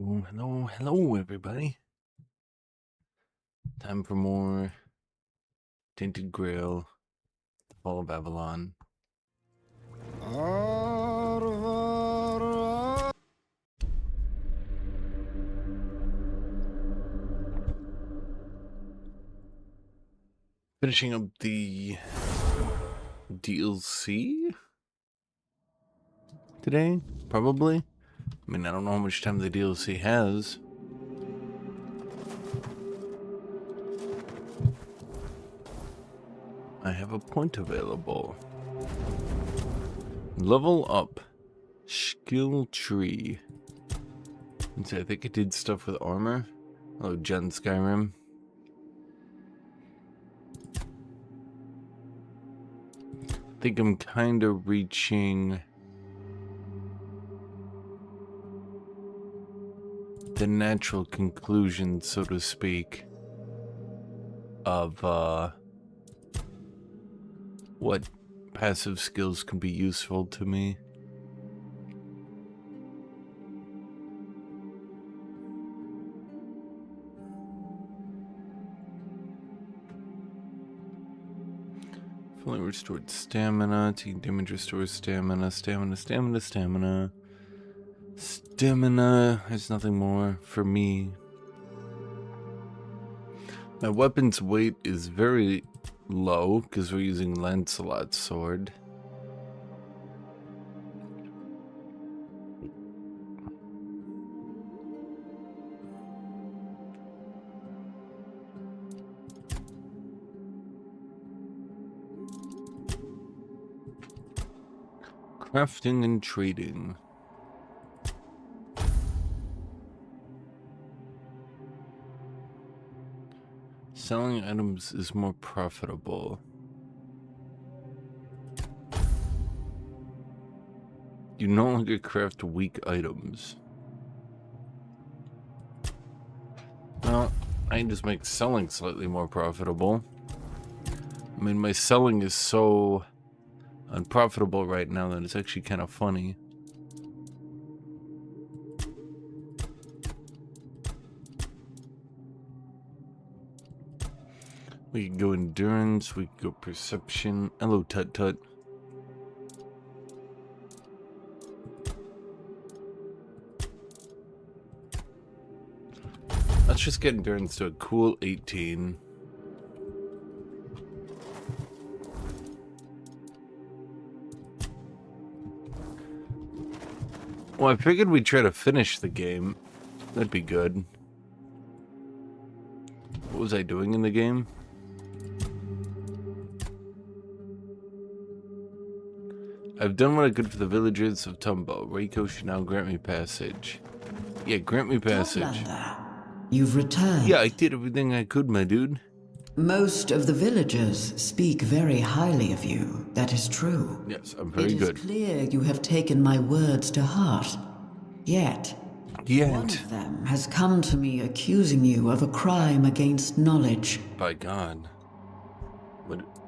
Oh, hello, everybody. Time for more Tainted Grail, The Fall of Babylon. Finishing up the DLC today, probably. I mean, I don't know how much time the DLC has. I have a point available. Level up. Skill tree. Let's see, I think I did stuff with armor. Oh, Gen Skyrim. I think I'm kind of reaching the natural conclusion, so to speak, of what passive skills can be useful to me. Fully restored stamina, taking damage restores stamina, stamina. Stamina has nothing more for me. My weapon's weight is very low because we're using Lancelot's sword. Crafting and trading. Selling items is more profitable. You no longer craft weak items. Well, I can just make selling slightly more profitable. I mean, my selling is so unprofitable right now that it's actually kind of funny. We can go endurance, we can go perception. Hello, Tut Tut. Let's just get endurance to a cool 18. Well, I figured we'd try to finish the game. That'd be good. What was I doing in the game? I've done what I could for the villagers of Tumbo. Reiko should now grant me passage. Yeah, grant me passage. Toplander, you've returned. Yeah, I did everything I could, my dude. Most of the villagers speak very highly of you. That is true. Yes, I'm very good. It is clear you have taken my words to heart. Yet, one of them has come to me accusing you of a crime against knowledge. By God.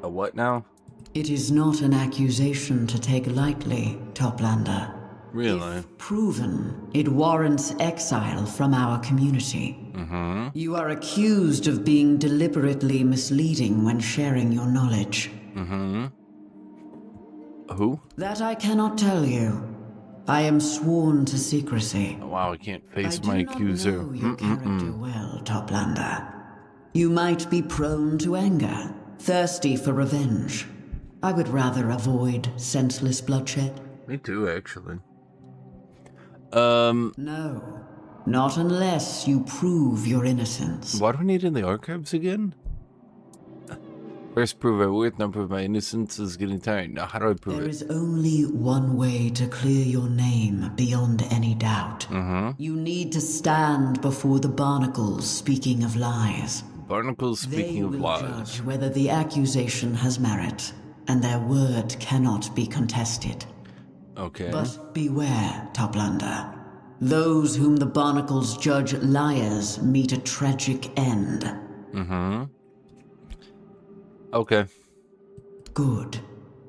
A what now? It is not an accusation to take lightly, Toplander. Really? If proven, it warrants exile from our community. You are accused of being deliberately misleading when sharing your knowledge. Who? That I cannot tell you. I am sworn to secrecy. Oh, wow, I can't face my accuser. I do not know your character well, Toplander. You might be prone to anger, thirsty for revenge. I would rather avoid senseless bloodshed. Me too, actually. No, not unless you prove your innocence. What do we need in the archives again? First, prove my worth, now prove my innocence. Is getting tired. Now, how do I prove it? There is only one way to clear your name beyond any doubt. You need to stand before the barnacles speaking of lies. Barnacles speaking of lies. They will judge whether the accusation has merit, and their word cannot be contested. Okay. But beware, Toplander. Those whom the barnacles judge liars meet a tragic end. Okay. Good.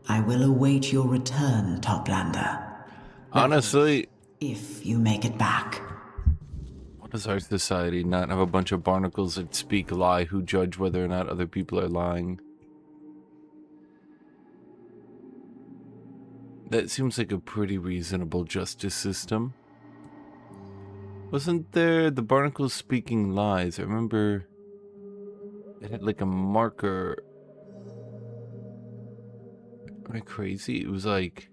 I will await your return, Toplander. Honestly, If you make it back. Bizarre society, not have a bunch of barnacles that speak lie who judge whether or not other people are lying. That seems like a pretty reasonable justice system. Wasn't there the barnacles speaking lies? I remember it had like a marker. Am I crazy? It was like...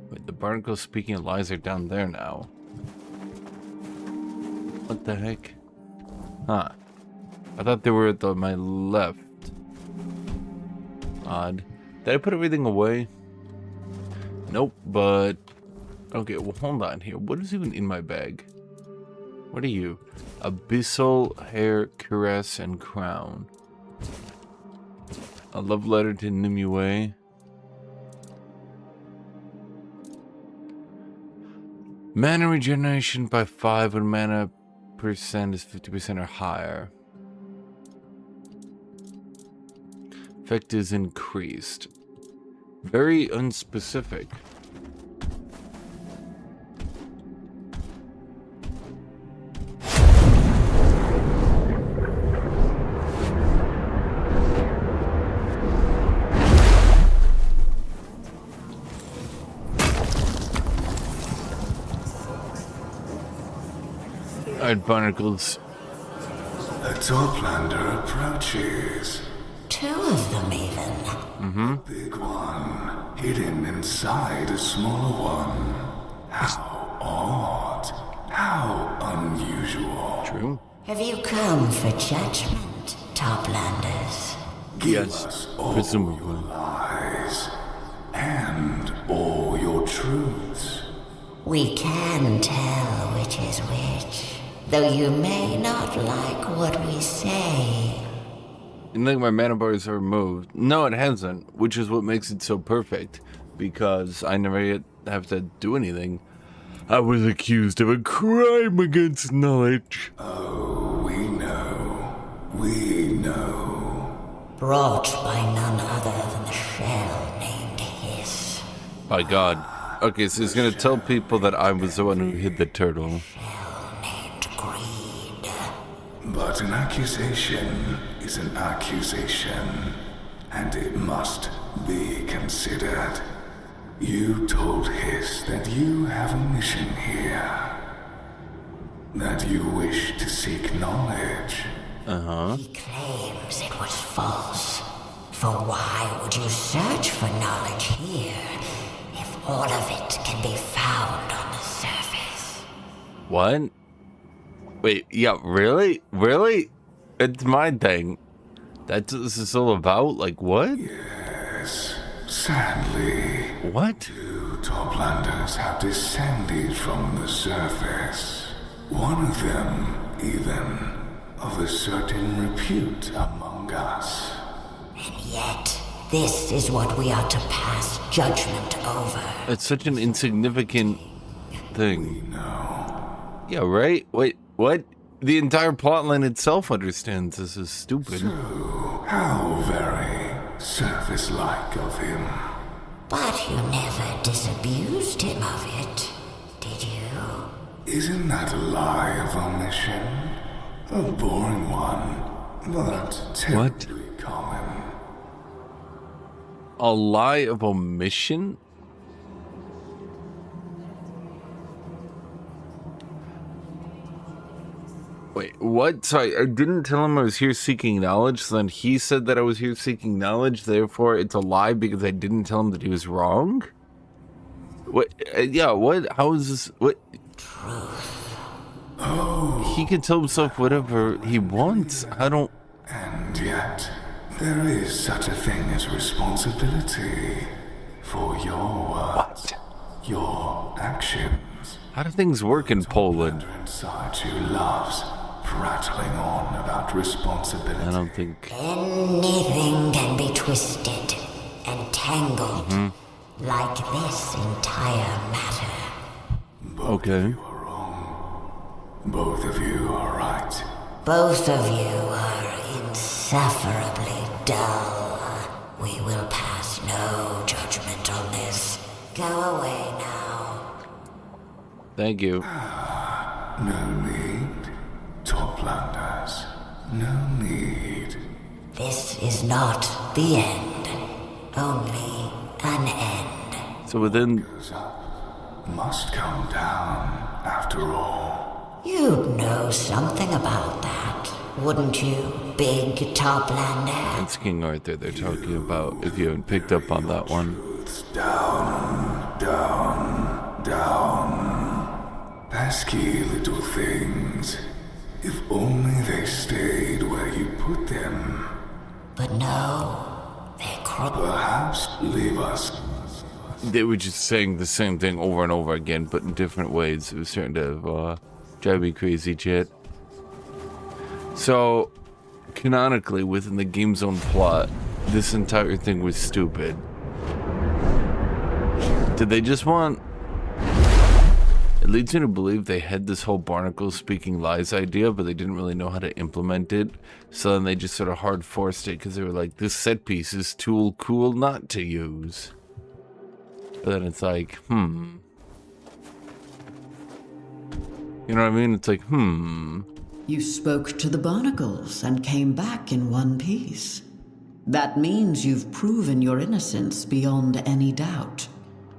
Wait, the barnacles speaking lies are down there now. What the heck? Huh. I thought they were at my left. Odd. Did I put everything away? Nope, but... Okay, well, hold on here. What is even in my bag? What are you? Abyssal, hair, caress, and crown. A love letter to Nimue. Mana regeneration by 5 when mana percent is 50% or higher. Effect is increased. Very unspecific. Alright, barnacles. A toplander approaches. 2 of them even. Mm-hmm. Big one, hidden inside a smaller one. How odd. How unusual. True. Have you come for judgment, Toplanders? Give us all presumably. your lies. And all your truths. We can tell which is which, though you may not like what we say. And like my mana bars are removed. No, it hasn't, which is what makes it so perfect, because I never have to do anything. I was accused of a crime against knowledge. Oh, we know. We know. Brought by none other than the shell named Hiss. By God. Okay, so he's gonna tell people that I was the one who hid the turtle. Shell named Greed. But an accusation is an accusation, and it must be considered. You told Hiss that you have a mission here. That you wish to seek knowledge. Uh-huh. He claims it was false. For why would you search for knowledge here, if all of it can be found on the surface? What? Wait, yeah, really? Really? It's my thing. That's what this is all about? Like, what? Yes, sadly. What? 2 toplanders have descended from the surface. One of them, even, of a certain repute among us. And yet, this is what we are to pass judgment over. It's such an insignificant thing. We know. Yeah, right? Wait, what? The entire plotline itself understands this is stupid. So, how very surface-like of him. But you never disabused him of it, did you? Isn't that a lie of omission? A boring one, but terribly common. A lie of omission? Wait, what? Sorry, I didn't tell him I was here seeking knowledge, so then he said that I was here seeking knowledge, therefore it's a lie because I didn't tell him that he was wrong? What? Yeah, what? How is this? What? Oh, He can tell himself whatever he wants. I don't... and yet, there is such a thing as responsibility for your words, your actions. How do things work in Poland? Wonder inside you loves prattling on about responsibility. I don't think... Anything can be twisted and tangled, like this entire matter. Okay. You are wrong. Both of you are right. Both of you are insufferably dull. We will pass no judgment on this. Go away now. Thank you. No need, Toplanders. No need. This is not the end, only an end. So within... Goes up must come down, after all. You'd know something about that, wouldn't you, big Toplander? It's King Arthur they're talking about, if you haven't picked up on that one. Truths down, down, down. Pesky little things. If only they stayed where you put them. But no, they Perhaps leave us. They were just saying the same thing over and over again, but in different ways. It was starting to drive me crazy, chat. So, canonically, within the game's own plot, this entire thing was stupid. Did they just want... It leads me to believe they had this whole barnacle speaking lies idea, but they didn't really know how to implement it. So then they just sort of hard forced it because they were like, this set piece is too cool not to use. But then it's like, You know what I mean? It's like, You spoke to the barnacles and came back in one piece. That means you've proven your innocence beyond any doubt.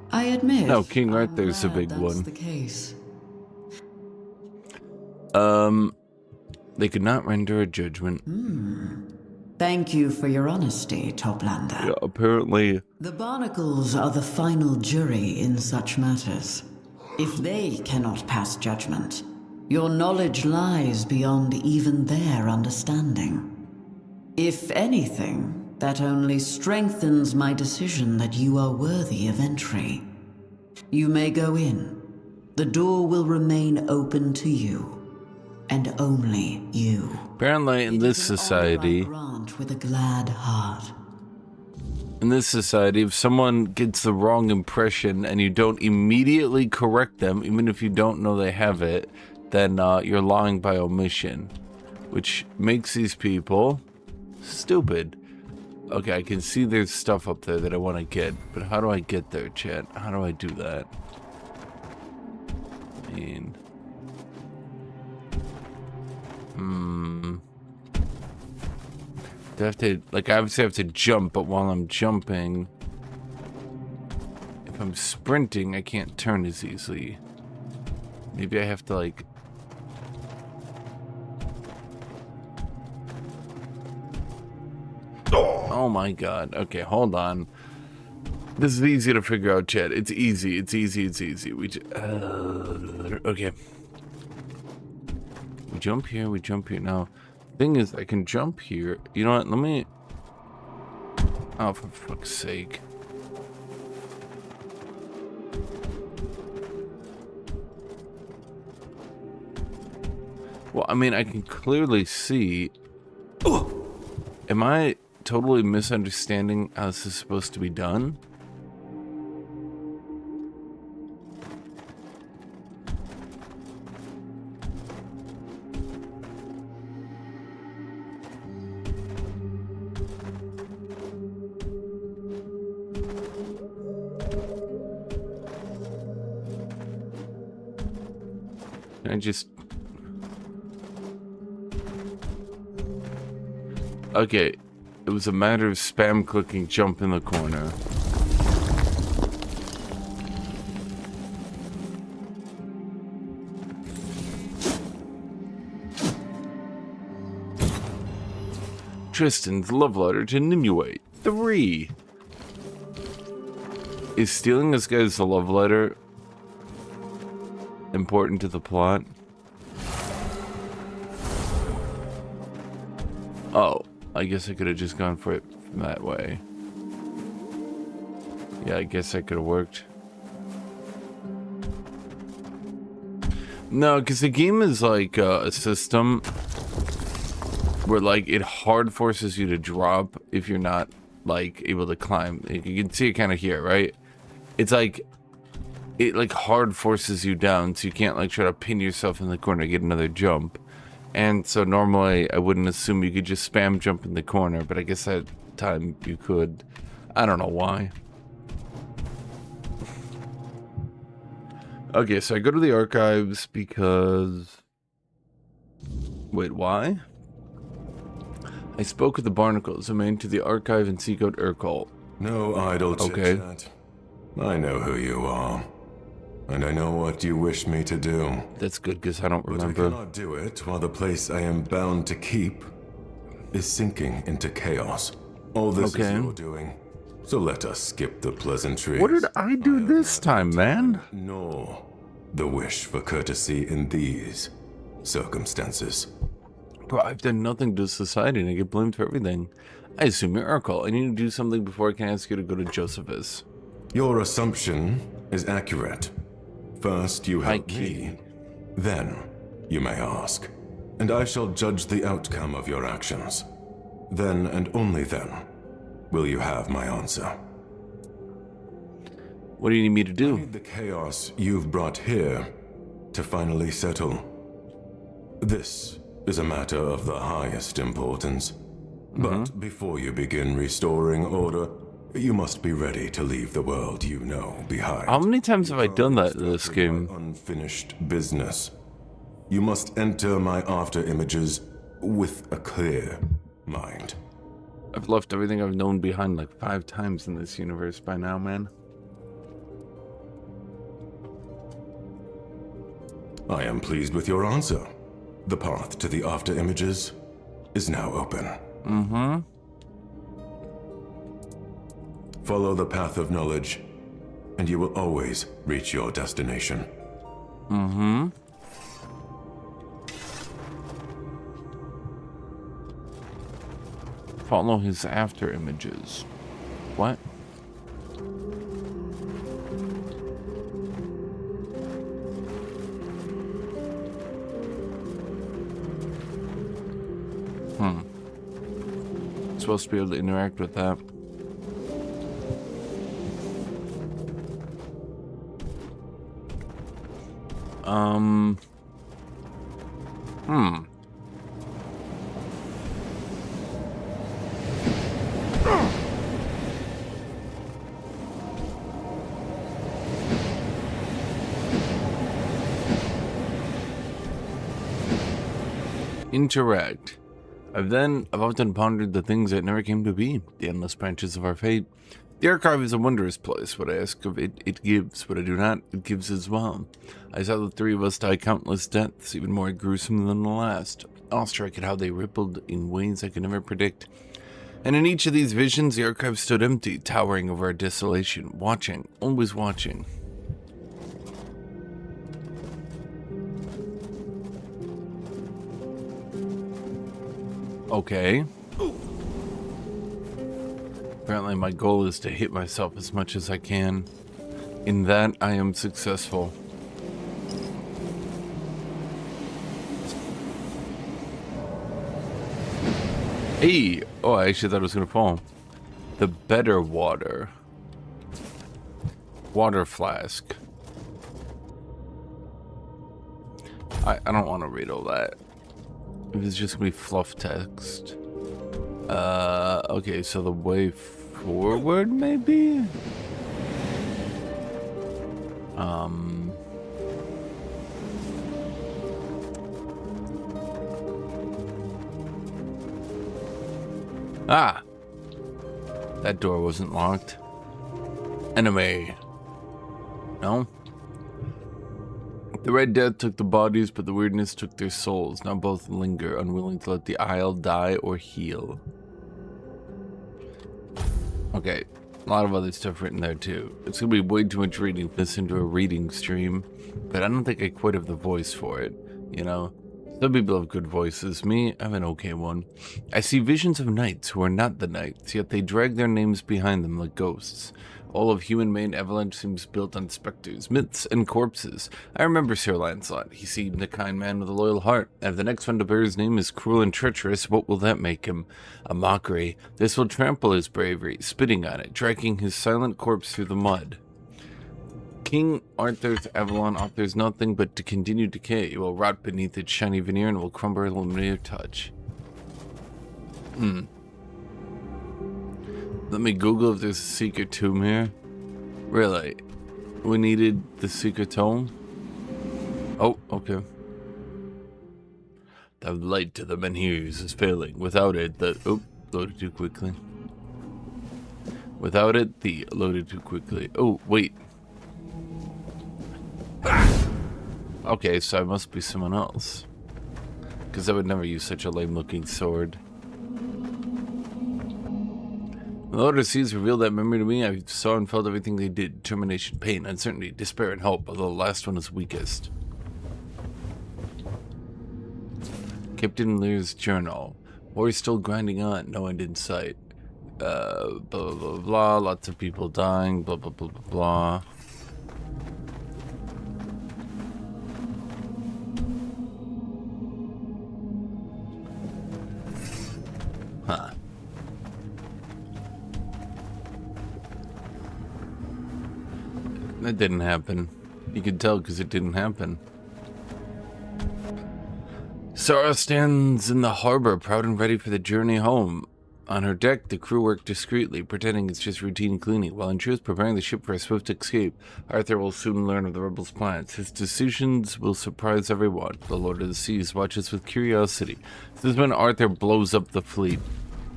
I admit. No, King I'm Arthur's a glad big that's one. The case. They could not render a judgment. Thank you for your honesty, Toplander. Yeah, apparently. The barnacles are the final jury in such matters. If they cannot pass judgment, your knowledge lies beyond even their understanding. If anything, that only strengthens my decision that you are worthy of entry. You may go in. The door will remain open to you, and only you. Apparently, in this society, Grant with a glad heart. if someone gets the wrong impression and you don't immediately correct them, even if you don't know they have it, then you're lying by omission, which makes these people stupid. Okay, I can see there's stuff up there that I want to get, but how do I get there, chat? How do I do that? I mean... Do I have to, like, I obviously have to jump, but while I'm jumping... If I'm sprinting, I can't turn as easily. Maybe I have to, like... Oh my god. Okay, hold on. This is easy to figure out, chat. It's easy. Okay. We jump here. Now, thing is, I can jump here. You know what? Let me... Oh, for fuck's sake. Well, I mean, I can clearly see... Am I totally misunderstanding how this is supposed to be done? I just... Okay, it was a matter of spam clicking jump in the corner. Tristan's love letter to Nimue. 3. Is stealing this guy's love letter important to the plot? Oh, I guess I could have just gone for it from that way. Yeah, I guess that could have worked. No, because the game is like a system where like it hard forces you to drop if you're not like able to climb. You can see it kind of here, right? It's like it like hard forces you down, so you can't like try to pin yourself in the corner to get another jump. And so normally I wouldn't assume you could just spam jump in the corner, but I guess that time you could. I don't know why. Okay, so I go to the archives because... Wait, why? I spoke with the Barnacles, a man to the archive and seek out Urkel. No idle Okay. chit-chat. I know who you are. And I know what you wish me to do. That's good, because I don't But I remember. cannot do it while the place I am bound to keep is sinking into chaos. All this is your doing. So let us skip the pleasantries. What did I do this time, man? Nor the wish for courtesy in these circumstances. Bro, I've done nothing to society and I get blamed for everything. I assume you're Urkel. I need to do something before I can ask you to go to Josephus. Your assumption is accurate. First, you help Like me. Then, you may ask. And I shall judge the outcome of your actions. Then, and only then, will you have my answer. What do you need me to I do? need the chaos you've brought here to finally settle. This is a matter of the highest importance. But before you begin restoring order, you must be ready to leave the world you know behind. How many times have I done that in this game? Unfinished business. You must enter my after images with a clear mind. I've left everything I've known behind like 5 times in this universe by now, man. I am pleased with your answer. The path to the after images is now open. Follow the path of knowledge, and you will always reach your destination. Follow his after images. What? Supposed to be able to interact with that. Interact. I've often pondered the things that never came to be, the endless branches of our fate. The archive is a wondrous place. What I ask of it, it gives. What I do not, it gives as well. I saw the 3 of us die countless deaths, even more gruesome than the last. Awestruck at how they rippled in ways I could never predict. And in each of these visions, the archive stood empty, towering over our desolation, watching, always watching. Okay. Apparently my goal is to hit myself as much as I can. In that, I am successful. Hey! Oh, I actually thought it was gonna fall. The better water. Water flask. I don't want to read all that. If it's just gonna be fluff text. Okay, so the way forward, maybe? Ah! That door wasn't locked. Enemy. No? The Red Death took the bodies, but the weirdness took their souls. Now both linger, unwilling to let the Isle die or heal. Okay, a lot of other stuff written there too. It's gonna be way too much reading this into a reading stream, but I don't think I quite have the voice for it, you know? Some people have good voices. Me, I have an okay one. I see visions of knights who are not the knights, yet they drag their names behind them like ghosts. All of human-made avalanche seems built on specters, myths, and corpses. I remember Sir Lancelot. He seemed a kind man with a loyal heart. And if the next one to bear his name is cruel and treacherous, what will that make him? A mockery. This will trample his bravery, spitting on it, dragging his silent corpse through the mud. King Arthur's Avalon offers nothing but to continue decay. It will rot beneath its shiny veneer and will crumble at a mere touch. Let me Google if there's a secret tomb here. Really? We needed the secret tomb? Oh, okay. The light to the menus is failing. Without it, the... Oh, loaded too quickly. Without it, the loaded too quickly. Oh, wait. Okay, so I must be someone else. Because I would never use such a lame-looking sword. The Lord of Seas revealed that memory to me. I saw and felt everything they did. Determination, pain, uncertainty, despair, and hope. Although the last one is weakest. Captain Lear's journal. War is still grinding on. No end in sight. Blah, blah, blah, blah. Lots of people dying. Blah, blah, blah, blah, blah. Huh. That didn't happen. You can tell because it didn't happen. Sarah stands in the harbor, proud and ready for the journey home. On her deck, the crew work discreetly, pretending it's just routine cleaning, while in truth preparing the ship for a swift escape. Arthur will soon learn of the rebels' plans. His decisions will surprise everyone. The Lord of the Seas watches with curiosity. This is when Arthur blows up the fleet,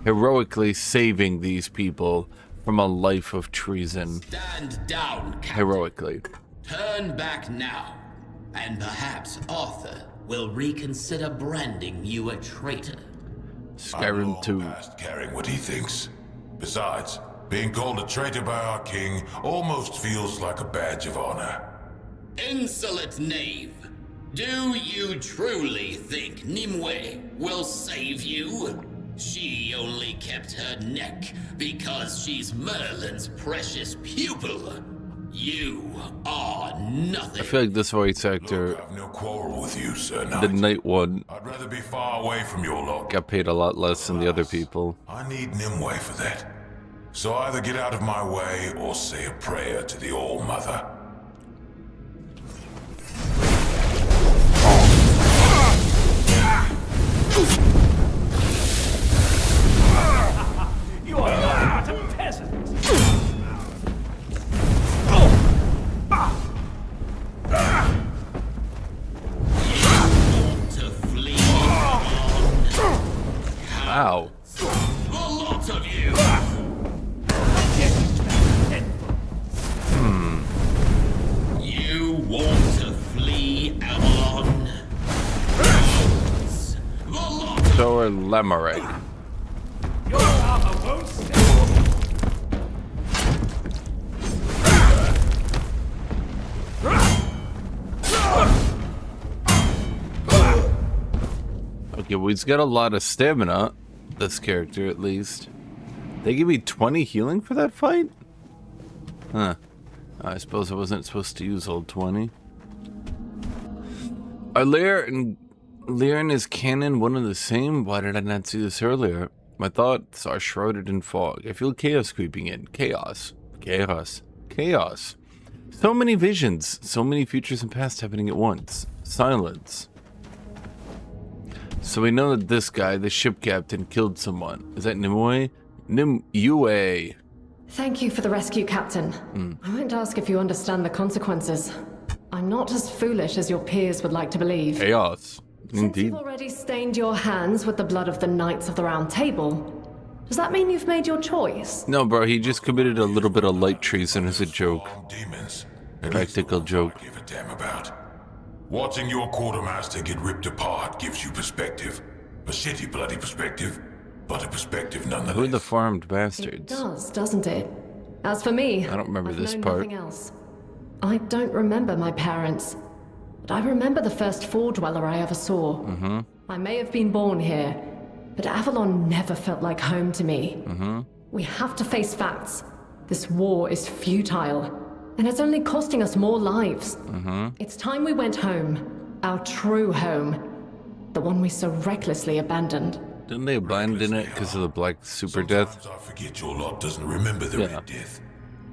heroically saving these people from a life of treason. Stand down, Captain. Heroically. Turn back now, and perhaps Arthur will reconsider branding you a traitor. Skyrim 2. Past caring what he thinks. Besides, being called a traitor by our king almost feels like a badge of honor. Insolent knave! Do you truly think Nimue will save you? She only kept her neck because she's Merlin's precious pupil. You are nothing. I feel like this voice actor, Look, I've no quarrel with you, Sir Knight. the night one, I'd rather be far away from your lot. got paid a lot less than the other people. I need Nimue for that. So either get out of my way or say a prayer to the All-Mother. You are not a peasant! To flee Ow. a lot of you. You want to flee Avalon? The lot of So are Lemuric. Your armor won't stay. Okay, well, he's got a lot of stamina. This character, at least. They give me 20 healing for that fight? Huh. I suppose I wasn't supposed to use all 20. Are Lear and his cannon one and the same? Why did I not see this earlier? My thoughts are shrouded in fog. I feel chaos creeping in. Chaos. Chaos. Chaos. So many visions. So many futures and past happening at once. Silence. So we know that this guy, the ship captain, killed someone. Is that Nimue? Nimue. Thank you for the rescue, Captain. I won't ask if you understand the consequences. I'm not as foolish as your peers would like to believe. Chaos. Since Indeed. you've already stained your hands with the blood of the Knights of the Round Table, does that mean you've made your choice? No, bro, he just committed a little bit of light treason as a joke. Demons. At Practical least the ones joke. I give a damn about. Watching your quartermaster get ripped apart gives you perspective. A shitty bloody perspective, but a perspective nonetheless. Who are the farmed It bastards? does, doesn't it? As for me, I don't remember I've this known part. nothing else. I don't remember my parents, but I remember the first Four Dweller I ever saw. I may have been born here, but Avalon never felt like home to me. We have to face facts. This war is futile, and it's only costing us more lives. It's time we went home. Our true home. The one we so recklessly abandoned. Didn't they abandon it because of the black super death? Sometimes I forget your lot doesn't remember the Yeah. Red Death.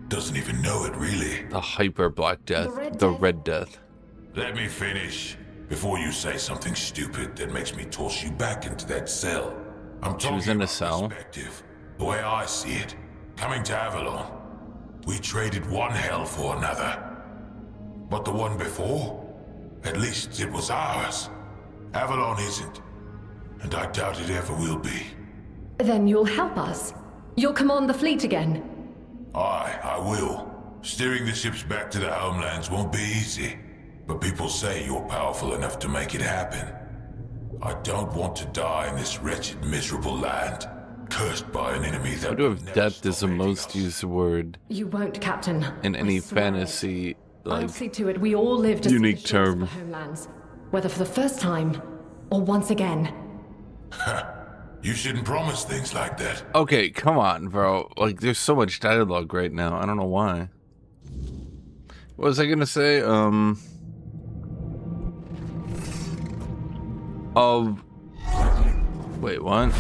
Doesn't even know it, really. The hyper black death. Red The Death? red death. Let me finish before you say something stupid that makes me toss you back into that cell. I'm talking was in a about cell. perspective. The way I see it, coming to Avalon, we traded one hell for another. But the one before, At least it was ours. Avalon isn't. And I doubt it ever will be. Then you'll help us. You'll command the fleet again. Aye, I will. Steering the ships back to the homelands won't be easy. But people say you're powerful enough to make it happen. I don't want to die in this wretched, miserable land, cursed by an enemy that I do have never death stop is the hating most us. used word You won't, Captain. in I any swear it. fantasy, I'll like, see to it we all live to see unique the shores of term. the homelands, whether for the first time or once again. You shouldn't promise things like that. Okay, come on, bro. Like, there's so much dialogue right now. I don't know why. What was I gonna say? Wait, what?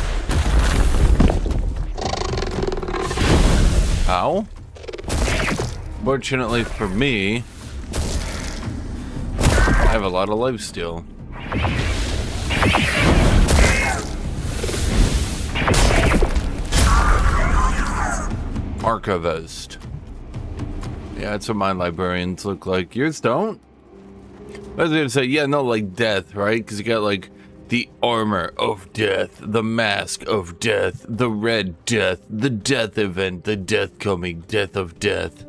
How? Fortunately for me, I have a lot of life steal. Archivist. Yeah, that's what my librarians look like. Yours don't? I was gonna say, yeah, no, like death, right? Because you got like the armor of death, the mask of death, the red death, the death event, the death coming, death of death.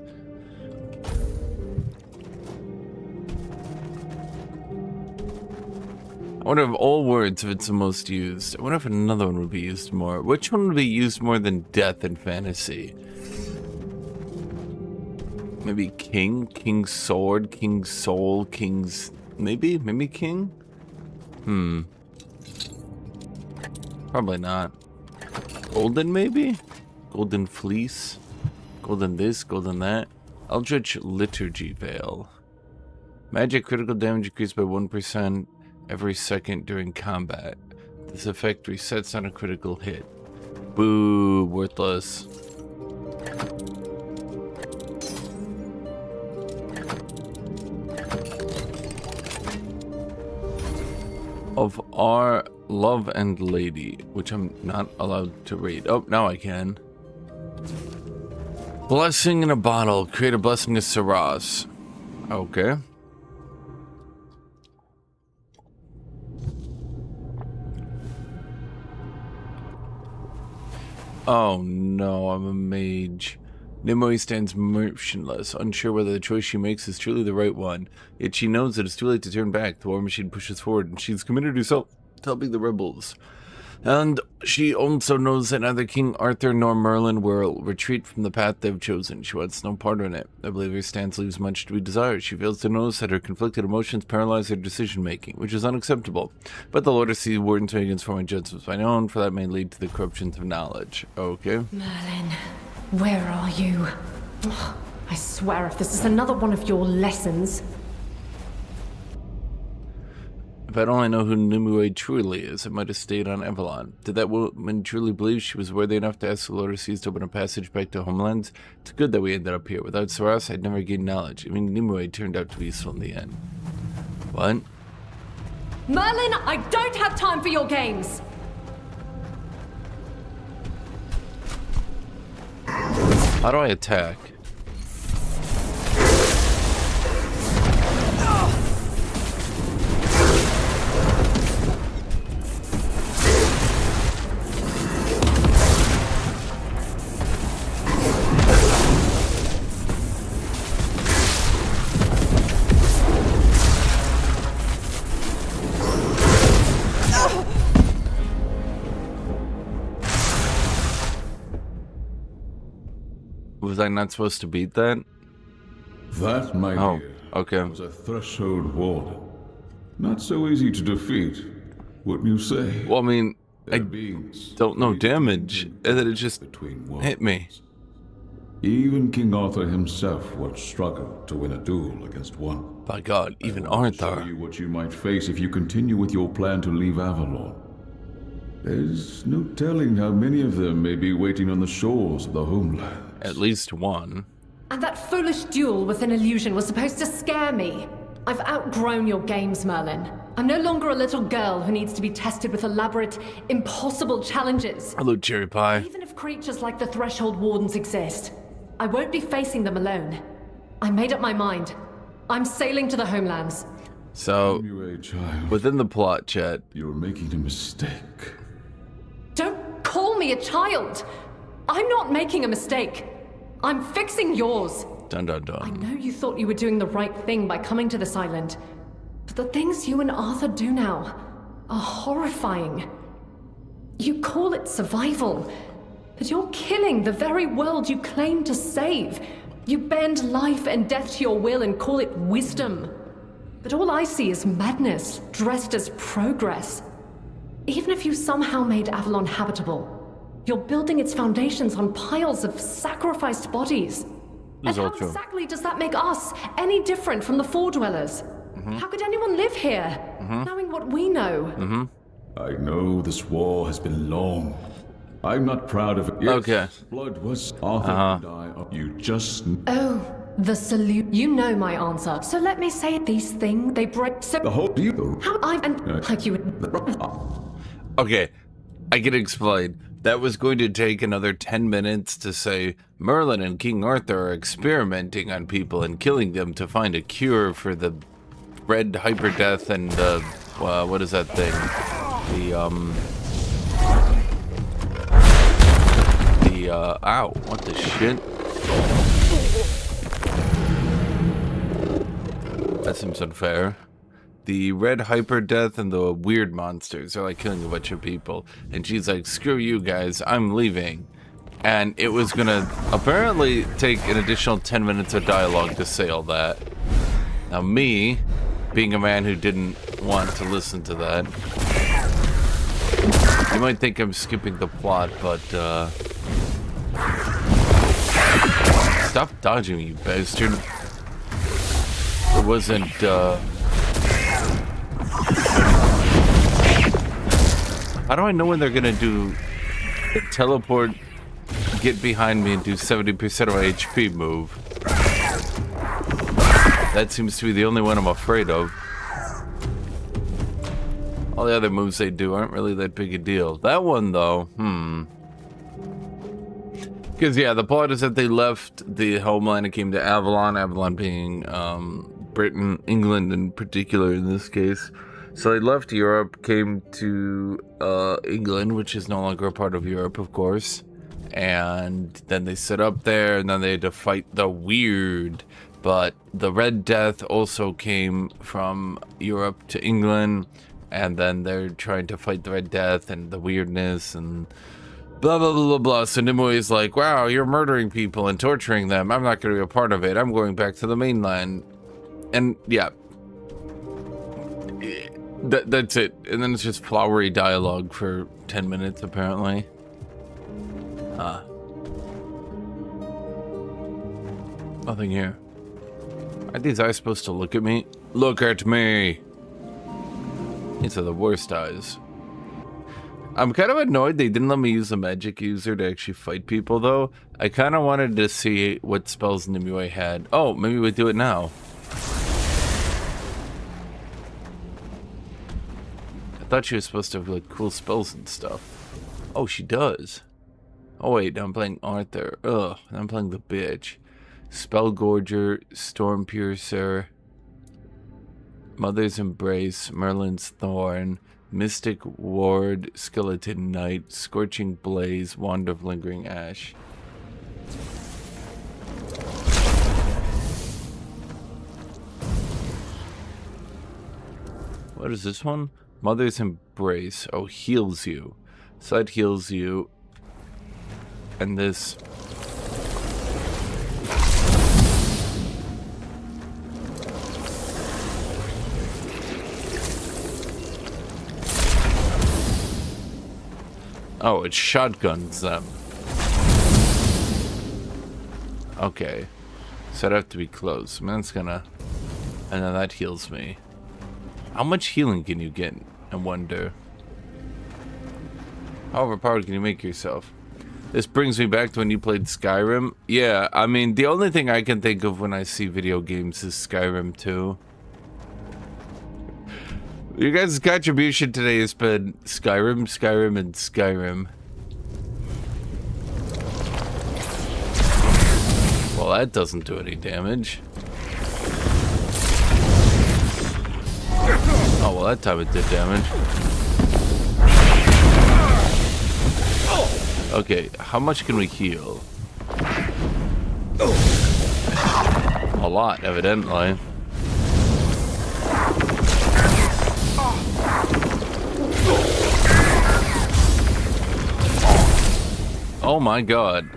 I wonder if all words, if it's the most used. I wonder if another one would be used more. Which one would be used more than death in fantasy? Maybe king, king's sword, king's soul, king's... Maybe king? Probably not. Golden, maybe? Golden fleece? Golden this, golden that. Eldritch Liturgy Veil. Magic critical damage increased by 1% every second during combat. This effect resets on a critical hit. Boo, worthless. Of our love and lady, which I'm not allowed to read. Oh, now I can. Blessing in a bottle. Create a blessing to Saras. Okay. Oh no, I'm a mage. Nimue stands motionless, unsure whether the choice she makes is truly the right one. Yet she knows that it's too late to turn back. The war machine pushes forward, and she's committed herself to helping the rebels. And she also knows that neither King Arthur nor Merlin will retreat from the path they've chosen. She wants no part in it. I believe her stance leaves much to be desired. She fails to notice that her conflicted emotions paralyze her decision-making, which is unacceptable. But the Lord sees wardens against forming judgments of my own, for that may lead to the corruptions of knowledge. Okay. Merlin, where are you? Oh, I swear if this is another one of your lessons... If I'd only know who Nimue truly is, I might have stayed on Avalon. Did that woman truly believe she was worthy enough to ask the Lord of Seas to open a passage back to Homelands? It's good that we ended up here. Without Saras, I'd never gained knowledge. I mean, Nimue turned out to be useful in the end. What? Merlin, I don't have time for your games! How do I attack? Was I not supposed to beat that? That, my dear, okay. was a threshold warden. Not so easy to defeat, wouldn't you say? Well, I mean, I beings don't know damage, and then it just between hit me. Even King Arthur himself would struggle to win a duel against one. By God, even I want to show Arthur. you what you might face if you continue with your plan to leave Avalon. There's no telling how many of them may be waiting on the shores of the homeland. At least one. And that foolish duel with an illusion was supposed to scare me. I've outgrown your games, Merlin. I'm no longer a little girl who needs to be tested with elaborate, impossible challenges. Hello, Cherry Pie. Even if creatures like the Threshold Wardens exist, I won't be facing them alone. I made up my mind. I'm sailing to the homelands. So, Nimue, child, within the plot, chat. you're making a mistake. Don't call me a child! I'm not making a mistake. I'm fixing yours. Dun dun I dun. know you thought you were doing the right thing by coming to this island, but the things you and Arthur do now are horrifying. You call it survival, but you're killing the very world you claim to save. You bend life and death to your will and call it wisdom. But all I see is madness dressed as progress. Even if you somehow made Avalon habitable, you're building its foundations on piles of sacrificed bodies. And how exactly does that make us any different from the Four Dwellers? How could anyone live here, knowing what we know? I know this war has been long. I'm not proud of it. Yes, Okay. blood was Arthur and I. You just... Oh, the salute. You know my answer. So let me say these things. They break. So The whole... You... how I and like you. Okay, I can explain. That was going to take another 10 minutes to say Merlin and King Arthur are experimenting on people and killing them to find a cure for the red hyperdeath and what is that thing? Ow, what the shit? That seems unfair. The red hyperdeath and the weird monsters are like killing a bunch of people. And she's like, screw you guys, I'm leaving. And it was gonna apparently take an additional 10 minutes of dialogue to say all that. Now me, being a man who didn't want to listen to that, you might think I'm skipping the plot, but stop dodging me, you bastard. It wasn't how do I know when they're gonna do the teleport, get behind me and do 70% of my HP move? That seems to be the only one I'm afraid of. All the other moves they do aren't really that big a deal. That one though, because yeah, the plot is that they left the homeland and came to Avalon, Avalon being Britain, England in particular in this case. So they left Europe, came to England, which is no longer a part of Europe, of course. And then they set up there, and then they had to fight the weird. But the Red Death also came from Europe to England, and then they're trying to fight the Red Death and the weirdness and blah, blah, blah, blah, blah. So Nimue's like, wow, you're murdering people and torturing them. I'm not going to be a part of it. I'm going back to the mainland. And yeah. That's it. And then it's just flowery dialogue for 10 minutes, apparently. Nothing here. Are these eyes supposed to look at me? Look at me! These are the worst eyes. I'm kind of annoyed they didn't let me use the magic user to actually fight people, though. I kind of wanted to see what spells Nimue had. Oh, maybe we do it now. I thought she was supposed to have like cool spells and stuff. Oh, she does. Oh wait, I'm playing Arthur. Ugh, I'm playing the bitch. Spellgorger, Storm Piercer, Mother's Embrace, Merlin's Thorn, Mystic Ward, Skeleton Knight, Scorching Blaze, Wand of Lingering Ash. What is this one? Mother's Embrace. Oh, heals you. So that heals you. And this... Oh, it shotguns them. Okay. So I'd have to be close. Man, it's gonna... And then that heals me. How much healing can you get, I wonder? How overpowered can you make yourself? This brings me back to when you played Skyrim. Yeah, I mean, the only thing I can think of when I see video games is Skyrim 2. Your guys' contribution today has been Skyrim, Skyrim, and Skyrim. Well, that doesn't do any damage. that time it did damage. Okay, how much can we heal? A lot, evidently. Oh my god.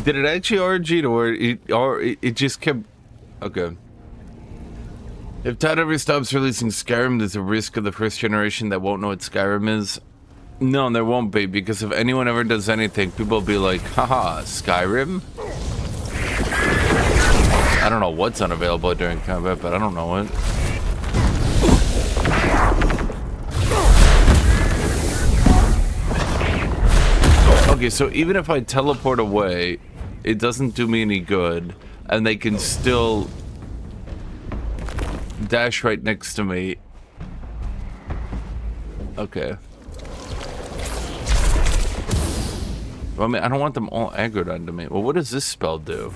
Did it actually RNG or it just kept... Okay. If Todd ever stops releasing Skyrim, there's a risk of the first generation that won't know what Skyrim is. No, there won't be, because if anyone ever does anything, people will be like, haha, Skyrim? I don't know what's unavailable during combat, but I don't know it. Okay, so even if I teleport away, it doesn't do me any good, and they can still dash right next to me. Okay. Well, I mean, I don't want them all aggroed onto me. Well, what does this spell do?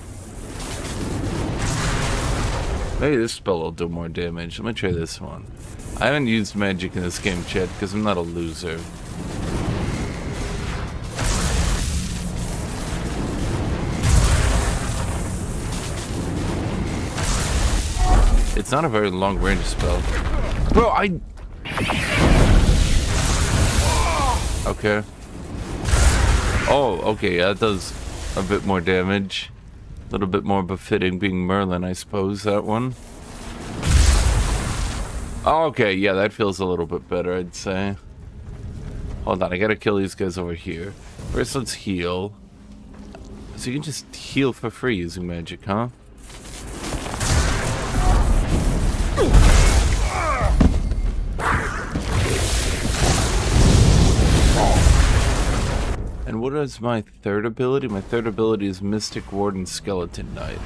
Maybe this spell will do more damage. Let me try this one. I haven't used magic in this game, chat, because I'm not a loser. It's not a very long range spell. Bro, Okay. Oh, okay, yeah, that does a bit more damage. A little bit more befitting being Merlin, I suppose, that one. Oh, okay, yeah, that feels a little bit better, I'd say. Hold on, I gotta kill these guys over here. First, let's heal. So you can just heal for free using magic, huh? And what is my third ability? My third ability is Mystic Ward and Skeleton Knight.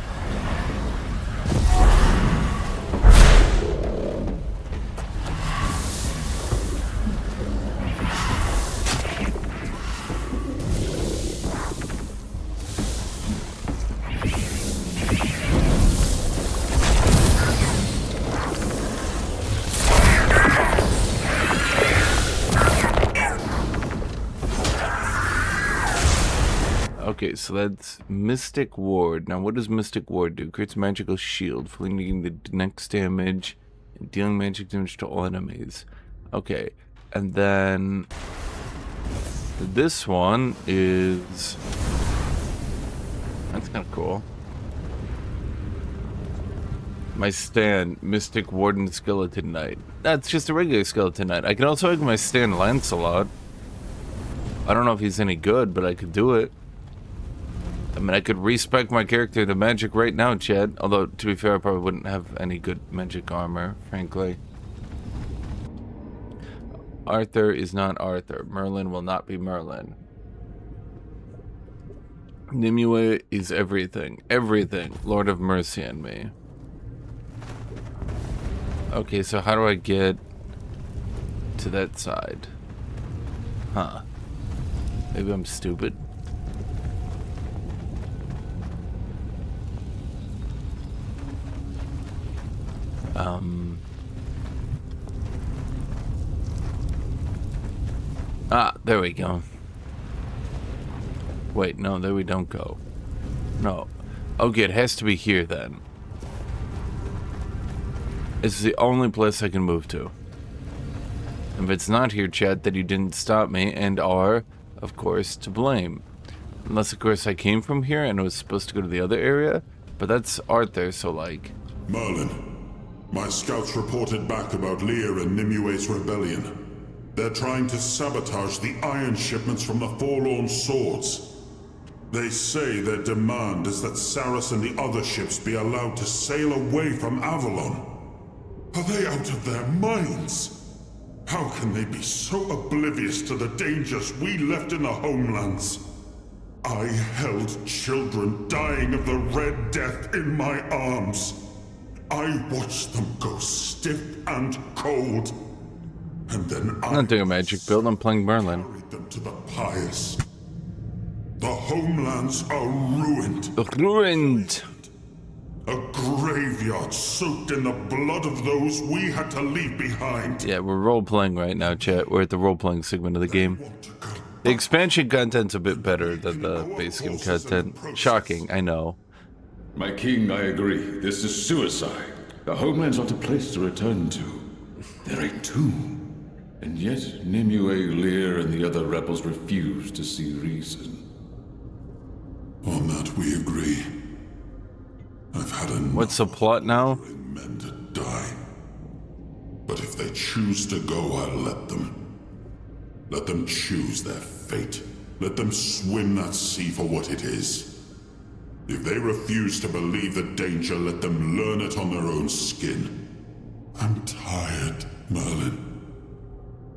Okay, so that's Mystic Ward. Now, what does Mystic Ward do? Creates a magical shield, flinging the next damage and dealing magic damage to all enemies. Okay, and then this one is... That's kind of cool. My stand, Mystic Warden Skeleton Knight. That's just a regular Skeleton Knight. I can also make my stand Lancelot. I don't know if he's any good, but I could do it. I mean, I could respec my character to magic right now, Chad. Although, to be fair, I probably wouldn't have any good magic armor, frankly. Arthur is not Arthur. Merlin will not be Merlin. Nimue is everything. Everything. Lord of mercy on me. Okay, so how do I get to that side? Huh. Maybe I'm stupid. There we go. Wait, no, there we don't go. No. Okay, it has to be here then. It's the only place I can move to. If it's not here, chat, then you didn't stop me and are, of course, to blame. Unless, of course, I came from here and I was supposed to go to the other area. But that's Arthur, so like... Merlin. My scouts reported back about Lear and Nimue's rebellion. They're trying to sabotage the iron shipments from the Forlorn Swords. They say their demand is that Saris and the other ships be allowed to sail away from Avalon. Are they out of their minds? How can they be so oblivious to the dangers we left in the homelands? I held children dying of the Red Death in my arms. I watched them go stiff and cold. And then I'm not doing a magic build, I'm playing Merlin. Carried them to the pious. The homelands are ruined. Ruined. A graveyard soaked in the blood of those we had to leave behind. Yeah, we're role-playing right now, chat. We're at the role-playing segment of the game. The expansion content's a bit better than the base game content. Shocking, I know. My king, I agree. This is suicide. The homeland's not a place to return to. They're a tomb. And yet, Nimue, Lear, and the other rebels refuse to see reason. On that we agree. I've had enough. What's the plot now? Men to die. But if they choose to go, I'll let them. Let them choose their fate. Let them swim that sea for what it is. If they refuse to believe the danger, let them learn it on their own skin. I'm tired, Merlin.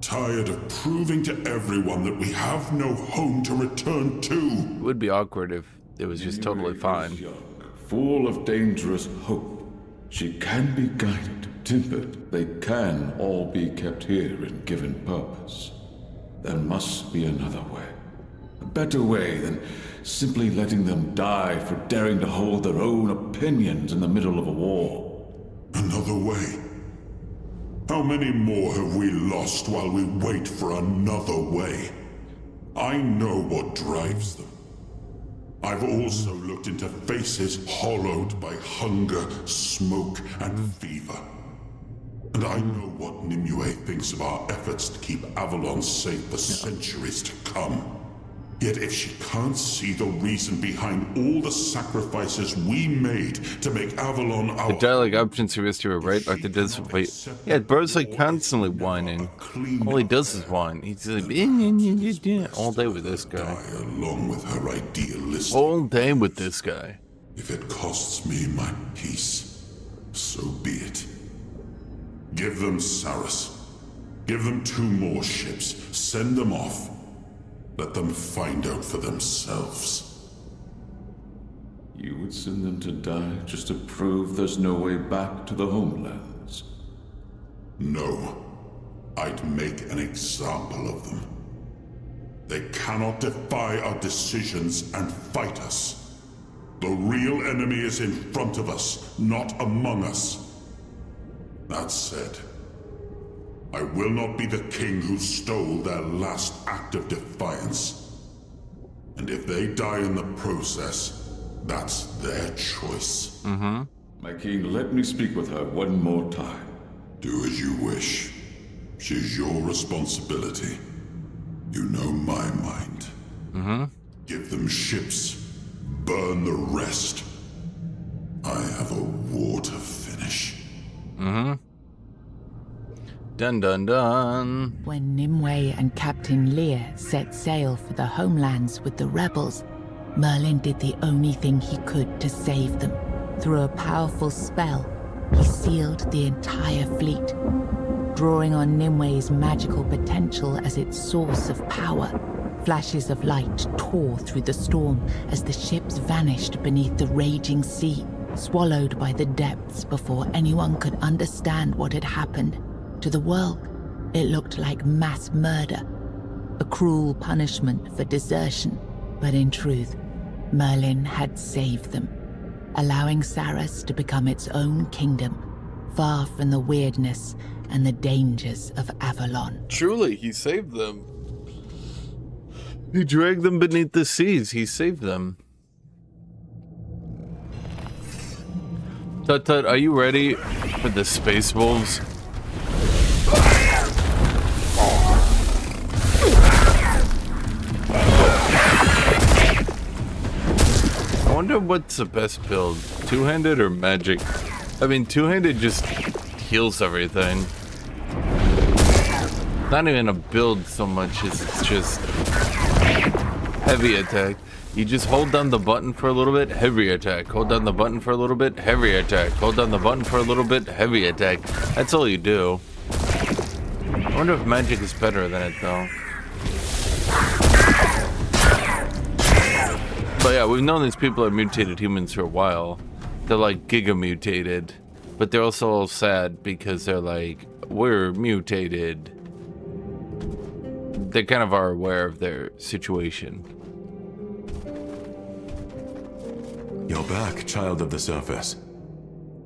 Tired of proving to everyone that we have no home to return to. It would be awkward if it was just totally fine. Young, full of dangerous hope. She can be guided, tempered. They can all be kept here and given purpose. There must be another way. A better way than simply letting them die for daring to hold their own opinions in the middle of a war. Another way? How many more have we lost while we wait for another way? I know what drives them. I've also looked into faces hollowed by hunger, smoke, and fever. And I know what Nimue thinks of our efforts to keep Avalon safe for centuries to come. Yet if she can't see the reason behind all the sacrifices we made to make Avalon our... The dialogue options are to her right, like the does. Wait, yeah, bro's like constantly whining. All he does is whine. He's like all day with this guy. Along with her idealistic... All day with this guy. If it costs me my peace, so be it. Give them Saras. Give them 2 more ships. Send them off. Let them find out for themselves. You would send them to die just to prove there's no way back to the homelands? No. I'd make an example of them. They cannot defy our decisions and fight us. The real enemy is in front of us, not among us. That said, I will not be the king who stole their last act of defiance. And if they die in the process, that's their choice. My king, let me speak with her one more time. Do as you wish. She's your responsibility. You know my mind. Give them ships. Burn the rest. I have a war to finish. Dun dun dun. When Nimue and Captain Lear set sail for the homelands with the rebels, Merlin did the only thing he could to save them. Through a powerful spell, he sealed the entire fleet. Drawing on Nimue's magical potential as its source of power, flashes of light tore through the storm as the ships vanished beneath the raging sea, swallowed by the depths before anyone could understand what had happened. To the world, it looked like mass murder, a cruel punishment for desertion. But in truth, Merlin had saved them, allowing Saras to become its own kingdom, far from the weirdness and the dangers of Avalon. Truly, he saved them. He dragged them beneath the seas. He saved them. Tut Tut, are you ready for the Space Wolves? I wonder what's the best build, two-handed or magic? I mean, two-handed just heals everything. Not even a build so much as it's just heavy attack. You just hold down the button for a little bit, heavy attack. Hold down the button for a little bit, heavy attack. Hold down the button for a little bit, heavy attack. That's all you do. I wonder if magic is better than it though. But yeah, we've known these people are mutated humans for a while. They're like giga mutated. But they're also all sad because they're like, we're mutated. They kind of are aware of their situation. You're back, child of the surface.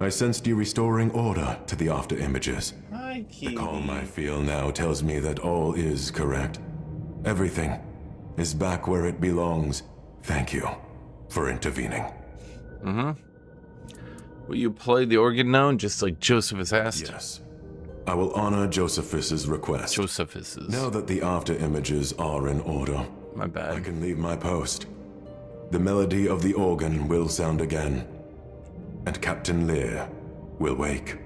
I sensed you restoring order to the after images. Hi, The calm I feel now tells me that all is correct. Everything is back where it belongs. Thank you for intervening. Will you play the organ now, just like Josephus asked? Yes. I will honor Josephus's request. Josephus's. Now that the after images are in order, My I bad. can leave my post. The melody of the organ will sound again, and Captain Lear will wake.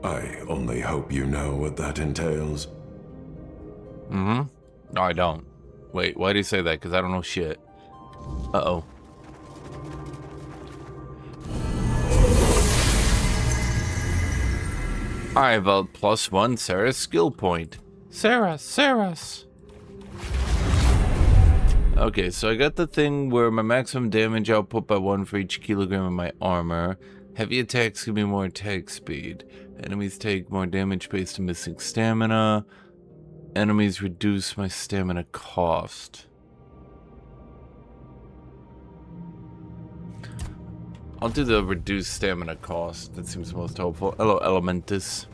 I only hope you know what that entails. No, I don't. Wait, why do you say that? Because I don't know shit. Uh-oh. I have a +1 Sarah's skill point. Sarah's. Okay, so I got the thing where my maximum damage output by 1 for each kilogram of my armor. Heavy attacks give me more attack speed. Enemies take more damage based on missing stamina. Enemies reduce my stamina cost. I'll do the reduced stamina cost. That seems most helpful. Hello, Elementus.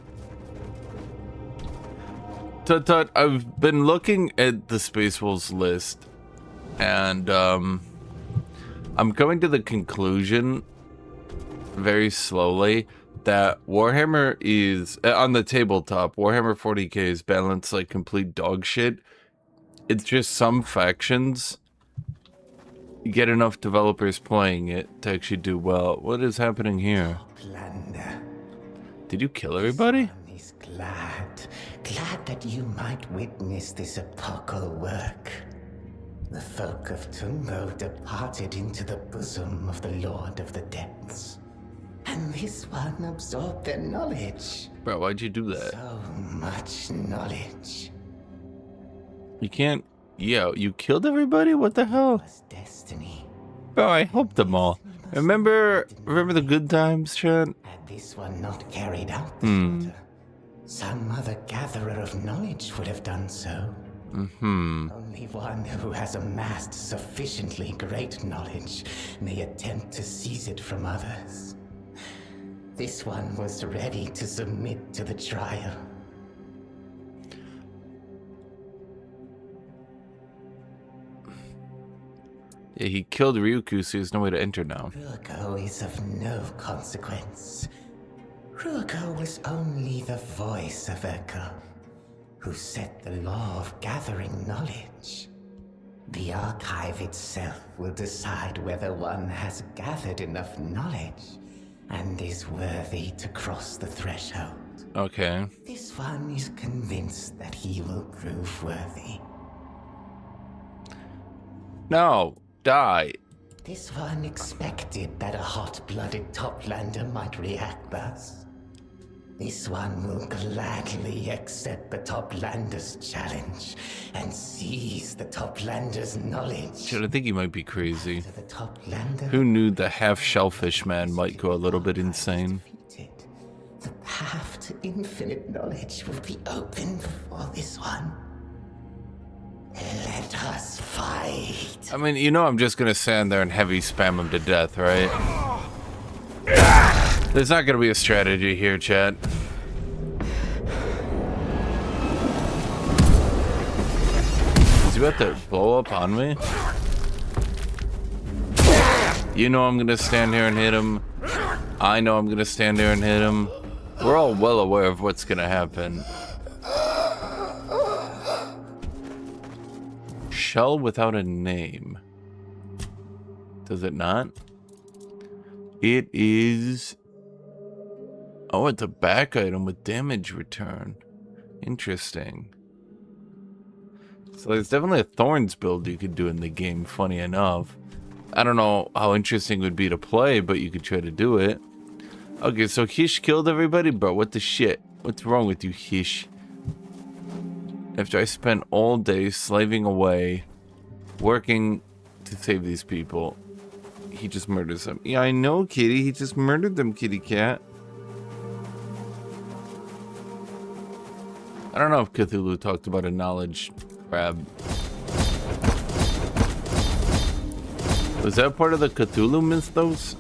Tut, I've been looking at the Space Wolves list, and I'm coming to the conclusion very slowly that Warhammer is on the tabletop. Warhammer 40k is balanced like complete dog shit. It's just some factions get enough developers playing it to actually do well. What is happening here? Did you kill everybody? He's glad that you might witness this apocal work. The folk of Tumbo departed into the bosom of the Lord of the Depths. And this one absorbed their knowledge. Bro, why'd you do that? So much knowledge. You can't... Yeah, you killed everybody? What the hell? Destiny. Bro, I helped them all. Remember the good times, Chad? Had this one not carried out this order, some other gatherer of knowledge would have done so. Only one who has amassed sufficiently great knowledge may attempt to seize it from others. This one was ready to submit to the trial. Yeah, he killed Ryuku, so there's no way to enter now. Ruko is of no consequence. Ruko was only the voice of Echo, who set the law of gathering knowledge. The archive itself will decide whether one has gathered enough knowledge and is worthy to cross the threshold. Okay. This one is convinced that he will prove worthy. No, die. This one expected that a hot-blooded Toplander might react thus. This one will gladly accept the Toplander's challenge and seize the Toplander's knowledge. Shit, I think he might be crazy. The Toplander Who knew the half-shellfish man might go a little bit insane? The path to infinite knowledge will be open for this one. Let us fight. I mean, you know I'm just gonna stand there and heavy spam him to death, right? There's not gonna be a strategy here, chat. Is he about to blow up on me? You know I'm gonna stand here and hit him. I know I'm gonna stand there and hit him. We're all well aware of what's gonna happen. Shell without a name. Does it not? It is... Oh, it's a back item with damage return. Interesting. So there's definitely a Thorns build you could do in the game, funny enough. I don't know how interesting it would be to play, but you could try to do it. Okay, so Hish killed everybody? Bro, what the shit? What's wrong with you, Hish? After I spent all day slaving away, working to save these people, he just murders them. Yeah, I know, kitty. He just murdered them, kitty cat. I don't know if Cthulhu talked about a knowledge grab. Was that part of the Cthulhu mythos?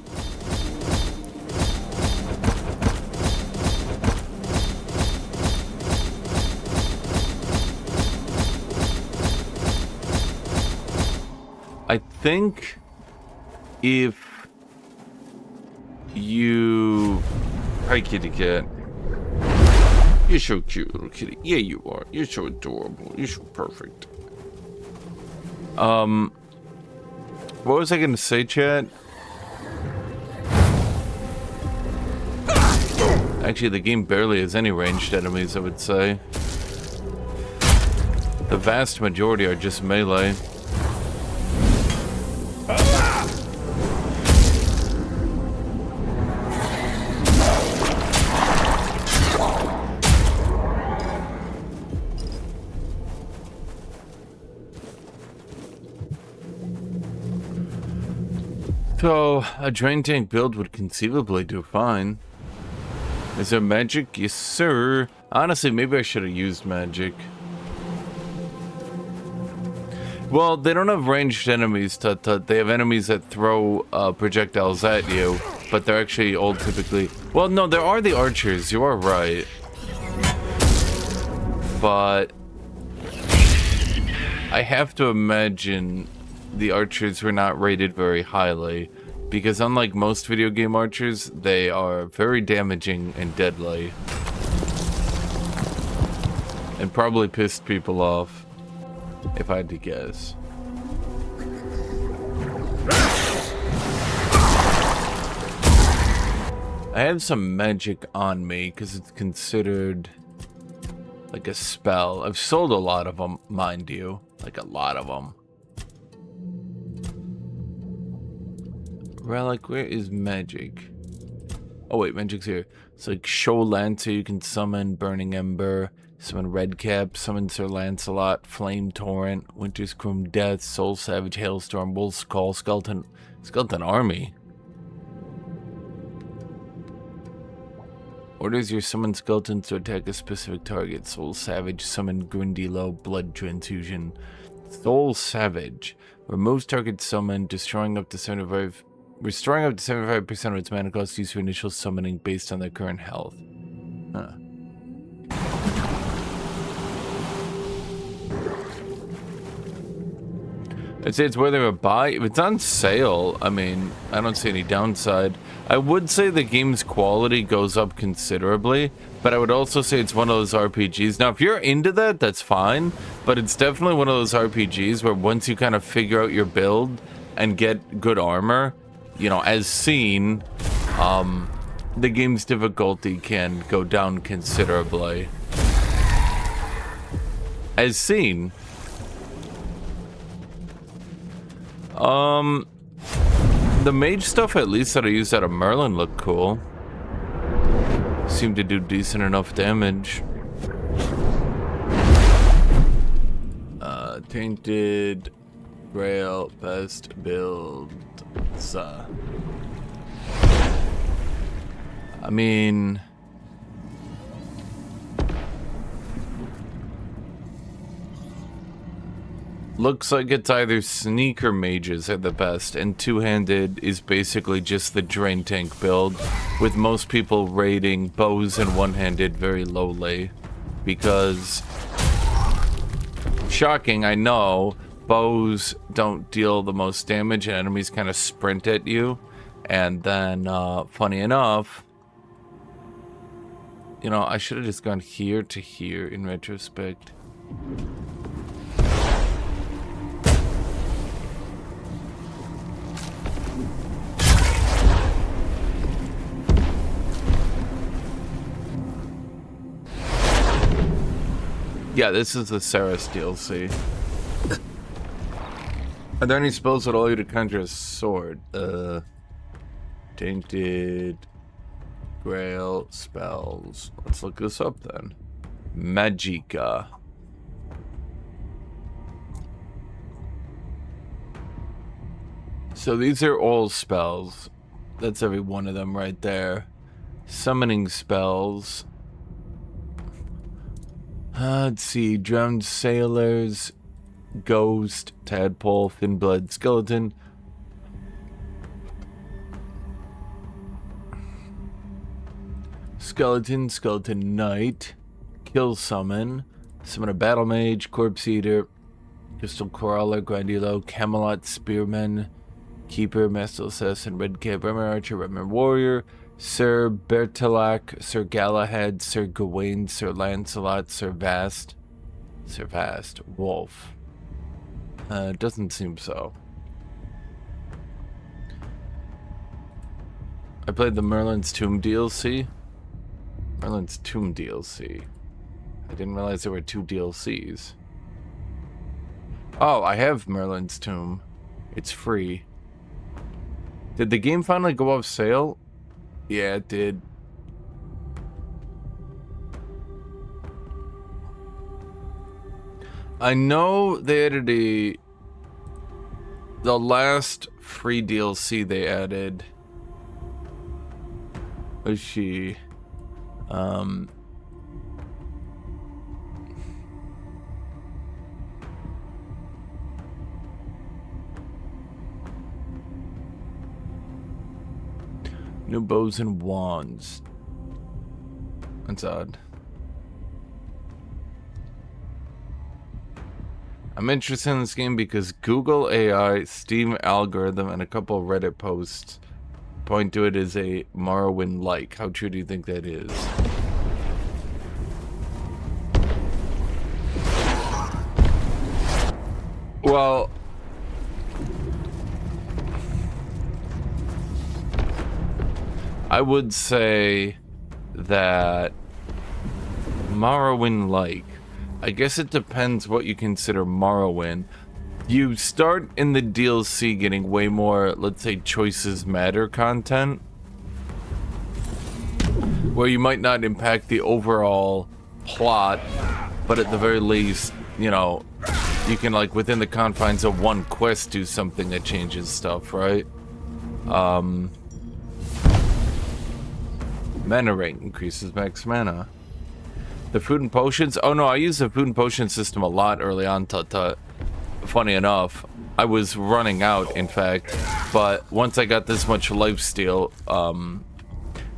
I think if you... Hi, kitty cat. You're so cute, little kitty. Yeah, you are. You're so adorable. You're so perfect. What was I gonna say, chat? Actually, the game barely has any ranged enemies, I would say. The vast majority are just melee. So, a drain tank build would conceivably do fine. Is there magic? Yes, sir. Honestly, maybe I should have used magic. Well, they don't have ranged enemies, Tut. They have enemies that throw projectiles at you, but they're actually all typically... Well, no, there are the archers. You are right. But... I have to imagine the archers were not rated very highly, because unlike most video game archers, they are very damaging and deadly. And probably pissed people off, if I had to guess. I have some magic on me, because it's considered like a spell. I've sold a lot of them, mind you. Like a lot of them. Relic, where is magic? Oh wait, magic's here. It's like Show Lancer, you can summon Burning Ember, summon Redcap, summon Sir Lancelot, Flame Torrent, Winter's Chrome Death, Soul Savage, Hailstorm, Wolf's Call, Skeleton Army. Orders your summoned skeletons to attack a specific target. Soul Savage, summon Grundilo, Blood Transfusion. Soul Savage removes target summoned, restoring up to 75% of its mana cost used for initial summoning based on their current health. Huh. I'd say it's whether a buy. If it's on sale, I mean, I don't see any downside. I would say the game's quality goes up considerably, but I would also say it's one of those RPGs. Now, if you're into that, that's fine, but it's definitely one of those RPGs where once you kind of figure out your build and get good armor, you know, as seen, the game's difficulty can go down considerably. As seen. The mage stuff, at least that I used out of Merlin, looked cool. Seemed to do decent enough damage. Tainted, Grail, best build. I mean, looks like it's either sneaker mages at the best, and two-handed is basically just the drain tank build, with most people rating bows and one-handed very lowly, because, shocking, I know, bows don't deal the most damage and enemies kind of sprint at you. And then, funny enough, you know, I should have just gone here to here in retrospect. Yeah, this is the Saris DLC. Are there any spells that allow you to conjure a sword? Tainted, Grail, spells. Let's look this up then. Magica. So these are all spells. That's every one of them right there. Summoning spells. Let's see. Drowned sailors. Ghost, Tadpole, Thin Blood, Skeleton, skeleton, skeleton knight, kill summon, summon a battle mage, corpse eater, crystal crawler, grandulo, Camelot spearman, keeper, master assassin, red cap, armor archer, armor warrior, Sir Bertilac, Sir Galahad, Sir Gawain, Sir Lancelot, Sir Vast, wolf. Doesn't seem so. I played the Merlin's Tomb DLC. Merlin's Tomb DLC. I didn't realize there were 2 DLCs. Oh, I have Merlin's Tomb. It's free. Did the game finally go off sale? Yeah, it did. I know they added the last free DLC they added. Was she new bows and wands. That's odd. I'm interested in this game because Google AI, Steam algorithm, and a couple of Reddit posts point to it as a Morrowind-like. How true do you think that is? Well, I would say that Morrowind-like. I guess it depends what you consider Morrowind. You start in the DLC getting way more, let's say, choices matter content, where you might not impact the overall plot, but at the very least, you know, you can, like, within the confines of one quest do something that changes stuff, right? Mana rank increases max mana. The food and potions? Oh no, I used the food and potion system a lot early on. Funny enough, I was running out, in fact, but once I got this much lifesteal,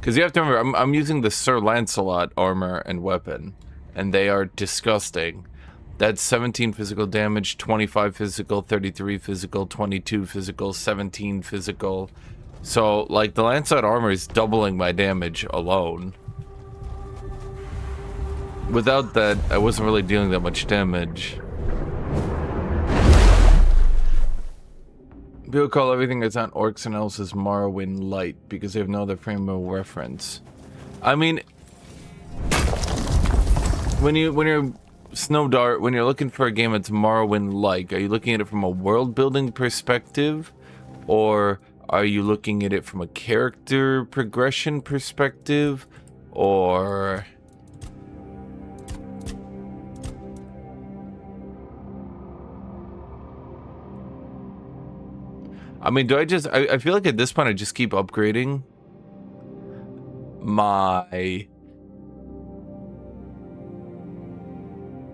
because you have to remember, I'm using the Sir Lancelot armor and weapon, and they are disgusting. That's 17 physical damage, 25 physical, 33 physical, 22 physical, 17 physical. So, like, the Lancelot armor is doubling my damage alone. Without that, I wasn't really dealing that much damage. People call everything that's not orcs and elves as Morrowind light because they have no other frame of reference. I mean, when you're Snowdart, when you're looking for a game that's Morrowind-like, are you looking at it from a world-building perspective, or are you looking at it from a character progression perspective, or... I mean, do I just... I feel like at this point I just keep upgrading my...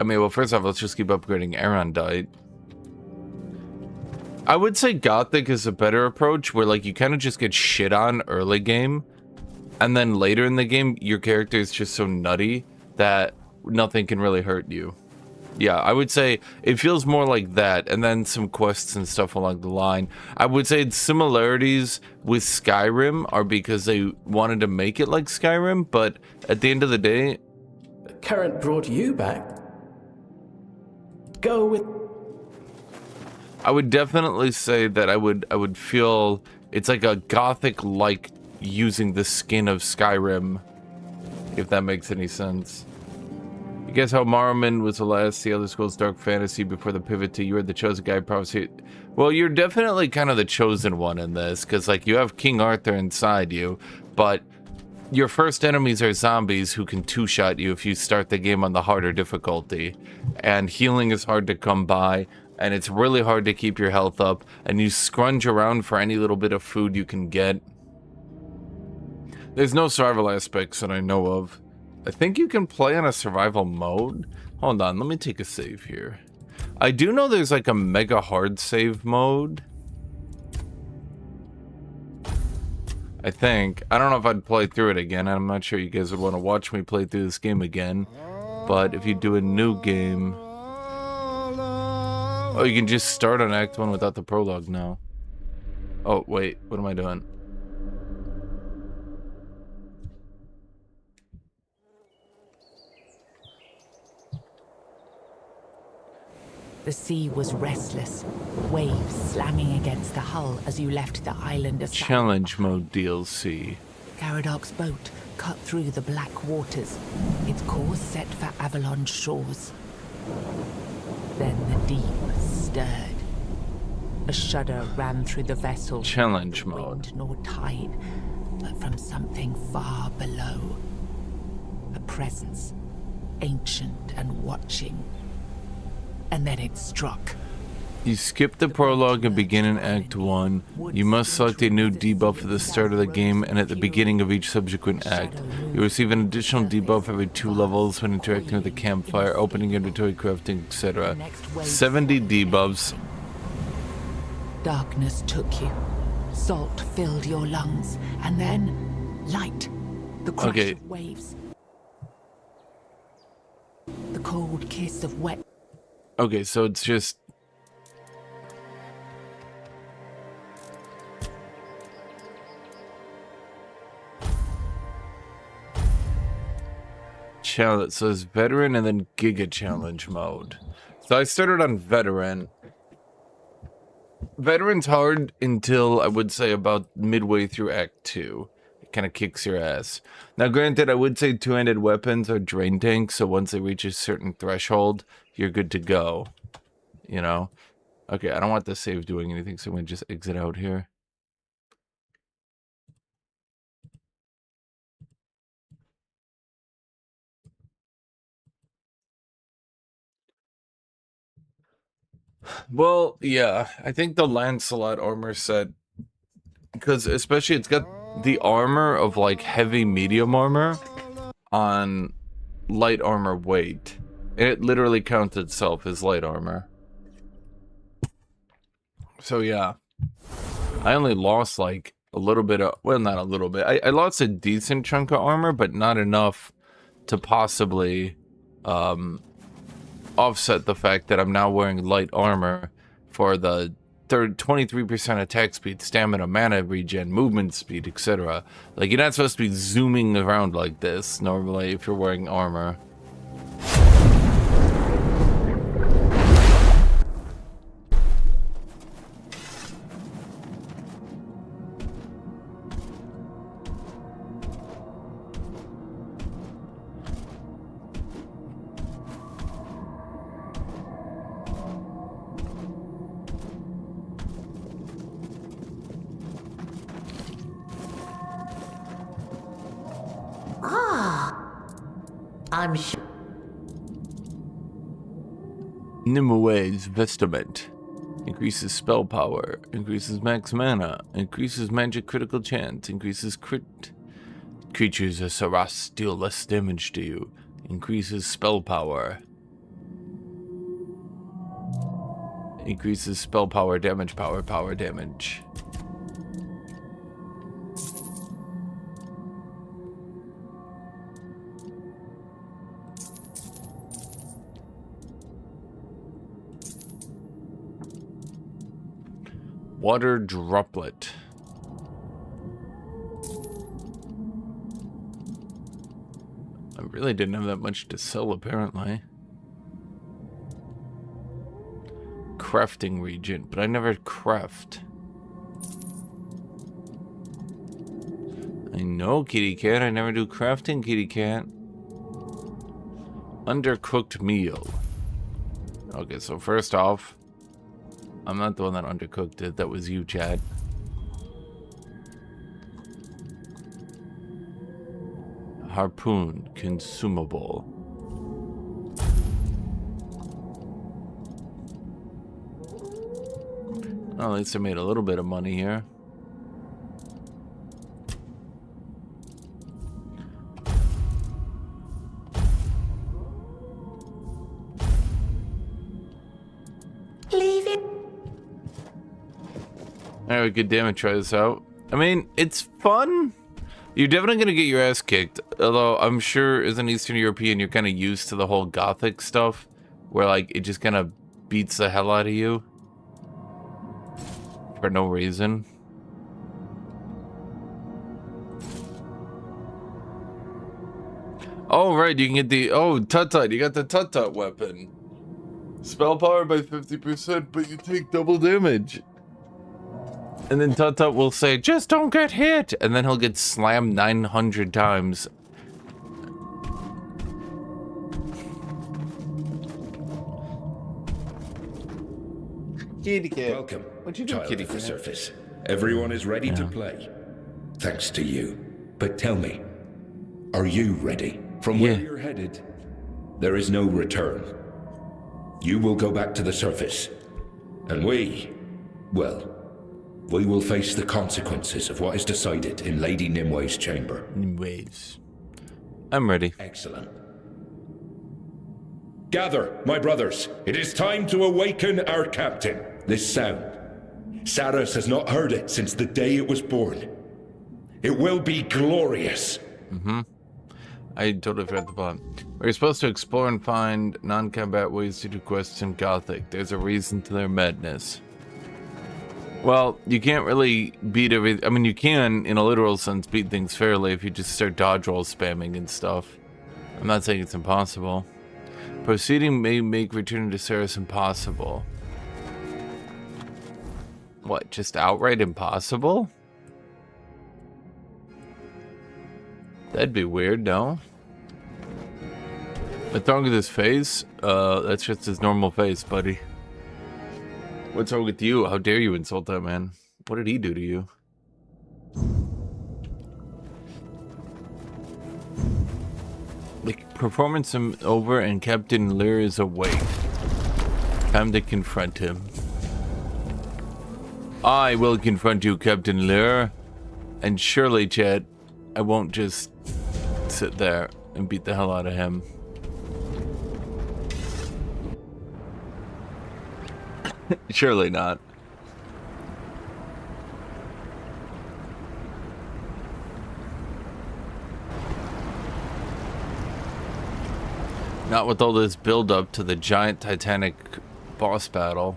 I mean, well, first off, let's just keep upgrading Arondite. I would say Guthuk is a better approach, where, like, you kind of just get shit on early game, and then later in the game, your character is just so nutty that nothing can really hurt you. Yeah, I would say it feels more like that, and then some quests and stuff along the line. I would say similarities with Skyrim are because they wanted to make it like Skyrim, but at the end of the day... Current brought you back. Go with... I would definitely say that I would feel it's like a Gothic-like using the skin of Skyrim, if that makes any sense. You guess how Morrowind was the last The Elder Scrolls Dark Fantasy before the pivot to you are the chosen guy prophecy. Well, you're definitely kind of the chosen one in this, because, like, you have King Arthur inside you, but your first enemies are zombies who can two-shot you if you start the game on the harder difficulty. And healing is hard to come by, and it's really hard to keep your health up, and you scrunch around for any little bit of food you can get. There's no survival aspects that I know of. I think you can play on a survival mode. Hold on, let me take a save here. I do know there's like a mega hard save mode. I think. I don't know if I'd play through it again. I'm not sure you guys would want to watch me play through this game again. But if you do a new game... Oh, you can just start on Act 1 without the prologue now. Oh, wait. What am I doing? The sea was restless, waves slamming against the hull as you left the island of Challenge Mode DLC. Garadoc's boat cut through the black waters, its course set for Avalon's shores. Then the deep stirred. A shudder ran through the vessel. Challenge Mode. Wind nor tide, but from something far below. A presence, ancient and watching. And then it struck. You skip the prologue and begin in Act 1. You must select a new debuff at the start of the game and at the beginning of each subsequent act. You receive an additional debuff every 2 levels when interacting with the campfire, opening inventory, crafting, etc. 70 debuffs. Darkness took you. Salt filled your lungs. And then, light. The crash of waves. The cold kiss of wet. Okay, so it's just... Challenge, so it's veteran and then Giga Challenge mode. So I started on veteran. Veteran's hard until I would say about midway through Act 2. It kind of kicks your ass. Now granted, I would say two-handed weapons are drain tanks, so once they reach a certain threshold, you're good to go. You know? Okay, I don't want the save doing anything, so I'm going to just exit out here. Well, yeah, I think the Lancelot armor set, because especially it's got the armor of like heavy medium armor on light armor weight. And it literally counts itself as light armor. So yeah, I only lost like a little bit of, well, not a little bit. I lost a decent chunk of armor, but not enough to possibly offset the fact that I'm now wearing light armor for the 23% attack speed, stamina, mana regen, movement speed, etc. Like, you're not supposed to be zooming around like this normally if you're wearing armor. I'm sure. Nimue's Vestament. Increases spell power. Increases max mana. Increases magic critical chance. Increases crit. Creatures of Saras deal less damage to you. Increases spell power. Increases spell power, damage power, power damage. Water droplet. I really didn't have that much to sell, apparently. Crafting region, but I never craft. I know, kitty cat, I never do crafting, kitty cat. Undercooked meal. Okay, so first off, I'm not the one that undercooked it. That was you, Chad. Harpoon. Consumable. Well, at least I made a little bit of money here. Leave it. Alright, good damn it, try this out. I mean, it's fun. You're definitely gonna get your ass kicked. Although I'm sure as an Eastern European, you're kind of used to the whole Gothic stuff, where like it just kind of beats the hell out of you for no reason. Oh right, you can get the Tut-Tut. You got the Tut-Tut weapon. Spell power by 50%, but you take double damage. And then Tut-Tut will say, just don't get hit! And then he'll get slammed 900 times. Kitty cat. Welcome, What you do, child kitty of the cat? surface. Everyone is ready to play. Thanks to you. But tell me, are you ready? From where you're headed, there is no return. You will go back to the surface. And we will face the consequences of what is decided in Lady Nimwe's chamber. Nimwe's. I'm ready. Excellent. Gather, my brothers. It is time to awaken our captain. This sound. Saras has not heard it since the day it was born. It will be glorious. Mm-hmm. I totally forgot the plot. We're supposed to explore and find non-combat ways to do quests in Gothic. There's a reason to their madness. Well, you can't really beat everything. I mean, you can, in a literal sense, beat things fairly if you just start dodge roll spamming and stuff. I'm not saying it's impossible. Proceeding may make returning to Saras impossible. What, just outright impossible? That'd be weird, no? What's wrong with his face? That's just his normal face, buddy. What's wrong with you? How dare you insult that man? What did he do to you? The performance is over and Captain Lear is awake. Time to confront him. I will confront you, Captain Lear. And surely, Chet, I won't just sit there and beat the hell out of him. Surely not. Not with all this build up to the giant Titanic boss battle.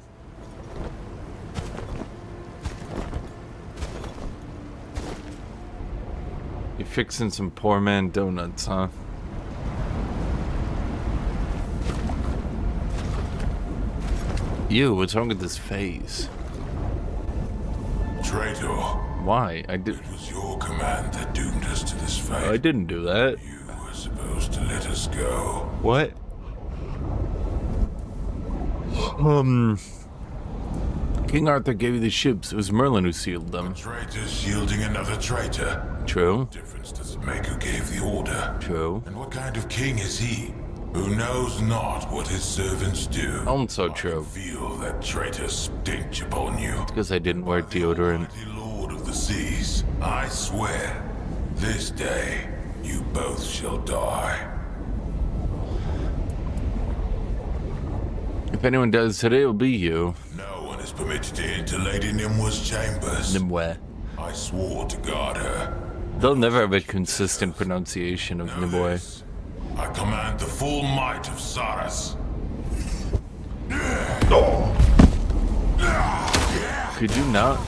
You're fixing some poor man donuts, huh? Ew, what's wrong with this face? Traitor. Why? I did. It was your command that doomed us to this fate. I didn't do that. You were supposed to let us go. What? King Arthur gave you the ships. It was Merlin who sealed them. A traitor shielding another traitor. True. What difference does it make who gave the order? True. And what kind of king is he? Who knows not what his servants do. Also true. Feel that traitor stench upon you. It's because I didn't wear deodorant. Lord of the seas, I swear, this day you both shall die. If anyone does today, it'll be you. No one is permitted to enter Lady Nimwe's chambers. Nimwe. I swore to guard her. They'll never have a consistent pronunciation of Nimwe. I command the full might of Saras. Could you not?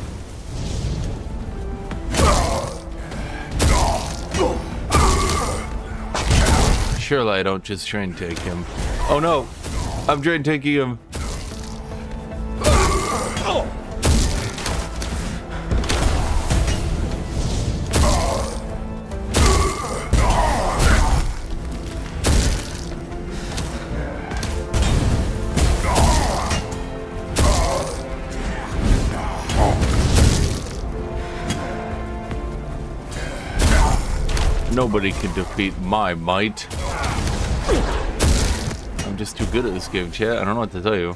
Surely I don't just try and take him. Oh no! I'm trying taking him. Nobody can defeat my might. I'm just too good at this game, chat. I don't know what to tell you.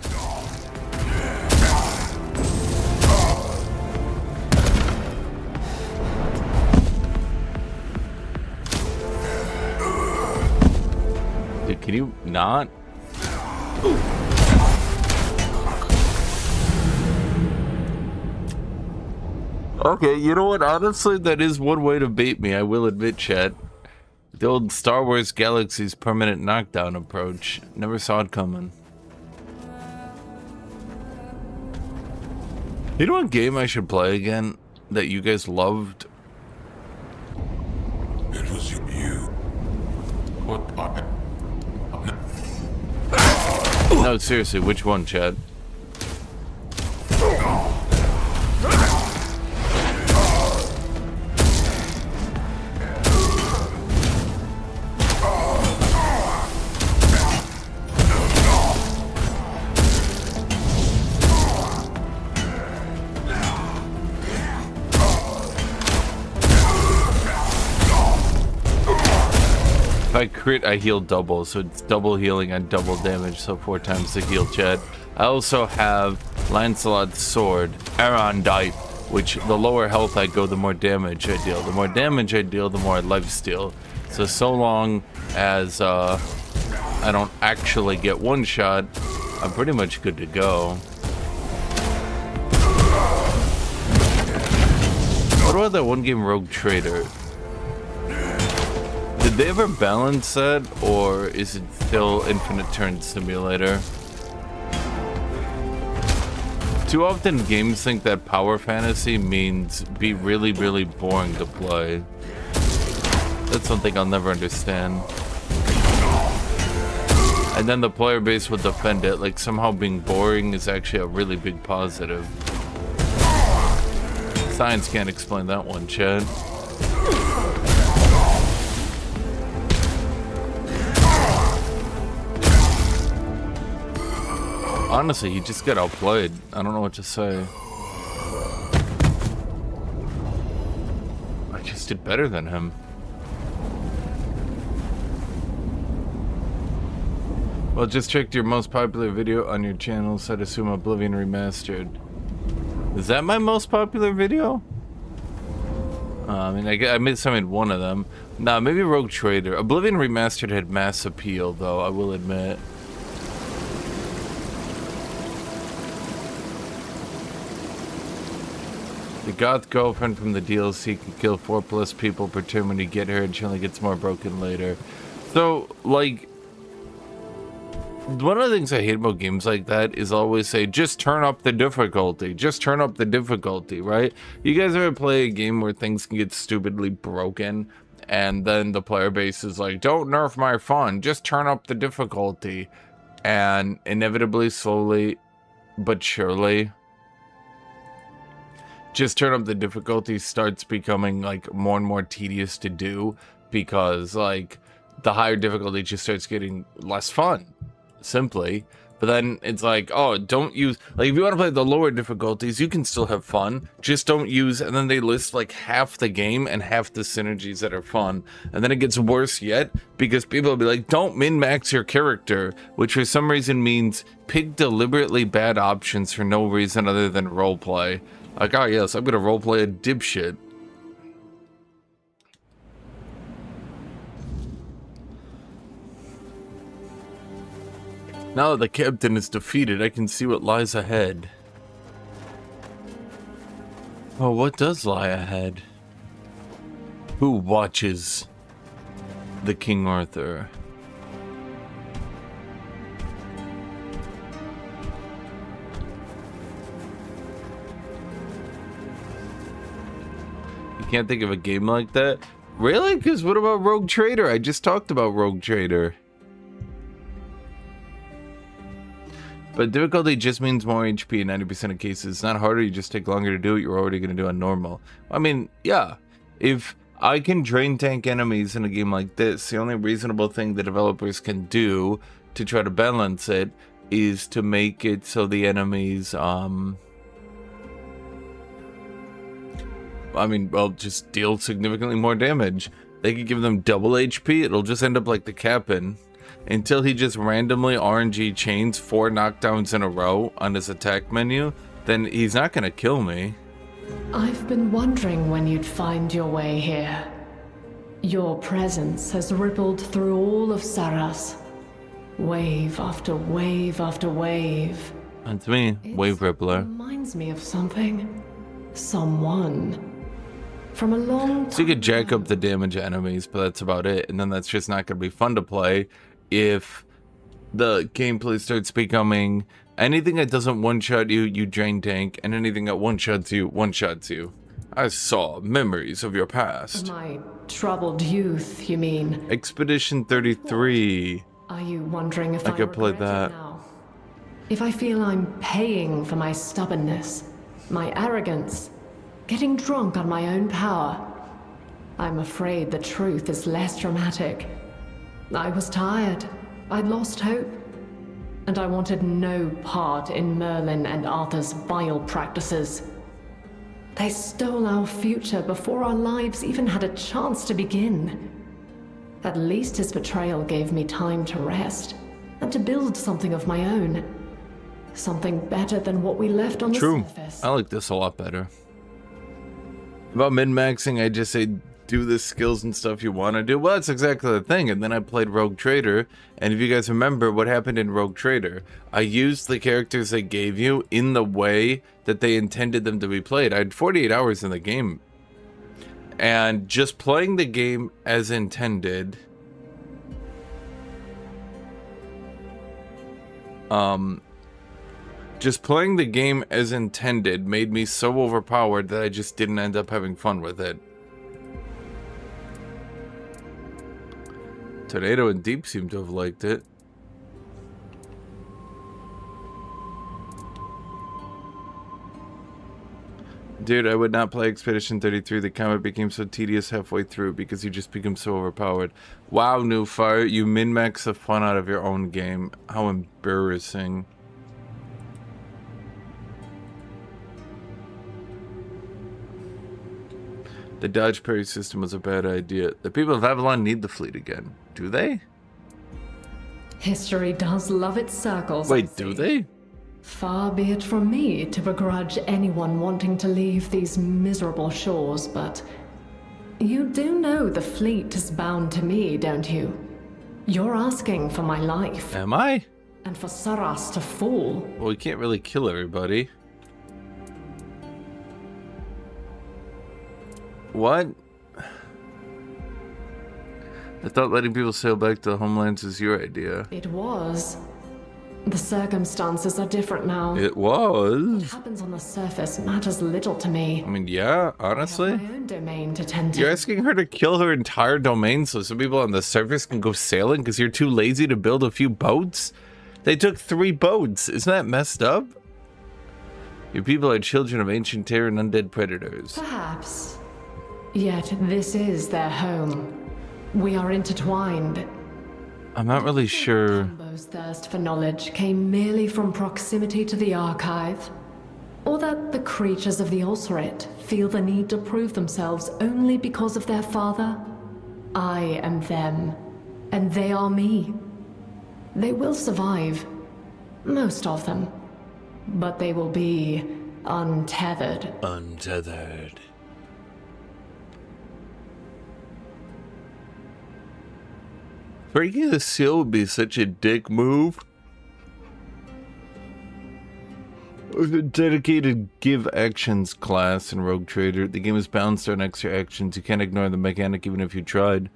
Dude, can you not? Okay, you know what? Honestly, that is one way to bait me, I will admit, chat. The old Star Wars Galaxy's permanent knockdown approach. Never saw it coming. You know what game I should play again that you guys loved? It was you. What? No, seriously, which one, Chad? If I crit, I heal double, so it's double healing and double damage, so 4 times the heal, Chad. I also have Lancelot's sword, Arondite, which the lower health I go, the more damage I deal. The more damage I deal, the more I lifesteal. So long as I don't actually get one shot, I'm pretty much good to go. What about that one game, Rogue Trader? Did they ever balance that, or is it still Infinite Turn Simulator? Too often games think that power fantasy means be really, really boring to play. That's something I'll never understand. And then the player base will defend it, like somehow being boring is actually a really big positive. Science can't explain that one, Chad. Honestly, he just got outplayed. I don't know what to say. I just did better than him. Well, just checked your most popular video on your channel, so I'd assume Oblivion Remastered. Is that my most popular video? I mean, I missed one of them. Nah, maybe Rogue Trader. Oblivion Remastered had mass appeal, though, I will admit. The goth girlfriend from the DLC can kill 4+ people per turn when you get her, and she only gets more broken later. So, like, one of the things I hate about games like that is always say, just turn up the difficulty. Just turn up the difficulty, right? You guys ever play a game where things can get stupidly broken, and then the player base is like, don't nerf my fun, just turn up the difficulty. And inevitably, slowly, but surely, just turn up the difficulty starts becoming like more and more tedious to do, because like the higher difficulty just starts getting less fun, simply. But then it's like, oh, don't use, like, if you want to play the lower difficulties, you can still have fun, just don't use, and then they list like half the game and half the synergies that are fun. And then it gets worse yet, because people will be like, don't min-max your character, which for some reason means pick deliberately bad options for no reason other than roleplay. Like, oh yes, I'm gonna roleplay a dipshit. Now that the captain is defeated, I can see what lies ahead. Oh, what does lie ahead? Who watches the King Arthur? You can't think of a game like that? Really? Because what about Rogue Trader? I just talked about Rogue Trader. But difficulty just means more HP in 90% of cases. It's not harder, you just take longer to do it. You're already going to do on normal. I mean, yeah. If I can drain tank enemies in a game like this, the only reasonable thing the developers can do to try to balance it is to make it so the enemies, well, just deal significantly more damage. They could give them double HP, it'll just end up like the Captain. Until he just randomly RNG chains 4 knockdowns in a row on his attack menu, then he's not gonna kill me. I've been wondering when you'd find your way here. Your presence has rippled through all of Saras. Wave after wave after wave. That's me, Wave Rippler. Reminds me of something. someone from a long time. So you could jack up the damage of enemies, but that's about it. And then that's just not going to be fun to play if the gameplay starts becoming anything that doesn't one-shot you, you drain tank, and anything that one-shots you, one-shots you. I saw memories of your past. My troubled youth, you mean? Expedition 33. Are you wondering if I could play regret it that. now? If I feel I'm paying for my stubbornness, my arrogance, getting drunk on my own power, I'm afraid the truth is less dramatic. I was tired. I'd lost hope. And I wanted no part in Merlin and Arthur's vile practices. They stole our future before our lives even had a chance to begin. At least his betrayal gave me time to rest and to build something of my own. Something better than what we left on the surface. I like this a lot better. About min-maxing, I just say do the skills and stuff you want to do. Well, that's exactly the thing. And then I played Rogue Trader, and if you guys remember what happened in Rogue Trader, I used the characters they gave you in the way that they intended them to be played. I had 48 hours in the game, and just playing the game as intended, just playing the game as intended made me so overpowered that I just didn't end up having fun with it. Tornado and Deep seem to have liked it. Dude, I would not play Expedition 33. The combat became so tedious halfway through because you just become so overpowered. Wow, New Fire, you min-max the fun out of your own game. How embarrassing. The dodge parry system was a bad idea. The people of Avalon need the fleet again. Do they? History does love its circles. Wait, do they? Far be it from me to begrudge anyone wanting to leave these miserable shores, but you do know the fleet is bound to me, don't you? You're asking for my life. Am I? And for Saras to fall. Well, we can't really kill everybody. What? I thought letting people sail back to the homelands is your idea. It was. The circumstances are different now. It was. What happens on the surface matters little to me. I mean, yeah, honestly. I have my own domain to tend to. You're asking her to kill her entire domain so some people on the surface can go sailing because you're too lazy to build a few boats? They took 3 boats. Isn't that messed up? Your people are children of ancient terror and undead predators. Perhaps. Yet this is their home. We are intertwined. I'm not really sure. Combo's thirst for knowledge came merely from proximity to the archive, or that the creatures of the Ulcerate feel the need to prove themselves only because of their father. I am them, and they are me. They will survive, most of them, but they will be untethered. Untethered. Breaking the seal would be such a dick move. With a dedicated give actions class in Rogue Trader, the game is balanced on extra actions. You can't ignore the mechanic even if you tried.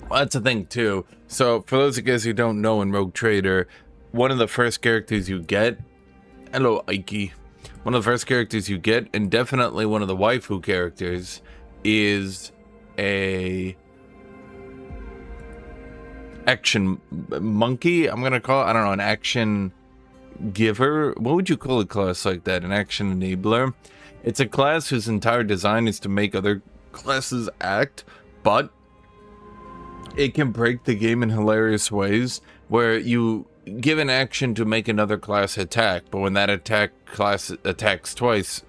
Well, that's the thing too. So for those of you guys who don't know, in Rogue Trader, one of the first characters you get, hello Ike, one of the first characters you get, and definitely one of the waifu characters, is a action monkey, I'm gonna call it. I don't know, an action giver. What would you call a class like that? An action enabler. It's a class whose entire design is to make other classes act, but it can break the game in hilarious ways where you give an action to make another class attack, but when that class attacks twice,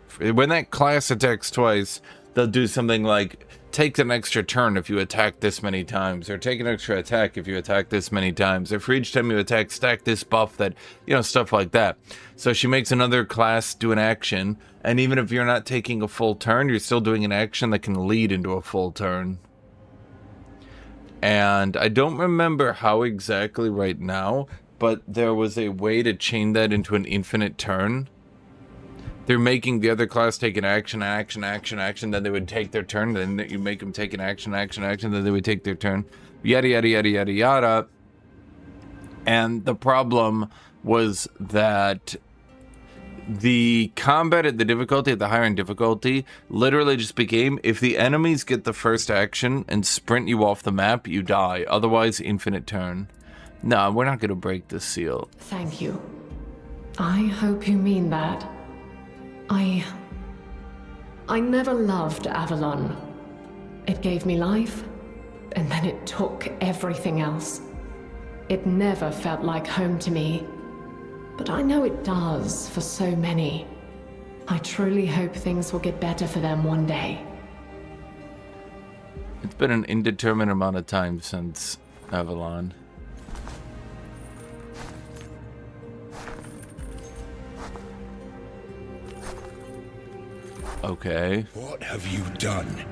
they'll do something like take an extra turn if you attack this many times, or take an extra attack if you attack this many times, or for each time you attack, stack this buff that, you know, stuff like that. So she makes another class do an action, and even if you're not taking a full turn, you're still doing an action that can lead into a full turn. And I don't remember how exactly right now, but there was a way to chain that into an infinite turn. they're making the other class take an action, then they would take their turn, then you make them take an action, then they would take their turn. Yada, yada, yada, yada, yada. And the problem was that the combat at the difficulty, at the higher end difficulty, literally just became, if the enemies get the first action and sprint you off the map, you die. Otherwise, infinite turn. No, we're not going to break this seal. Thank you. I hope you mean that. I never loved Avalon. It gave me life, and then it took everything else. It never felt like home to me. But I know it does for so many. I truly hope things will get better for them one day. It's been an indeterminate amount of time since Avalon. Okay. What have you done?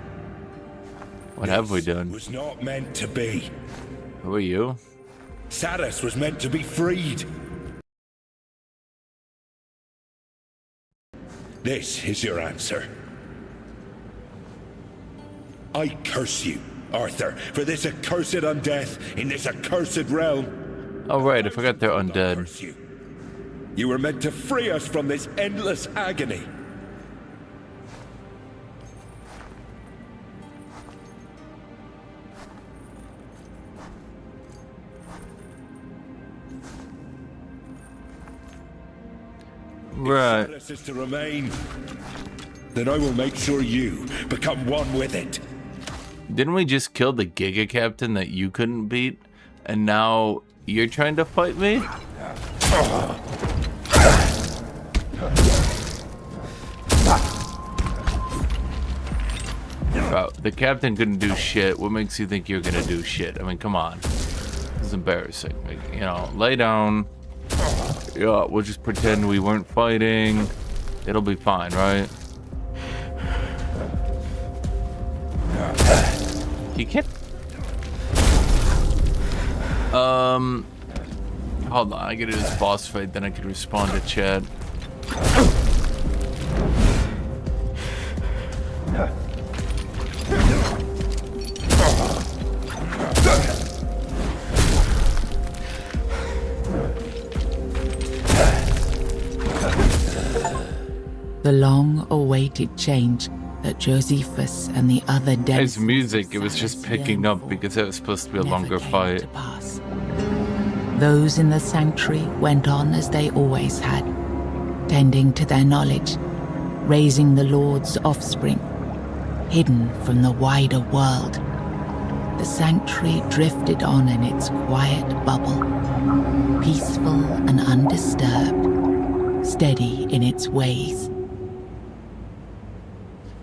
What have we done? Was not meant to be. Who are you? Saras was meant to be freed. This is your answer. I curse you, Arthur, for this accursed undeath in this accursed realm. Oh right, I forgot they're undead. You were meant to free us from this endless agony. Right. If Saras is to remain, then I will make sure you become one with it. Didn't we just kill the Giga Captain that you couldn't beat? And now you're trying to fight me? Bro, the captain couldn't do shit. What makes you think you're gonna do shit? I mean, come on. This is embarrassing. Like, you know, lay down. Yeah, we'll just pretend we weren't fighting. It'll be fine, right? You can't... Hold on, I gotta do this boss fight, then I can respond to chat. The long-awaited change that Josephus and the other dead... His music, it was just picking up because it was supposed to be a longer fight. Those in the sanctuary went on as they always had, tending to their knowledge, raising the Lord's offspring, hidden from the wider world. The sanctuary drifted on in its quiet bubble, peaceful and undisturbed, steady in its ways.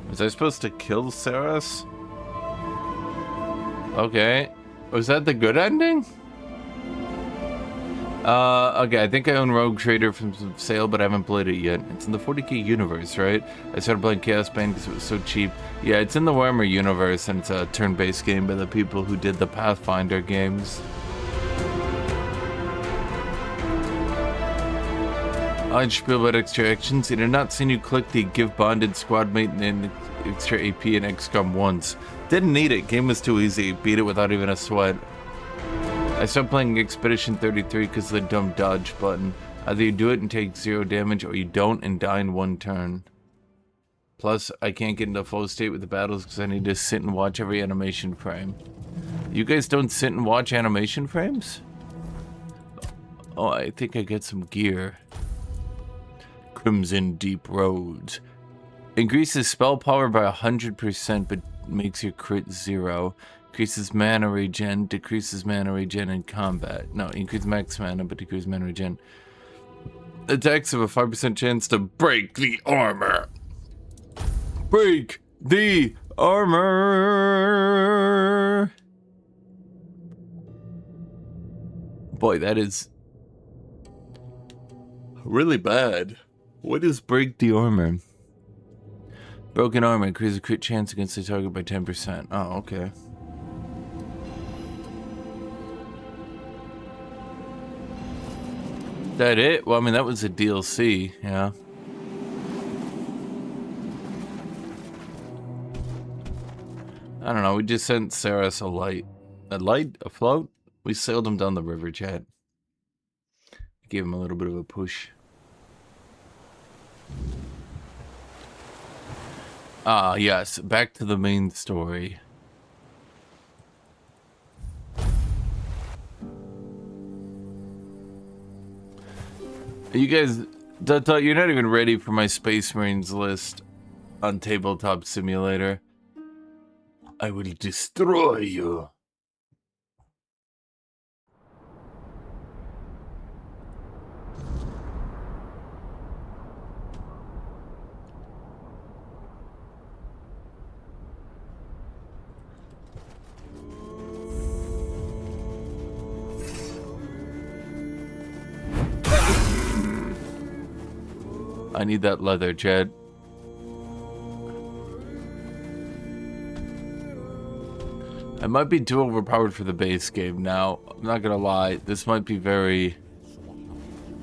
Was I supposed to kill Saras? Okay. Was that the good ending? Okay, I think I own Rogue Trader from some sale, but I haven't played it yet. It's in the 40k universe, right? I started playing Chaos Bane because it was so cheap. Yeah, it's in the Warhammer universe, and it's a turn-based game by the people who did the Pathfinder games. I'd spiel about extra actions. I did not seen you click the give bonded squad mate and extra AP in XCOM once. Didn't need it. Game was too easy. Beat it without even a sweat. I stopped playing Expedition 33 because of the dumb dodge button. Either you do it and take 0 damage, or you don't and die in 1 turn. Plus, I can't get into flow state with the battles because I need to sit and watch every animation frame. You guys don't sit and watch animation frames? Oh, I think I get some gear. Crimson Deep Roads. Increases spell power by 100%, but makes your crit 0. Increases mana regen, decreases mana regen in combat. No, increases max mana, but decreases mana regen. Attacks have a 5% chance to break the armor. Break the armor! Boy, that is really bad. What is break the armor? Broken armor increases crit chance against the target by 10%. Oh, okay. That it? Well, I mean, that was a DLC, yeah. I don't know. We just sent Saras a light. A light? A float? We sailed him down the river, chat. Gave him a little bit of a push. Ah, yes. Back to the main story. You guys, you're not even ready for my Space Marines list on Tabletop Simulator. I will destroy you. I need that leather, Jed. I might be too overpowered for the base game now. I'm not gonna lie. This might be very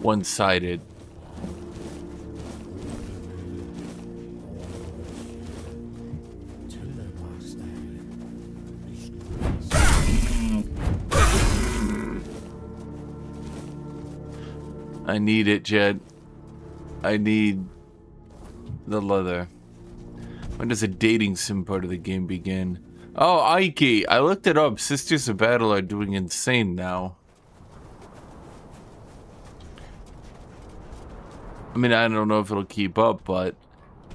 one-sided. I need it, Jed. I need the leather. When does a dating sim part of the game begin? Oh, Ike! I looked it up. Sisters of Battle are doing insane now. I mean, I don't know if it'll keep up, but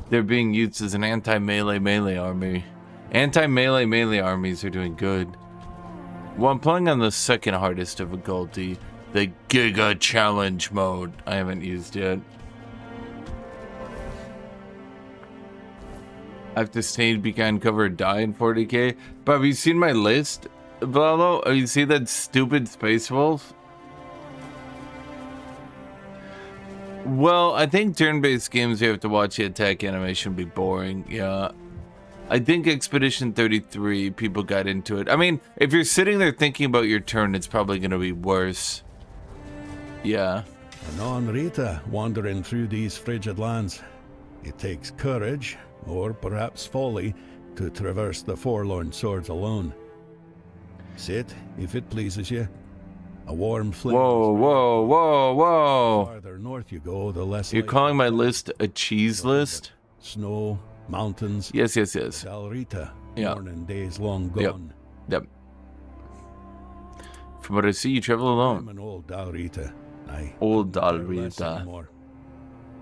they're being used as an anti-melee army. Anti-melee armies are doing good. Well, I'm playing on the second hardest difficulty, the Giga Challenge mode. I haven't used yet. After Tainted began cover die in 40k. But have you seen my list, Blalo? Have you seen that stupid Space Wolf? Well, I think turn-based games you have to watch the attack animation be boring. Yeah. I think Expedition 33, people got into it. I mean, if you're sitting there thinking about your turn, it's probably going to be worse. Yeah. Anon Rita wandering through these frigid lands. It takes courage, or perhaps folly, to traverse the forlorn swords alone. Sit, if it pleases you. A warm flame. Whoa, whoa, whoa, whoa. The farther north you go, the less. You're calling my list a cheese list? Snow, mountains. Yes, yes, yes. Dalrita, yeah. Morning days long gone. Yep. From what I see, you travel alone. I'm an old Dalrita. Old Dalrita.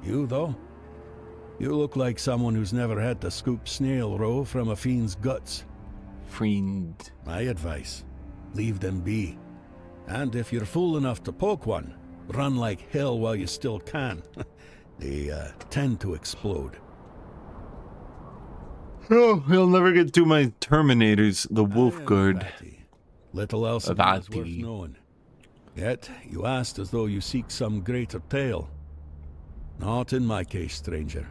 You, though? You look like someone who's never had to scoop snail roe from a fiend's guts. Fiend. My advice, leave them be. And if you're fool enough to poke one, run like hell while you still can. They tend to explode. Oh, he'll never get to my Terminators, the Wolf Guard. Little else is worth knowing. Yet, you asked as though you seek some greater tale. Not in my case, stranger.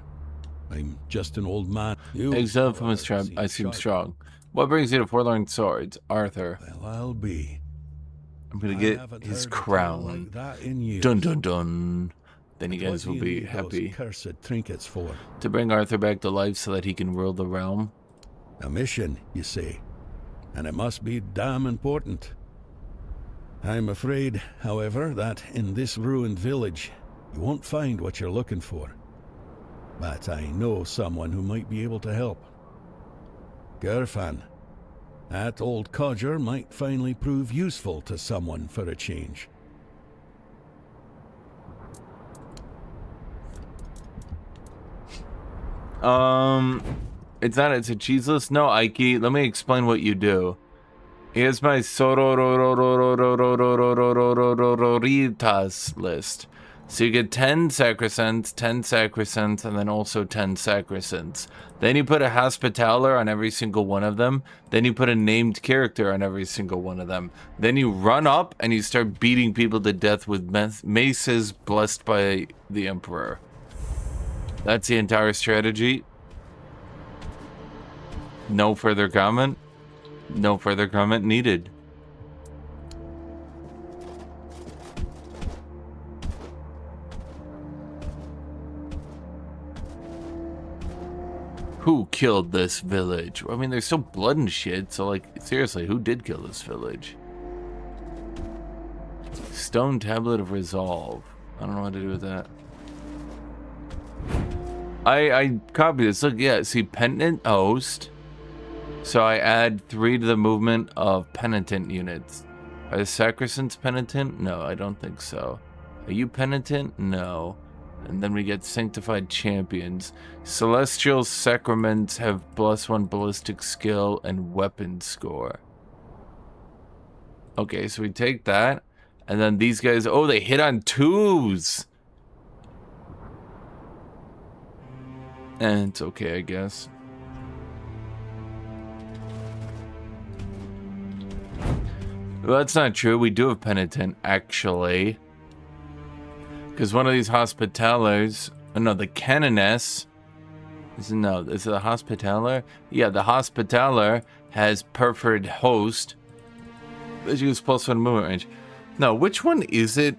I'm just an old man. Exile from his tribe, I seem strong. What brings you to Forlorn Swords, Arthur? Well, I'll be. I'm gonna get his crown. Like dun dun dun. Then you guys will be happy. Cursed trinkets for? To bring Arthur back to life so that he can rule the realm. A mission, you say? And it must be damn important. I'm afraid, however, that in this ruined village, you won't find what you're looking for. But I know someone who might be able to help. Gerfan. That old codger might finally prove useful to someone for a change. It's a cheese list? No, Ike, let me explain what you do. Here's my sororitas list. So you get 10 sacrosanct, 10 sacrosanct, and then also 10 sacrosancts. Then you put a hospitaller on every single one of them. Then you put a named character on every single one of them. Then you run up and you start beating people to death with maces blessed by the Emperor. That's the entire strategy. No further comment. No further comment needed. Who killed this village? I mean, there's still blood and shit, so like, seriously, who did kill this village? Stone Tablet of Resolve. I don't know what to do with that. I copy this. Look, yeah, see, Penitent Host. So I add 3 to the movement of Penitent units. Are the Sacrosancts penitent? No, I don't think so. Are you penitent? No. And then we get Sanctified Champions. Celestial Sacraments have +1 ballistic skill and weapon score. Okay, so we take that. And then these guys, oh, they hit on 2s. And it's okay, I guess. Well, that's not true. We do have Penitent, actually. Because one of these Hospitalers... Oh, no, the Canoness... Is it the Hospitaler? Yeah, the Hospitaler has Perfored Host. Let's use +1 movement range. No, which one is it?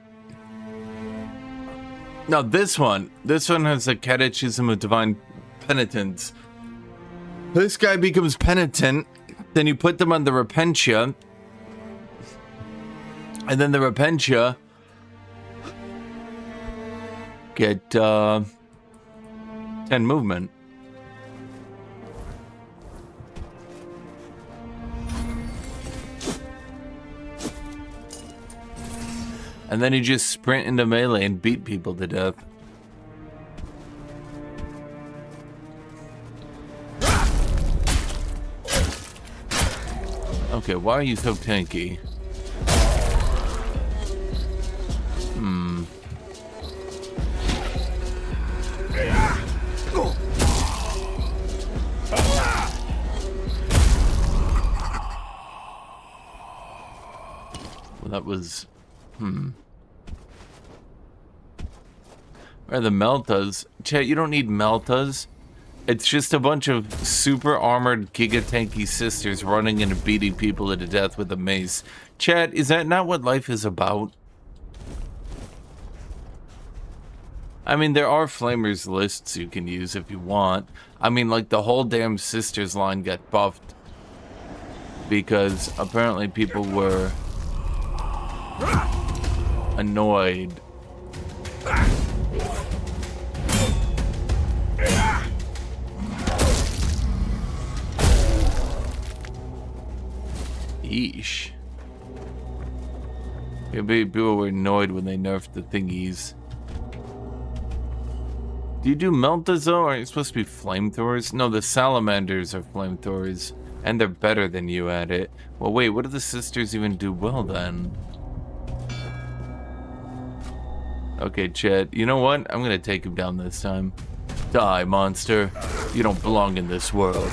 No, this one. This one has the Catechism of Divine Penitence. This guy becomes penitent. Then you put them on the Repentia. And then the Repentia get 10 movement. And then you just sprint into melee and beat people to death. Okay, why are you so tanky? Well, that was... Where are the Meltas? Chat, you don't need Meltas. It's just a bunch of super armored giga-tanky sisters running and beating people to death with a mace. Chat, is that not what life is about? I mean, there are Flamers lists you can use if you want. I mean, like, the whole damn sisters line got buffed. Because apparently people were... annoyed. Yeesh. Maybe people were annoyed when they nerfed the thingies. Do you do Meltas though? Or are you supposed to be flamethrowers? No, the Salamanders are flamethrowers. And they're better than you at it. Well, wait, what do the sisters even do well then? Okay, Chet, you know what? I'm gonna take him down this time. Die, monster. You don't belong in this world.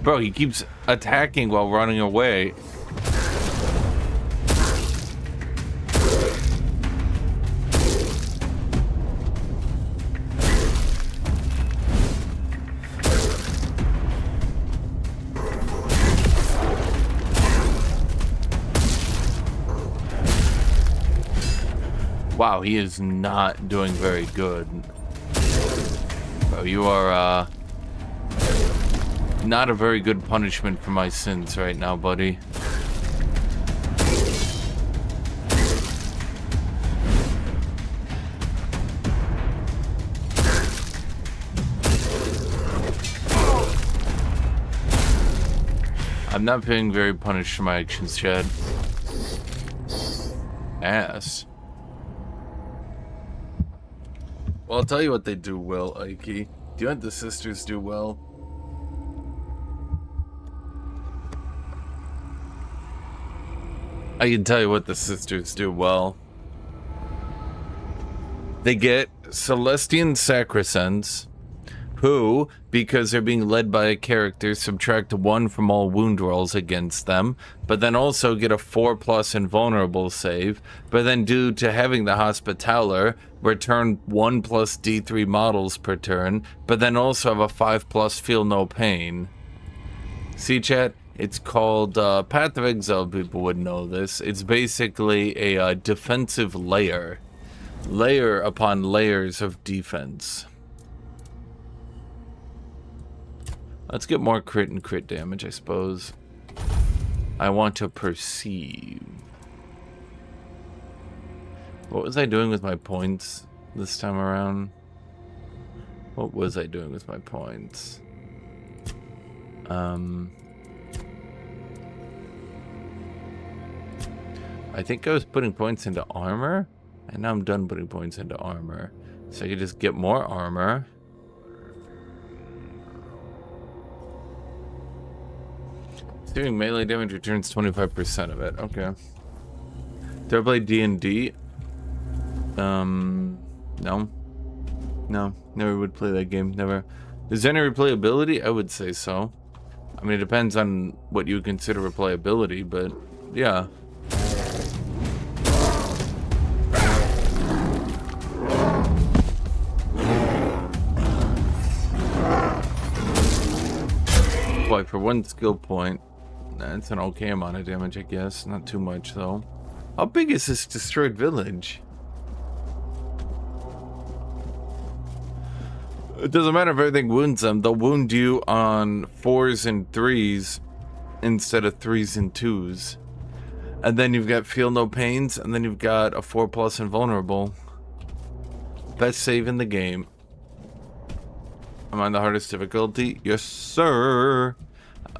Bro, he keeps attacking while running away. Wow, he is not doing very good. Bro, you are, not a very good punishment for my sins right now, buddy. I'm not being very punished for my actions, Chad. Ass. Well, I'll tell you what they do well, Ike. Do you know what the sisters do well? I can tell you what the sisters do well. They get Celestian Sacrosancts, who, because they're being led by a character, subtract 1 from all wound rolls against them, but then also get a 4+ invulnerable save, but then due to having the Hospitaler, return 1+ D3 models per turn, but then also have a 5+ feel no pain. See, chat? It's called Path of Exile. People would know this. It's basically a defensive layer. Layer upon layers of defense. Let's get more crit and crit damage, I suppose. I want to perceive. What was I doing with my points this time around? What was I doing with my points? I think I was putting points into armor, and now I'm done putting points into armor. So I could just get more armor. Doing melee damage returns 25% of it. Okay. Do I play D&D? No. No, never would play that game. Never. Is there any replayability? I would say so. I mean, it depends on what you consider replayability, but yeah. Boy, for one skill point, that's an okay amount of damage, I guess. Not too much, though. How big is this destroyed village? It doesn't matter if everything wounds them. They'll wound you on 4s and 3s instead of 3s and 2s. And then you've got Feel No Pains, and then you've got a 4+ invulnerable. Best save in the game. I'm on the hardest difficulty. Yes, sir.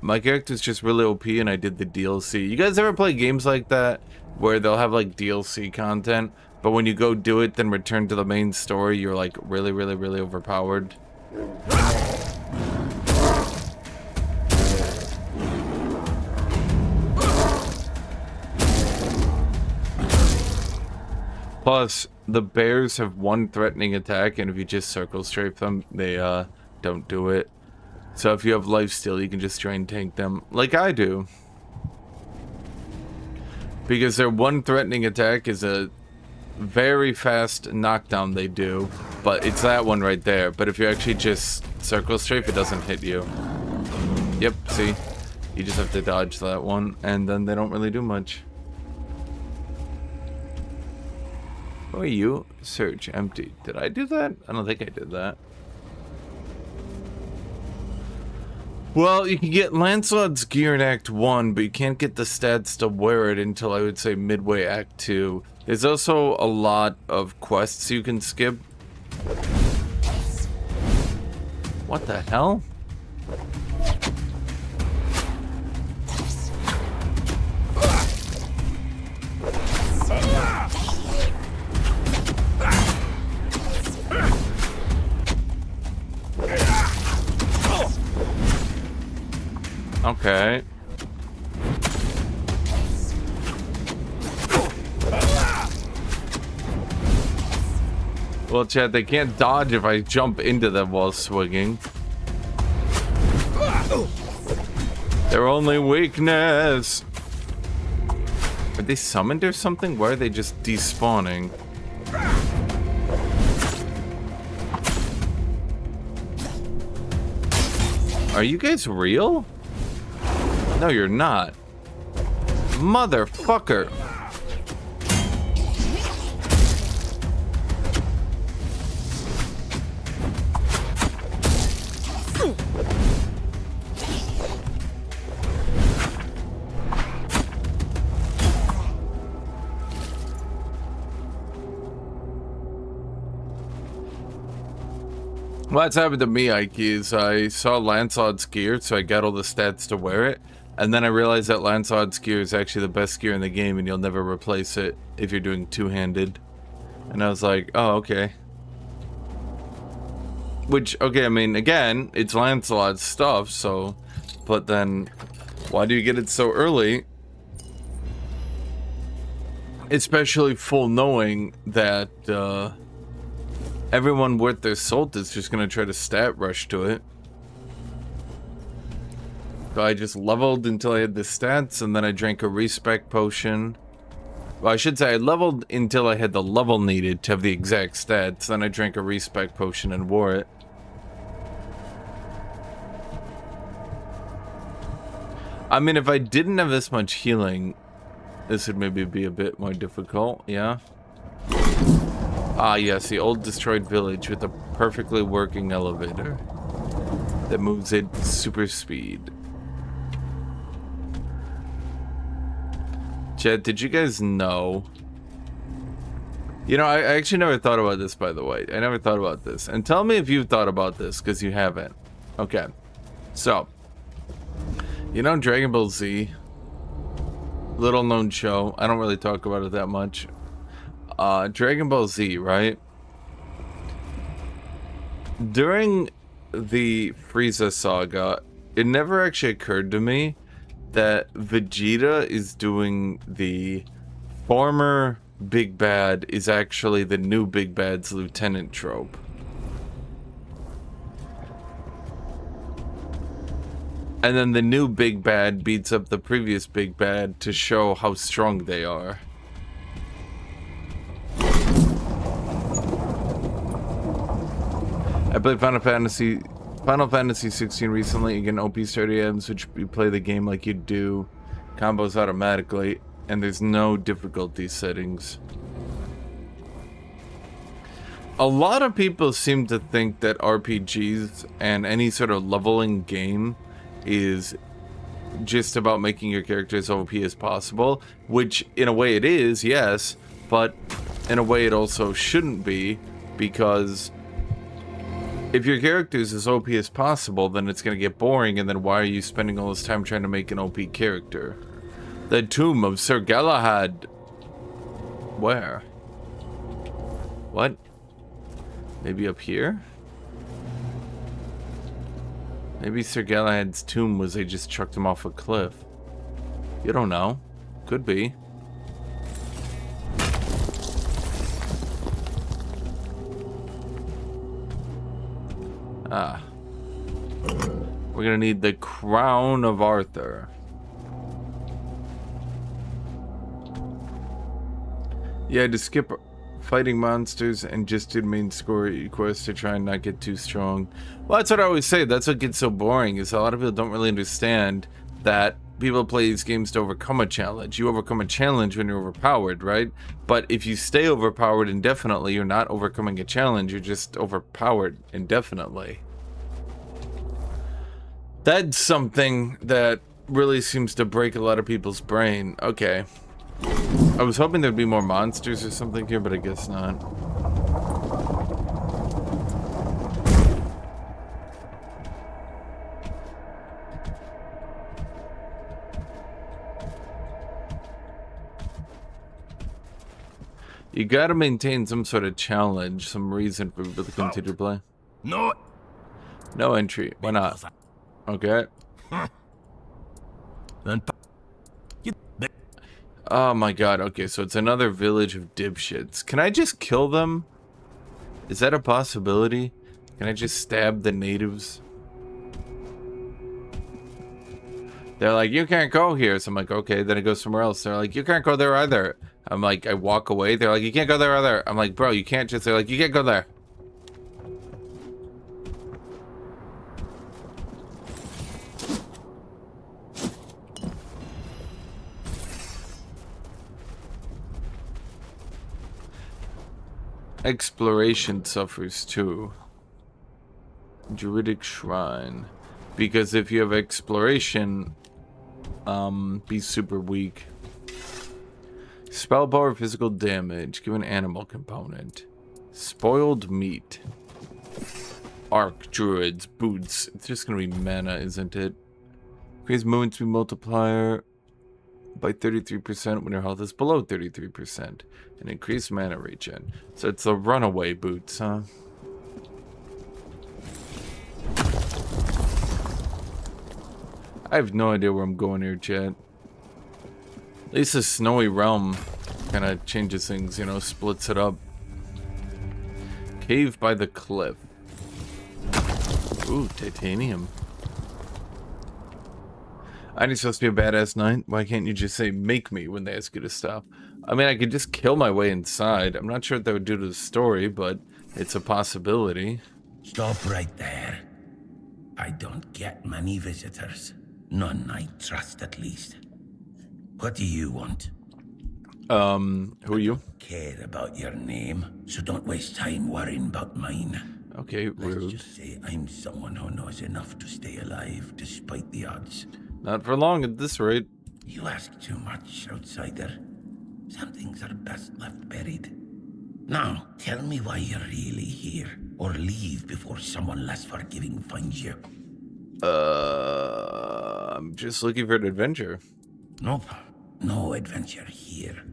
My character's just really OP, and I did the DLC. You guys ever play games like that where they'll have like DLC content, but when you go do it, then return to the main story, you're like really, really, really overpowered? Plus, the bears have one threatening attack, and if you just circle strafe them, they don't do it. So if you have lifesteal, you can just try and tank them, like I do. Because their one threatening attack is a very fast knockdown they do, but it's that one right there. But if you actually just circle strafe, it doesn't hit you. Yep, see? You just have to dodge that one, and then they don't really do much. Who are you? Search empty. Did I do that? I don't think I did that. Well, you can get Lancelot's gear in Act 1, but you can't get the stats to wear it until, I would say, midway Act 2. There's also a lot of quests you can skip. What the hell? Okay. Well, Chad, they can't dodge if I jump into them while swinging. Their only weakness. Are they summoned or something? Why are they just despawning? Are you guys real? No, you're not. Motherfucker. What's happened to me, Ike, is I saw Lancelot's gear, so I got all the stats to wear it. And then I realized that Lancelot's gear is actually the best gear in the game, and you'll never replace it if you're doing two-handed. And I was like, oh, okay. Which, okay, I mean, again, it's Lancelot's stuff, so... But then, why do you get it so early? Especially full knowing that, everyone worth their salt is just gonna try to stat rush to it. So I just leveled until I had the stats, and then I drank a respec potion. Well, I should say I leveled until I had the level needed to have the exact stats, then I drank a respec potion and wore it. I mean, if I didn't have this much healing, this would maybe be a bit more difficult, yeah? Ah, yes, the old destroyed village with a perfectly working elevator that moves at super speed. Chat, did you guys know? You know, I actually never thought about this, by the way. I never thought about this. And tell me if you've thought about this, because you haven't. Okay. So, you know Dragon Ball Z? Little known show. I don't really talk about it that much. Dragon Ball Z, right? During the Frieza saga, it never actually occurred to me that Vegeta is doing the former Big Bad is actually the new Big Bad's lieutenant trope. And then the new Big Bad beats up the previous Big Bad to show how strong they are. I played Final Fantasy 16 recently. You get an OP start items, which you play the game like you do. Combos automatically, and there's no difficulty settings. A lot of people seem to think that RPGs and any sort of leveling game is just about making your character as OP as possible, which in a way it is, yes, but in a way it also shouldn't be, because if your character is as OP as possible, then it's going to get boring, and then why are you spending all this time trying to make an OP character? The Tomb of Sir Galahad. Where? What? Maybe up here? Maybe Sir Galahad's tomb was they just chucked him off a cliff. You don't know. Could be. Ah. We're gonna need the Crown of Arthur. Yeah, to skip fighting monsters and just do the main story quest to try and not get too strong. Well, that's what I always say. That's what gets so boring, is a lot of people don't really understand that people play these games to overcome a challenge. You overcome a challenge when you're overpowered, right? But if you stay overpowered indefinitely, you're not overcoming a challenge, you're just overpowered indefinitely. That's something that really seems to break a lot of people's brain. Okay. I was hoping there'd be more monsters or something here, but I guess not. You gotta maintain some sort of challenge, some reason for people to continue to play. No. No entry. Why not? Okay. Oh my god, okay, so it's another village of dipshits. Can I just kill them? Is that a possibility? Can I just stab the natives? They're like, you can't go here. So I'm like, okay, then I go somewhere else. They're like, you can't go there either. I'm like, I walk away. They're like, you can't go there either. I'm like, bro, you can't just, they're like, you can't go there. Exploration suffers too. Druidic Shrine. Because if you have exploration, be super weak. Spell power, physical damage. Give an animal component. Spoiled meat. Arc druids, boots. It's just gonna be mana, isn't it? Increase movement speed multiplier by 33% when your health is below 33%. And increase mana regen. So it's the runaway boots, huh? I have no idea where I'm going here, chat. At least the snowy realm kind of changes things, you know, splits it up. Cave by the cliff. Ooh, titanium. I ain't supposed to be a badass knight. Why can't you just say make me when they ask you to stop? I mean, I could just kill my way inside. I'm not sure what that would do to the story, but it's a possibility. Stop right there. I don't get many visitors. None I trust, at least. What do you want? Who are you? Care about your name, so don't waste time worrying about mine. Okay, rude. Let's just say I'm someone who knows enough to stay alive despite the odds. Not for long at this rate. You ask too much, outsider. Some things are best left buried. Now, tell me why you're really here, or leave before someone less forgiving finds you. I'm just looking for an adventure. Nope, no adventure here.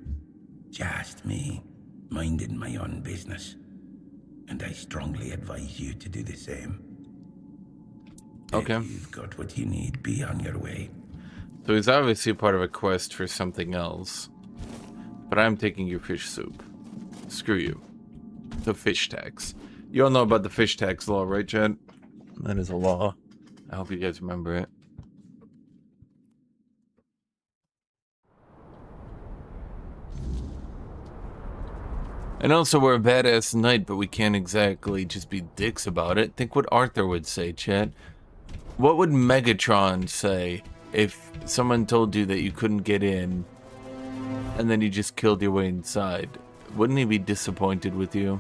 Just me, minding my own business. And I strongly advise you to do the same. Okay. If you've got what you need, be on your way. So he's obviously part of a quest for something else. But I'm taking your fish soup. Screw you. The fish tax. You all know about the fish tax law, right, Chad? That is a law. I hope you guys remember it. And also, we're a badass knight, but we can't exactly just be dicks about it. Think what Arthur would say, Chad. What would Megatron say if someone told you that you couldn't get in and then you just killed your way inside? Wouldn't he be disappointed with you?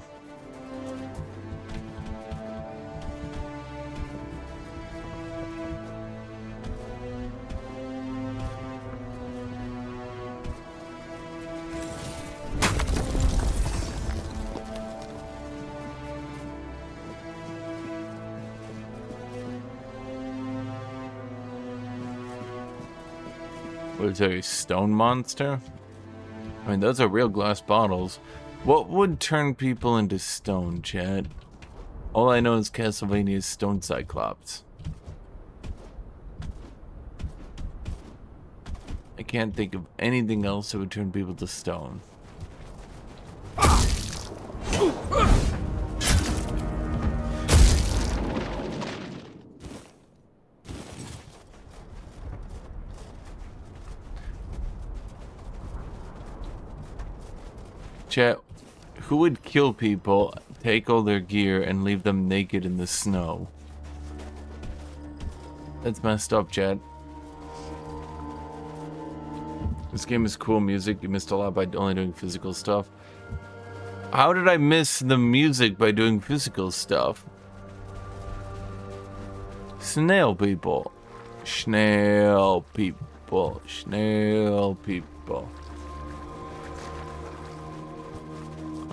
What is that, a stone monster? I mean, those are real glass bottles. What would turn people into stone, Chad? All I know is Castlevania's Stone Cyclops. I can't think of anything else that would turn people to stone. Chat, who would kill people, take all their gear, and leave them naked in the snow? That's messed up, chat. This game is cool music. You missed a lot by only doing physical stuff. How did I miss the music by doing physical stuff? Snail people. Snail people. Snail people.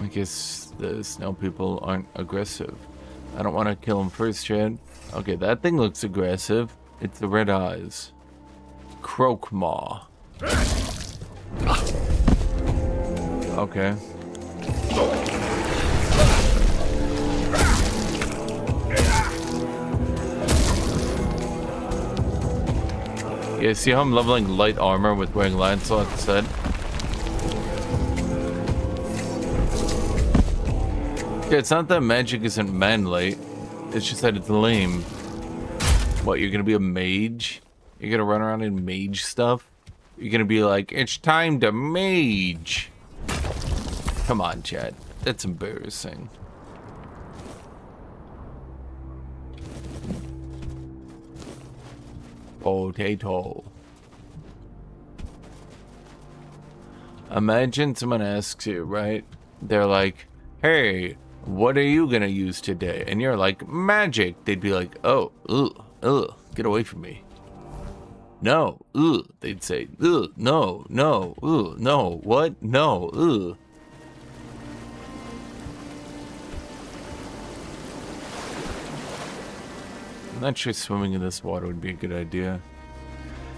I guess the snail people aren't aggressive. I don't want to kill them first, Chad. Okay, that thing looks aggressive. It's the red eyes. Croakmaw. Okay. Yeah, see how I'm leveling light armor with wearing Lancelot instead? Yeah, it's not that magic isn't manly. It's just that it's lame. What, you're gonna be a mage? You're gonna run around in mage stuff? You're gonna be like, it's time to mage! Come on, Chad. That's embarrassing. Potato. Imagine someone asks you, right? They're like, hey, what are you gonna use today? And you're like, magic. They'd be like, oh, ugh, get away from me. No, ugh. They'd say, ugh, no, no, what? No, ugh. I'm not sure swimming in this water would be a good idea.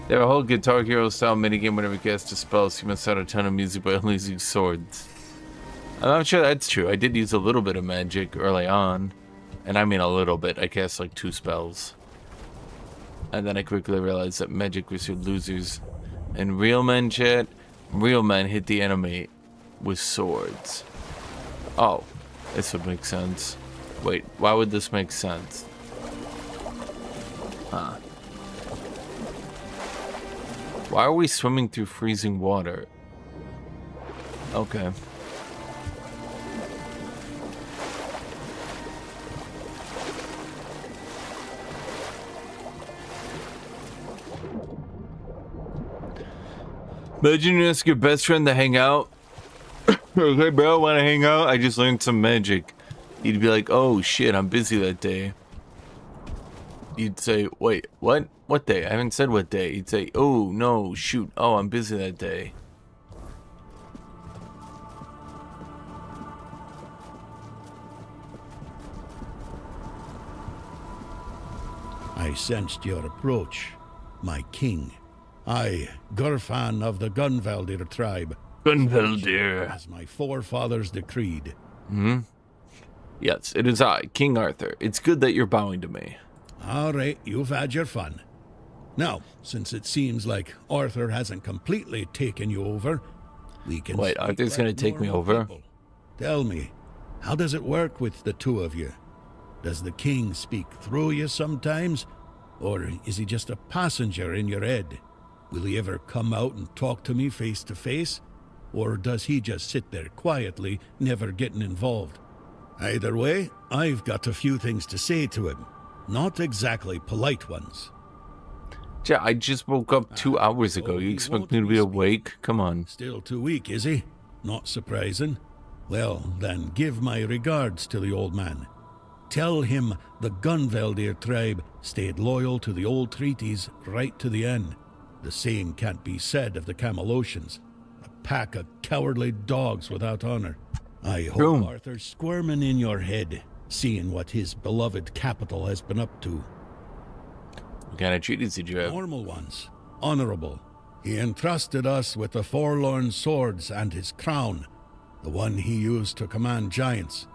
They have a whole Guitar Hero style minigame whenever you cast a spell, so you must out a ton of music by only using swords. I'm not sure that's true. I did use a little bit of magic early on. And I mean a little bit. I cast like 2 spells. And then I quickly realized that magic was for losers. And real men, chat, real men hit the enemy with swords. Oh, this would make sense. Wait, why would this make sense? Huh. Why are we swimming through freezing water? Okay. Imagine you ask your best friend to hang out. Hey, bro, want to hang out? I just learned some magic. He'd be like, oh, shit, I'm busy that day. You'd say, wait, what? What day? I haven't said what day. He'd say, oh, no, shoot. Oh, I'm busy that day. I sensed your approach, my king. I, Gurfan of the Gunvaldir tribe. Gunvaldir. As my forefathers decreed. Hmm? Yes, it is I, King Arthur. It's good that you're bowing to me. All right, you've had your fun. Now, since it seems like Arthur hasn't completely taken you over, we can... Wait, Arthur's gonna take me over? People. Tell me, how does it work with the two of you? Does the king speak through you sometimes? Or is he just a passenger in your head? Will he ever come out and talk to me face to face? Or does he just sit there quietly, never getting involved? Either way, I've got a few things to say to him. Not exactly polite ones. Yeah, I just woke up 2 hours ago. You expect me to be awake? Come on. Still too weak, is he? Not surprising. Well, then give my regards to the old man. Tell him the Gunvaldir tribe stayed loyal to the old treaties right to the end. The same can't be said of the Camelocians. A pack of cowardly dogs without honor. I hope Arthur's squirming in your head, seeing what his beloved capital has been up to. What kind of treaties did you have? Normal ones. Honorable. He entrusted us with the forlorn swords and his crown, the one he used to command giants.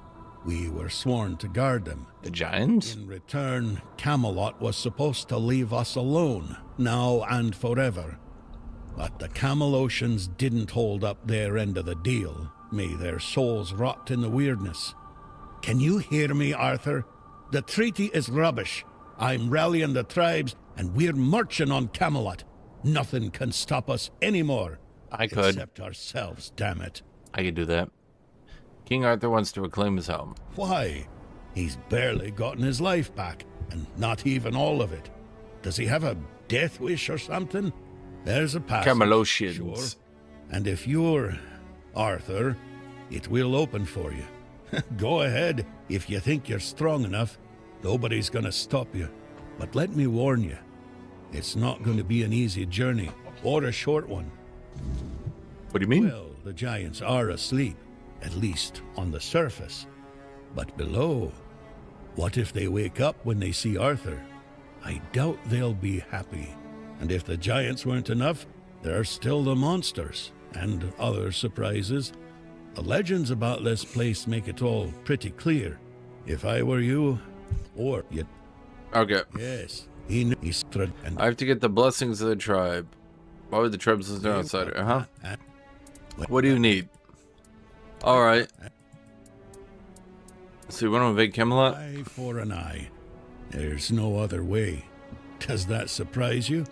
We were sworn to guard them. The giants? In return, Camelot was supposed to leave us alone, now and forever. But the Camelocians didn't hold up their end of the deal. May their souls rot in the weirdness. Can you hear me, Arthur? The treaty is rubbish. I'm rallying the tribes, and we're marching on Camelot. Nothing can stop us anymore. I could. Except ourselves, damn it. I could do that. King Arthur wants to reclaim his home. Why? He's barely gotten his life back, and not even all of it. Does he have a death wish or something? There's a passage. Camelocians. Sure. And if you're Arthur, it will open for you. Go ahead if you think you're strong enough. Nobody's gonna stop you. But let me warn you, it's not going to be an easy journey, or a short one. What do you mean? Well, the giants are asleep, at least on the surface. But below, what if they wake up when they see Arthur? I doubt they'll be happy. And if the giants weren't enough, there are still the monsters, and other surprises. The legends about this place make it all pretty clear. If I were you, or you... Okay. Yes, he knew he's... I have to get the blessings of the tribe. Why would the tribes listen to outsider? Huh? What do you need? Alright. So you want to invade Camelot? Eye for an eye. There's no other way. Does that surprise you?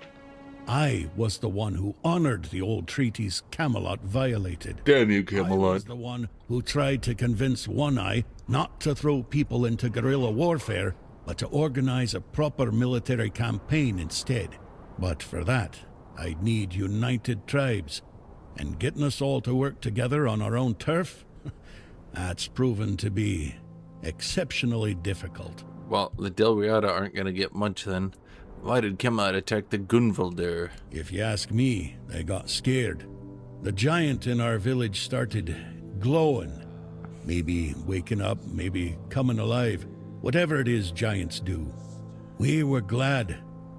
I was the one who honored the old treaties Camelot violated. Damn you, Camelot. I was the one who tried to convince One Eye not to throw people into guerrilla warfare, but to organize a proper military campaign instead. But for that, I'd need united tribes. And getting us all to work together on our own turf? That's proven to be exceptionally difficult. Well, the Delriata aren't going to get much then. Why did Camelot attack the Gunvaldir? If you ask me, they got scared. The giant in our village started glowing. Maybe waking up, maybe coming alive. Whatever it is giants do. We were glad,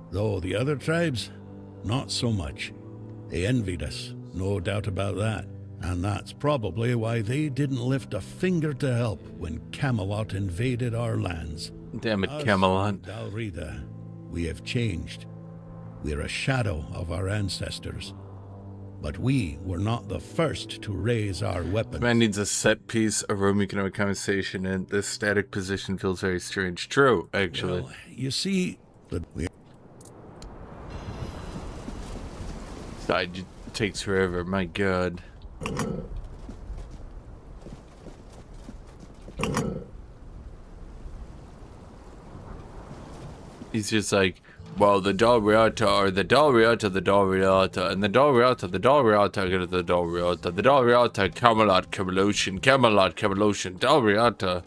though the other tribes, not so much. They envied us, no doubt about that. And that's probably why they didn't lift a finger to help when Camelot invaded our lands. Damn it, Camelot. Dalrida, we have changed. We're a shadow of our ancestors. But we were not the first to raise our weapons. Man needs a set piece, a room you can have a conversation in. This static position feels very strange. True, actually. Well, you see, It takes forever, my god. He's just like, Well, the Dalriata, or the Dalriata, and the Dalriata, go to the Dalriata, Camelot, Dalriata.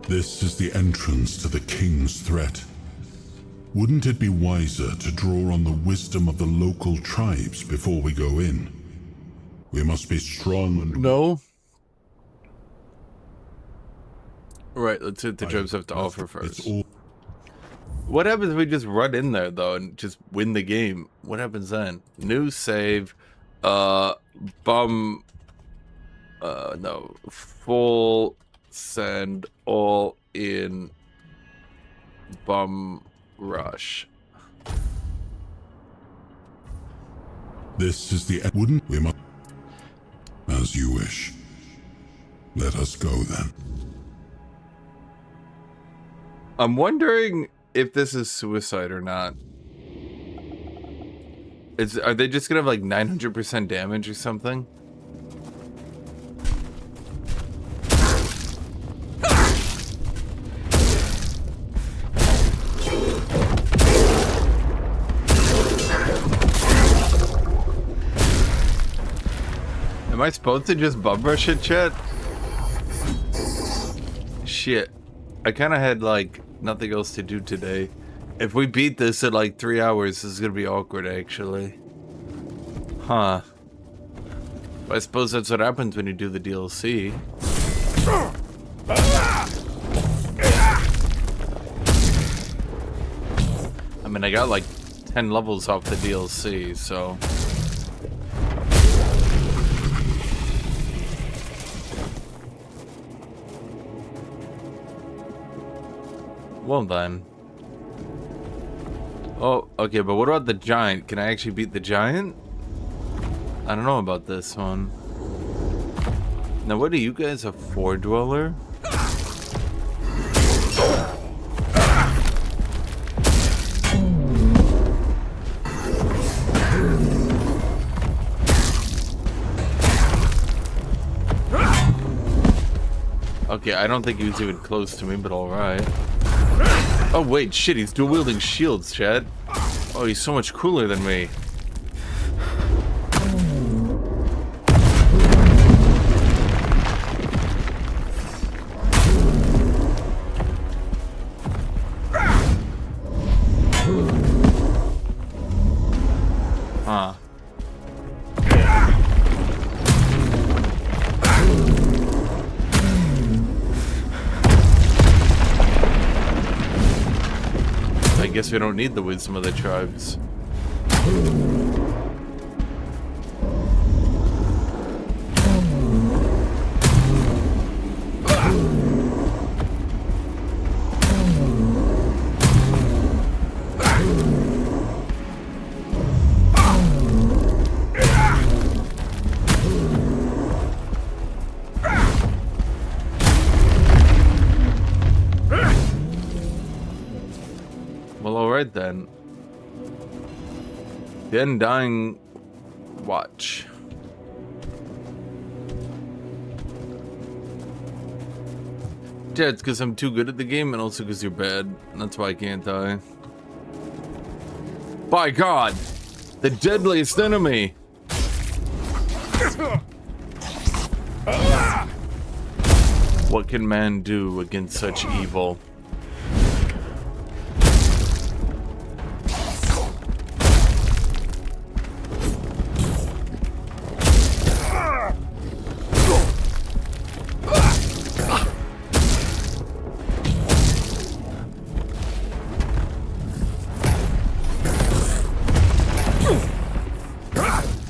This is the entrance to the king's threat. Wouldn't it be wiser to draw on the wisdom of the local tribes before we go in? We must be strong and... No. Right, let's see what the tribes have to offer first. What happens if we just run in there, though, and just win the game? What happens then? New save, no, full send, all in, bum rush. This is the... Wouldn't we must... As you wish. Let us go, then. I'm wondering if this is suicide or not. Are they just gonna have like 900% damage or something? Am I supposed to just bum rush it, chat? Shit. I kind of had like nothing else to do today. If we beat this in like 3 hours, this is gonna be awkward actually. Huh. I suppose that's what happens when you do the DLC. I mean, I got like 10 levels off the DLC, so... Well then. Oh, okay, but what about the giant? Can I actually beat the giant? I don't know about this one. Now, what are you guys, a 4-dweller? Okay, I don't think he was even close to me, but alright. Oh wait, shit, he's dual wielding shields, Chad. Oh, he's so much cooler than me. Huh. I guess we don't need the wisdom of the tribes. Well, alright then. The Undying Watch. Yeah, it's because I'm too good at the game and also because you're bad. That's why I can't die. By God! The deadliest enemy! What can man do against such evil?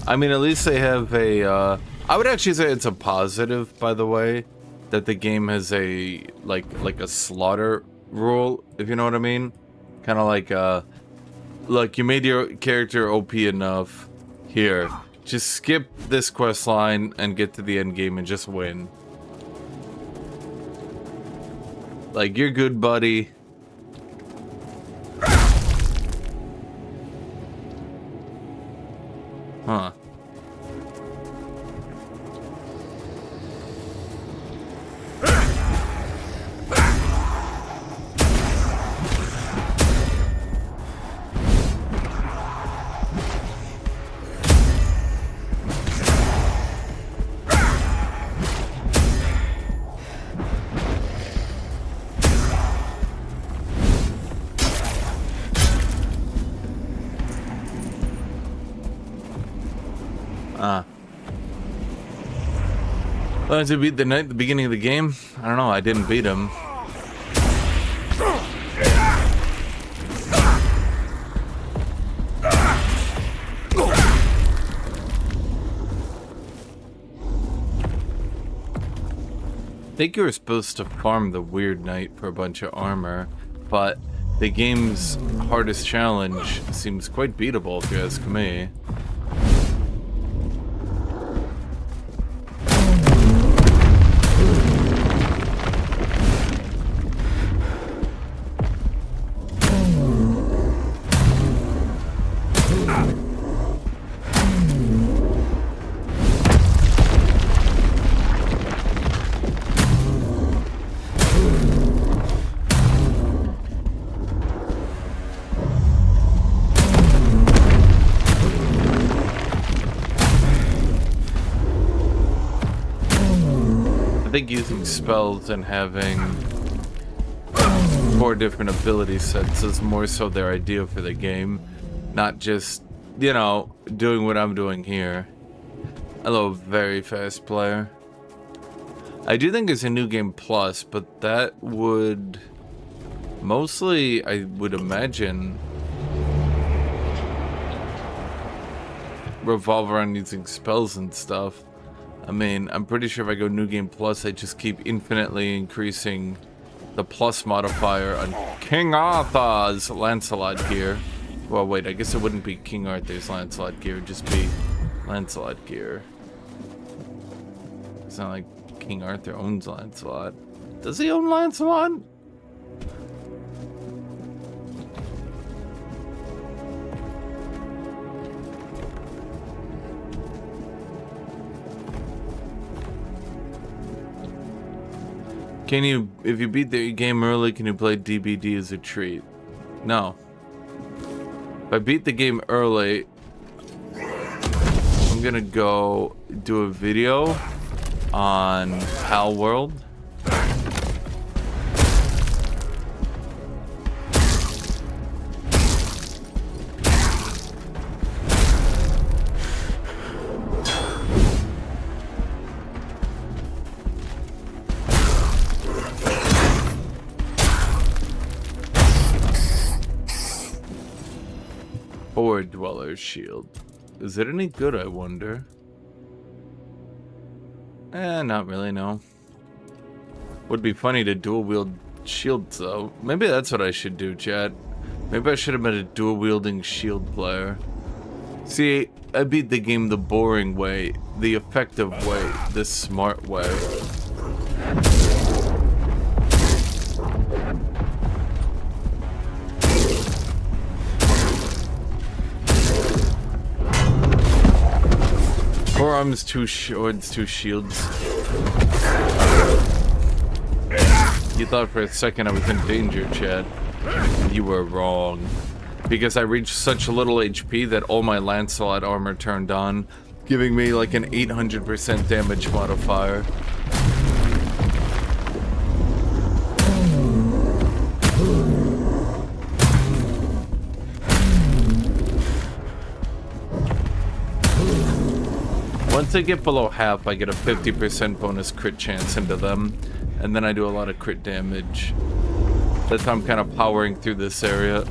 I mean, at least they have a, I would actually say it's a positive, by the way, that the game has a, like a slaughter rule, if you know what I mean? Kind of like, look, you made your character OP enough. Here, just skip this quest line and get to the end game and just win. Like, you're good, buddy. Huh. Sometimes you beat the knight at the beginning of the game. I don't know, I didn't beat him. I think you were supposed to farm the weird knight for a bunch of armor, but the game's hardest challenge seems quite beatable if you ask me. I think using spells and having 4 different ability sets is more so their idea for the game, not just, you know, doing what I'm doing here. Hello, very fast player. I do think it's a new game plus, but that would mostly, I would imagine, revolve around using spells and stuff. I mean, I'm pretty sure if I go New Game Plus, I just keep infinitely increasing the plus modifier on King Arthur's Lancelot gear. Well, wait, I guess it wouldn't be King Arthur's Lancelot gear, it'd just be Lancelot gear. It's not like King Arthur owns Lancelot. Does he own Lancelot? Can you, if you beat the game early, can you play DBD as a treat? No. If I beat the game early, I'm gonna go do a video on Pal World. Dweller's shield. Is it any good, I wonder? Not really, no. Would be funny to dual wield shields though. Maybe that's what I should do, chat. Maybe I should have been a dual wielding shield player. See, I beat the game the boring way, the effective way, the smart way. Four arms, 2 swords, 2 shields. You thought for a second I was in danger, Chad. You were wrong. Because I reached such little HP that all my Lancelot armor turned on, giving me like an 800% damage modifier. Once I get below half, I get a 50% bonus crit chance into them, and then I do a lot of crit damage. That's how I'm kind of powering through this area.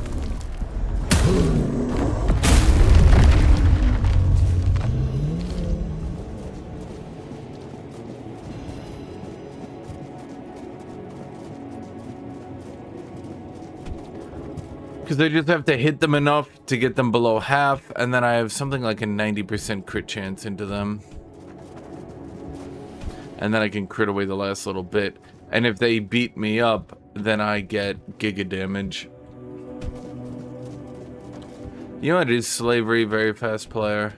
Because I just have to hit them enough to get them below half, and then I have something like a 90% crit chance into them. And then I can crit away the last little bit. And if they beat me up, then I get giga damage. You know what is slavery, very fast player?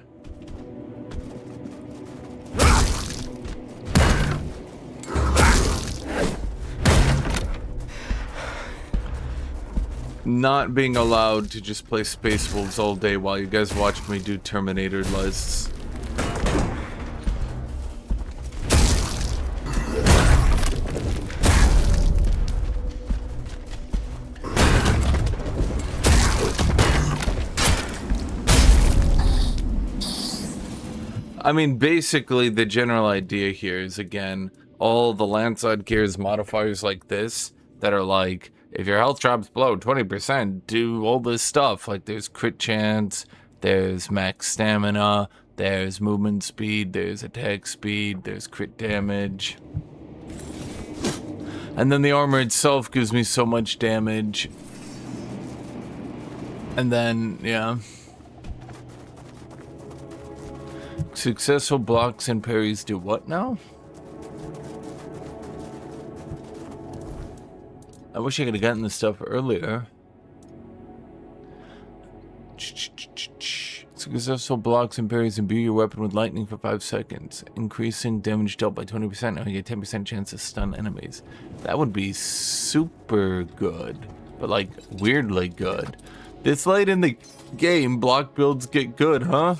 Not being allowed to just play Space Wolves all day while you guys watch me do Terminator lists. I mean, basically, the general idea here is, again, all the Landside gears modifiers like this that are like, if your health drops below 20%, do all this stuff. Like, there's crit chance, there's max stamina, there's movement speed, there's attack speed, there's crit damage. And then the armor itself gives me so much damage. And then, yeah. Successful blocks and parries do what now? I wish I could have gotten this stuff earlier. Successful blocks and parries imbue your weapon with lightning for 5 seconds, increasing damage dealt by 20%. Now you get 10% chance to stun enemies. That would be super good, but like weirdly good. This late in the game, block builds get good, huh?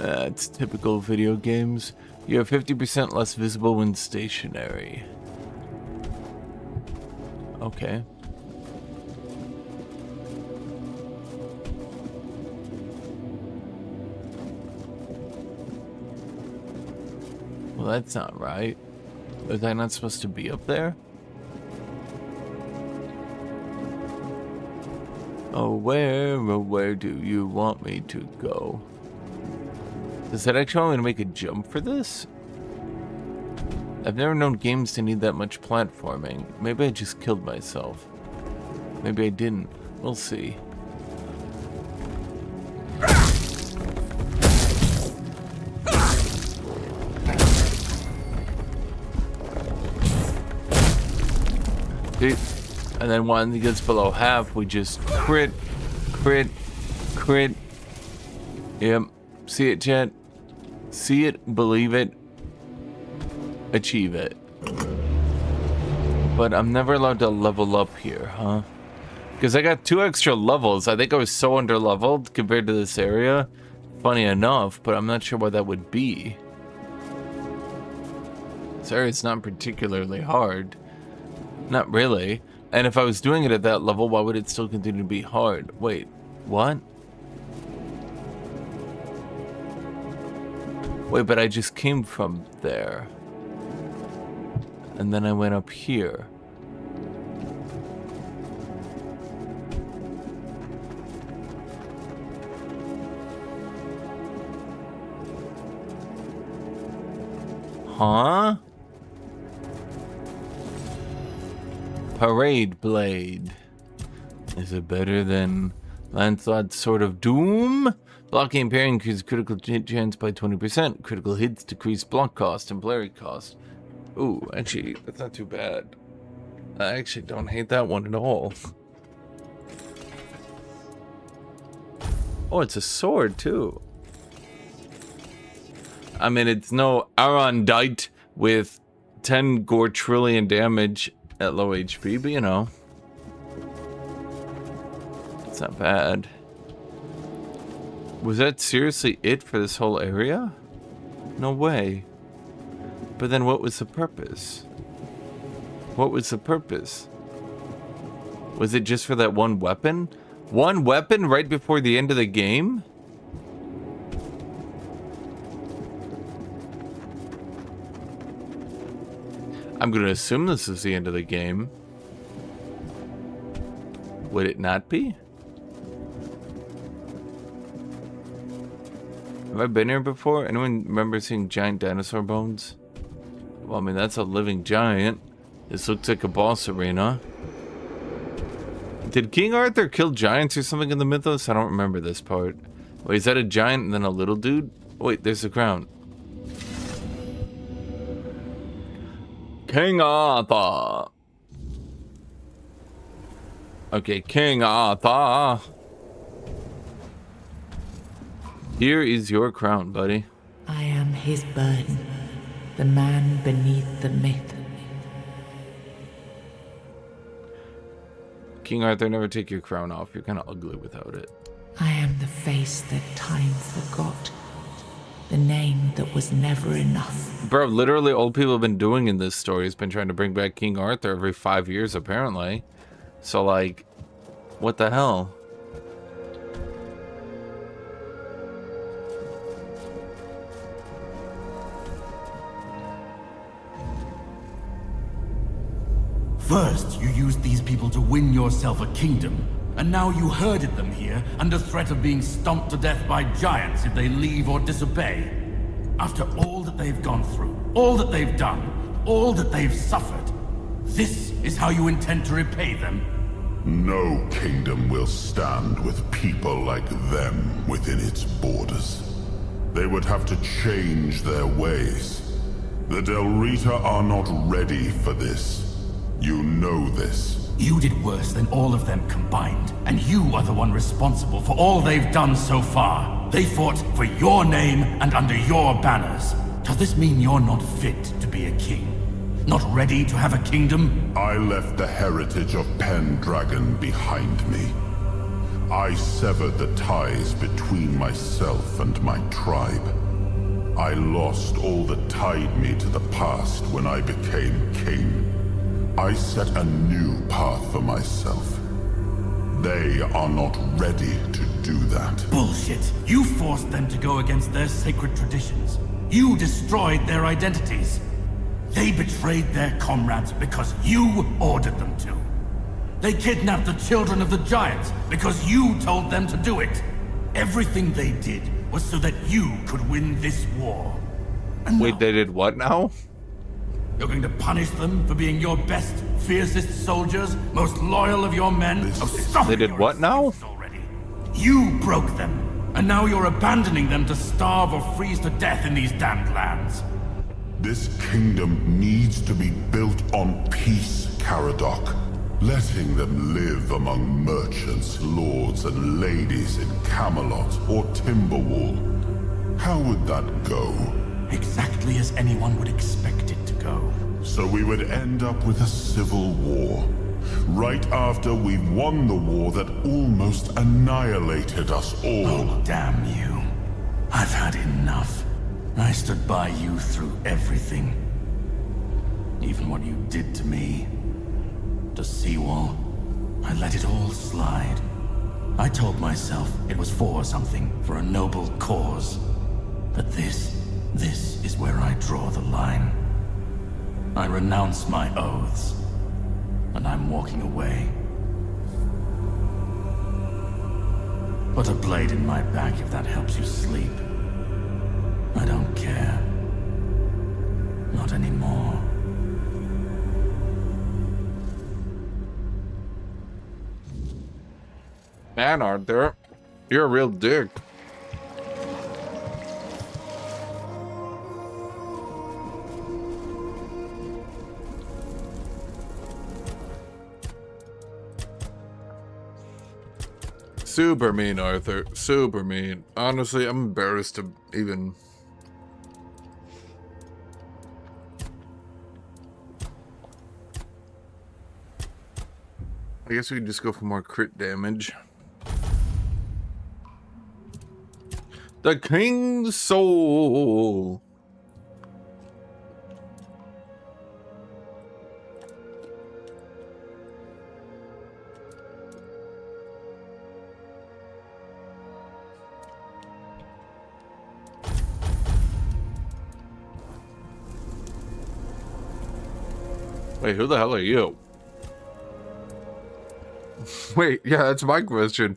It's typical video games. You're 50% less visible when stationary. Okay. Well, that's not right. Was I not supposed to be up there? Oh, where do you want me to go? Does that actually want me to make a jump for this? I've never known games to need that much platforming. Maybe I just killed myself. Maybe I didn't. We'll see. Dude. And then when it gets below half, we just crit. Yep. See it, chat? See it, believe it, achieve it. But I'm never allowed to level up here, huh? Because I got 2 extra levels. I think I was so under-leveled compared to this area. Funny enough, but I'm not sure what that would be. This area's not particularly hard. Not really. And if I was doing it at that level, why would it still continue to be hard? Wait, what? Wait, but I just came from there. And then I went up here. Huh? Parade Blade. Is it better than Lancelot's Sword of Doom? Blocking and parrying increases critical hit chance by 20%. Critical hits decrease block cost and parry cost. Ooh, actually, that's not too bad. I actually don't hate that one at all. Oh, it's a sword, too. I mean, it's no Arondite with 10 gore trillion damage at low HP, but you know. It's not bad. Was that seriously it for this whole area? No way. But then what was the purpose? What was the purpose? Was it just for that one weapon? One weapon right before the end of the game? I'm going to assume this is the end of the game. Would it not be? Have I been here before? Anyone remember seeing giant dinosaur bones? Well, I mean, that's a living giant. This looks like a boss arena. Did King Arthur kill giants or something in the mythos? I don't remember this part. Wait, is that a giant and then a little dude? Wait, there's the crown. King Arthur. Okay, King Arthur. Here is your crown, buddy. I am his burden, the man beneath the myth. King Arthur, never take your crown off. You're kind of ugly without it. I am the face that time forgot, the name that was never enough. Bro, literally all people have been doing in this story has been trying to bring back King Arthur every 5 years, apparently. So, like, what the hell? First, you used these people to win yourself a kingdom, and now you herded them here under threat of being stomped to death by giants if they leave or disobey. After all that they've gone through, all that they've done, all that they've suffered, this is how you intend to repay them? No kingdom will stand with people like them within its borders. They would have to change their ways. The Del Rita are not ready for this. You know this. You did worse than all of them combined, and you are the one responsible for all they've done so far. They fought for your name and under your banners. Does this mean you're not fit to be a king? Not ready to have a kingdom? I left the heritage of Pendragon behind me. I severed the ties between myself and my tribe. I lost all that tied me to the past when I became king. I set a new path for myself. They are not ready to do that. Bullshit. You forced them to go against their sacred traditions. You destroyed their identities. They betrayed their comrades because you ordered them to. They kidnapped the children of the giants because you told them to do it. Everything they did was so that you could win this war. And wait, they did what now? You're going to punish them for being your best, fiercest soldiers, most loyal of your men? They did what now? You broke them, and now you're abandoning them to starve or freeze to death in these damned lands. This kingdom needs to be built on peace, Caradoc. Letting them live among merchants, lords, and ladies in Camelot or Timberwall. How would that go? Exactly as anyone would expect it to go. So we would end up with a civil war. Right after we've won the war that almost annihilated us all. Oh, damn you. I've had enough. I stood by you through everything. Even what you did to me. To Seawall. I let it all slide. I told myself it was for something, for a noble cause. But this is where I draw the line. I renounce my oaths, and I'm walking away. Put a blade in my back if that helps you sleep. I don't care. Not anymore. Man, Arthur, you're a real dick. Super mean, Arthur. Super mean. Honestly, I'm embarrassed to even... I guess we could just go for more crit damage. The King's Soul. Wait, who the hell are you? Wait, yeah, that's my question.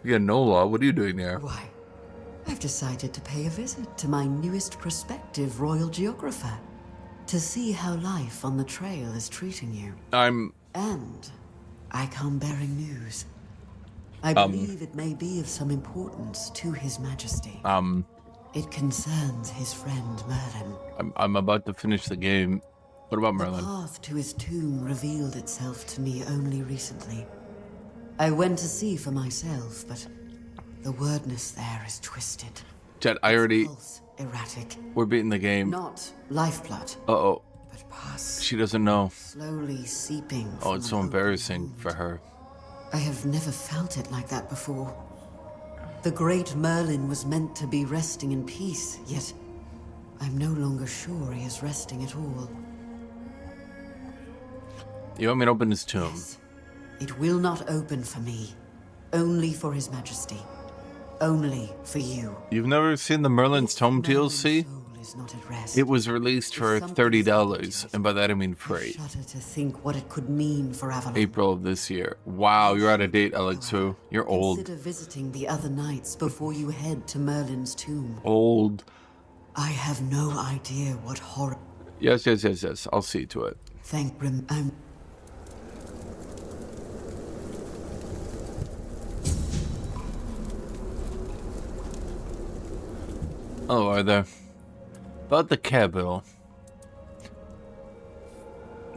Yeah, Nola, what are you doing there? Why, I've decided to pay a visit to my newest prospective royal geographer to see how life on the trail is treating you. And I come bearing news. I believe it may be of some importance to His Majesty. It concerns his friend Merlin. I'm about to finish the game. What about Merlin? The path to his tomb revealed itself to me only recently. I went to see for myself, but the wordness there is twisted. Chat, I already... erratic. We're beating the game. Not lifeblood. Uh-oh. But pus. She doesn't know. Slowly seeping. Oh, it's so embarrassing for her. I have never felt it like that before. The great Merlin was meant to be resting in peace, yet I'm no longer sure he is resting at all. You want me to open his tomb? Yes. It will not open for me. Only for His Majesty. Only for you. You've never seen the Merlin's Tomb DLC? is not at rest. It was released for $30, and by that I mean free. Shudder to think what it could mean for Avalon. April of this year. Wow, you're out of date, Alex Fu. You're old. Consider visiting the other nights before you head to Merlin's tomb. Old. I have no idea what horror. Yes. I'll see to it. Thank Grim. Oh, are there? About the capital.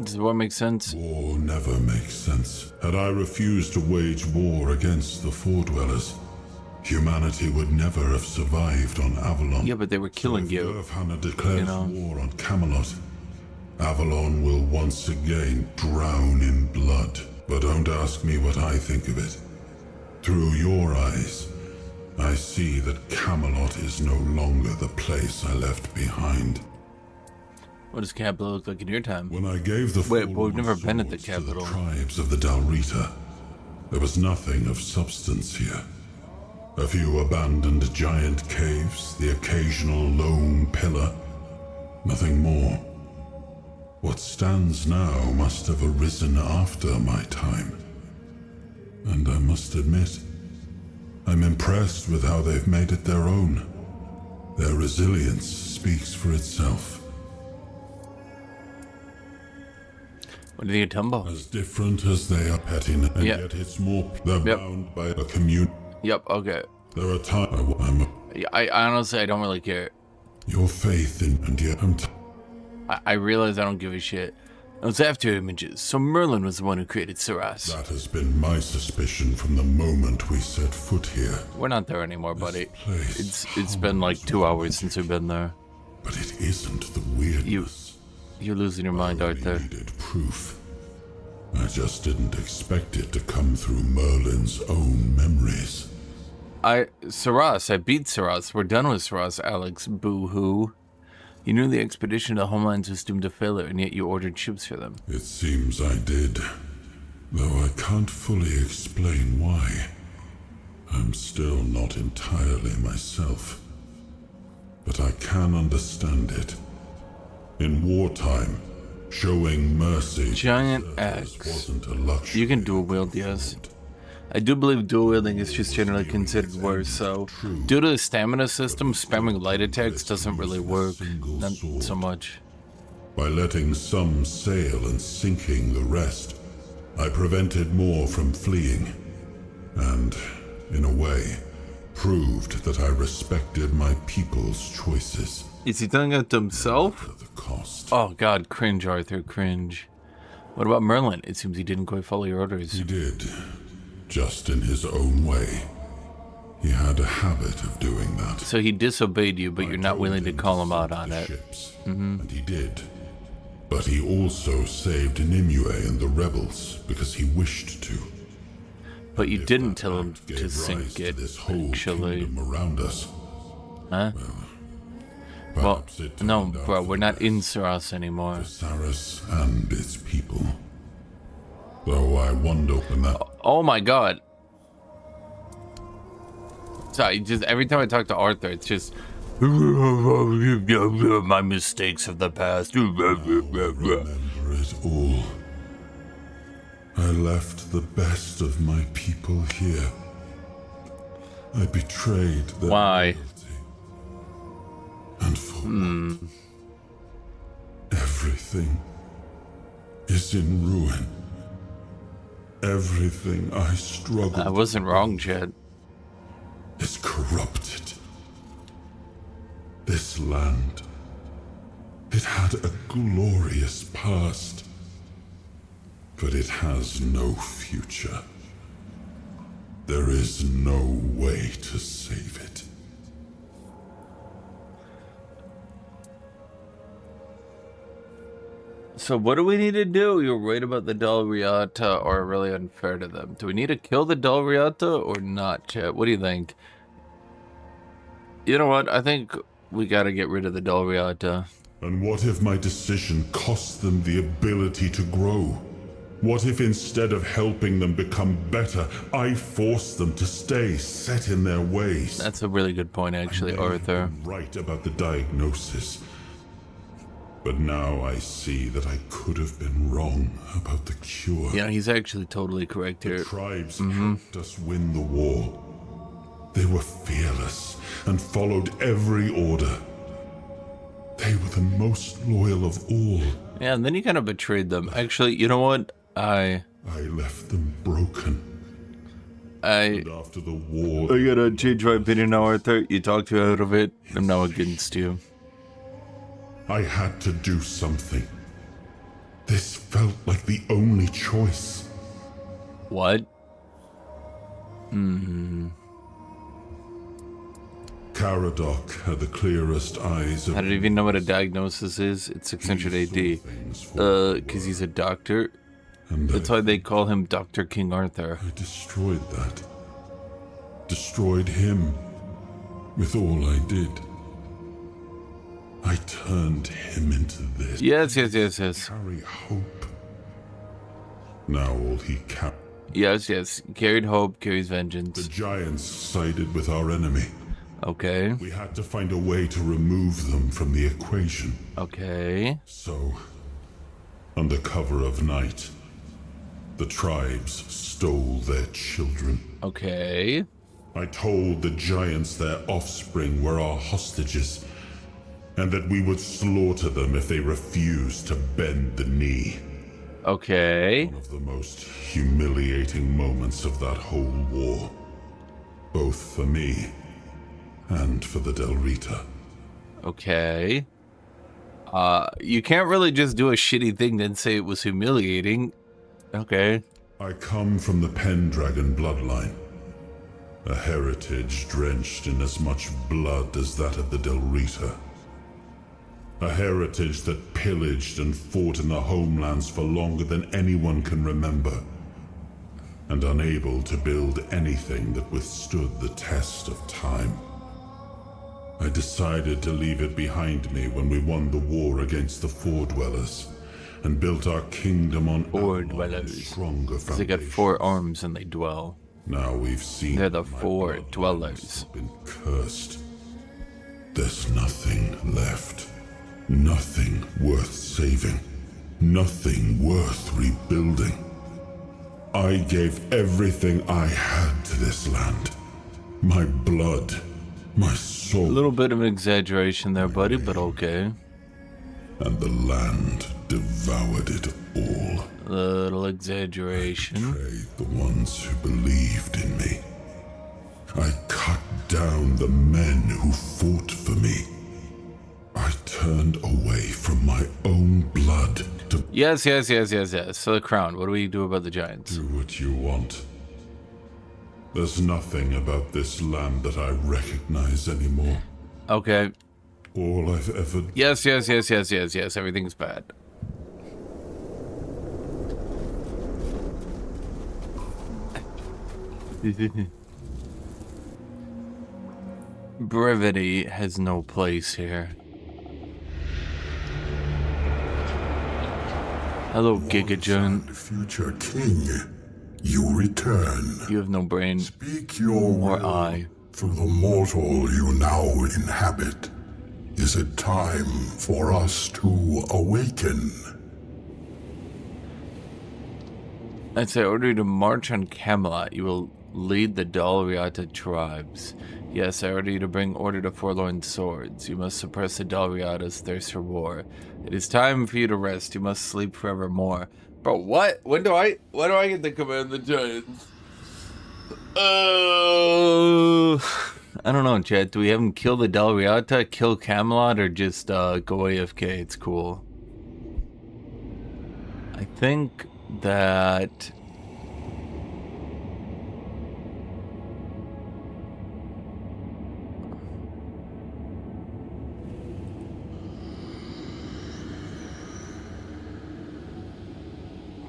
Does war make sense? War never makes sense. Had I refused to wage war against the Four-Dwellers, humanity would never have survived on Avalon. Yeah, but they were killing you. If Earthhanna declares war on Camelot, Avalon will once again drown in blood. But don't ask me what I think of it. Through your eyes, I see that Camelot is no longer the place I left behind. What does capital look like in your time? When I gave the Wait, but we've never been at the capital. The tribes of the Dalrita, there was nothing of substance here. A few abandoned giant caves, the occasional lone pillar. Nothing more. What stands now must have arisen after my time. And I must admit, I'm impressed with how they've made it their own. Their resilience speaks for itself. What do you tumble? As different as they are petting, and yet it's more. They're bound by a community. Yep, okay. There are times I honestly, I don't really care. Your faith in, and yet I realize I don't give a shit. Those after images. So Merlin was the one who created Saras. That has been my suspicion from the moment we set foot here. We're not there anymore, buddy. It's been like 2 hours since we've been there. But it isn't the weirdness. You're losing your mind, Arthur. I needed proof. I just didn't expect it to come through Merlin's own memories. Saras, I beat Saras. We're done with Saras, Alex. Boo-hoo. You knew the expedition to the Homelands was doomed to failure, and yet you ordered ships for them. It seems I did. Though I can't fully explain why. I'm still not entirely myself. But I can understand it. In wartime, showing mercy Giant axe. wasn't a luxury. You can dual wield, yes. I do believe dual wielding is just generally considered worse, so due to the stamina system, spamming light attacks doesn't really work. Not so much. By letting some sail and sinking the rest, I prevented more from fleeing. And, in a way, proved that I respected my people's choices. Is he telling it to himself? The cost. Oh god, cringe, Arthur, cringe. What about Merlin? It seems he didn't quite follow your orders. He did. Just in his own way. He had a habit of doing that. So he disobeyed you, but you're not willing to call him out on it. And he did. But he also saved Nimue and the rebels because he wished to. But you didn't tell him to sink it, actually. Around us. Huh? Well, no, bro, we're not in Saras anymore. Saras and its people. Though I wonder when that... Oh my god. Sorry, just every time I talk to Arthur, it's just... My mistakes of the past. Remember it all. I left the best of my people here. I betrayed their loyalty. And for what? Everything is in ruin. Everything I struggled. I wasn't wrong, Jed. Is corrupted. This land, it had a glorious past, but it has no future. There is no way to save it. So what do we need to do? You're right about the Dalriata are really unfair to them. Do we need to kill the Dalriata or not, chat? What do you think? You know what? I think we gotta get rid of the Dalriata. And what if my decision cost them the ability to grow? What if instead of helping them become better, I force them to stay set in their ways? That's a really good point, actually, Arthur. Right about the diagnosis. But now I see that I could have been wrong about the cure. Yeah, he's actually totally correct here. The tribes helped us win the war. They were fearless and followed every order. They were the most loyal of all. Yeah, and then you kind of betrayed them. Actually, you know what? I left them broken. And after the war, I gotta change my opinion now, Arthur. You talked me out of it. I'm now against you. I had to do something. This felt like the only choice. What? Caradoc had the clearest eyes of... I don't even know what a diagnosis is. It's 600 AD. Because he's a doctor. And that's why they call him Dr. King Arthur. I destroyed that. Destroyed him. With all I did. I turned him into this. Yes. Carry hope. Now all he kept. Yes. Carried hope, carries vengeance. The giants sided with our enemy. Okay. We had to find a way to remove them from the equation. Okay. So, under cover of night, the tribes stole their children. Okay. I told the giants their offspring were our hostages, and that we would slaughter them if they refused to bend the knee. Okay. One of the most humiliating moments of that whole war. Both for me and for the Del Rita. Okay. You can't really just do a shitty thing then say it was humiliating. Okay. I come from the Pendragon bloodline. A heritage drenched in as much blood as that of the Del Rita. A heritage that pillaged and fought in the homelands for longer than anyone can remember. And unable to build anything that withstood the test of time. I decided to leave it behind me when we won the war against the Four Dwellers and built our kingdom on Four Dwellers. Stronger foundations. They got 4 arms and they dwell. Now we've seen they're the 4 Dwellers. Been cursed. There's nothing left. Nothing worth saving. Nothing worth rebuilding. I gave everything I had to this land. My blood. My soul. A little bit of an exaggeration there, buddy, but okay. And the land devoured it all. A little exaggeration. I betrayed the ones who believed in me. I cut down the men who fought for me. I turned away from my own blood to... Yes. So the crown, what do we do about the giants? Do what you want. There's nothing about this land that I recognize anymore. Okay. All I've ever... Yes. Everything's bad. Brevity has no place here. Hello, Gigajon. Future king, you return. You have no brain. Speak your or will eye. through the mortal you now inhabit. Is it time for us to awaken? I'd say order you to march on Camelot. You will lead the Dalriata tribes. Yes, I order you to bring order to Forlorn Swords. You must suppress the Dalriata's thirst for war. It is time for you to rest. You must sleep forevermore. Bro, what? When do I get to command the giants? I don't know, Chad. Do we have him kill the Dalriata, kill Camelot, or just go AFK? It's cool. I think that...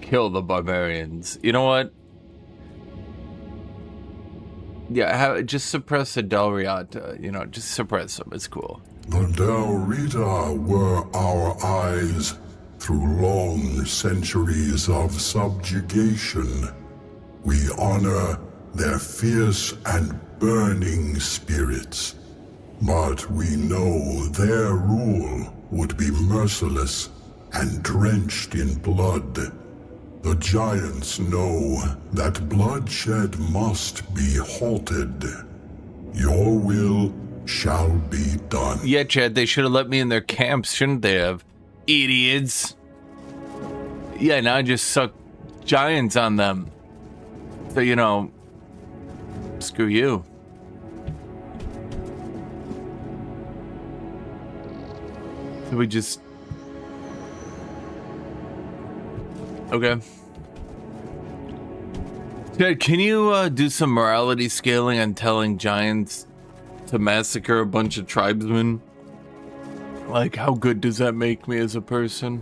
kill the barbarians. You know what? Yeah, just suppress the Dalriata. You know, just suppress them. It's cool. The Del Rita were our eyes through long centuries of subjugation. We honor their fierce and burning spirits, but we know their rule would be merciless and drenched in blood. The giants know that bloodshed must be halted. Your will shall be done. Yeah, Chad, they should have let me in their camps, shouldn't they have? Idiots. Yeah, now I just suck giants on them. So, you know, screw you. So we just... Okay. Chad, can you do some morality scaling on telling giants to massacre a bunch of tribesmen? Like, how good does that make me as a person?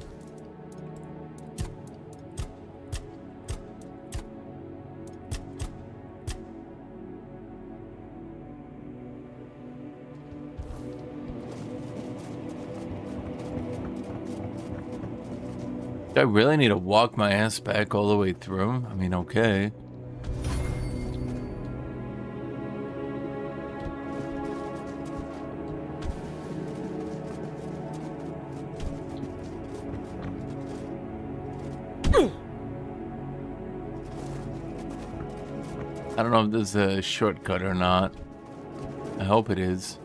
Do I really need to walk my ass back all the way through? I mean, okay. I don't know if this is a shortcut or not. I hope it is.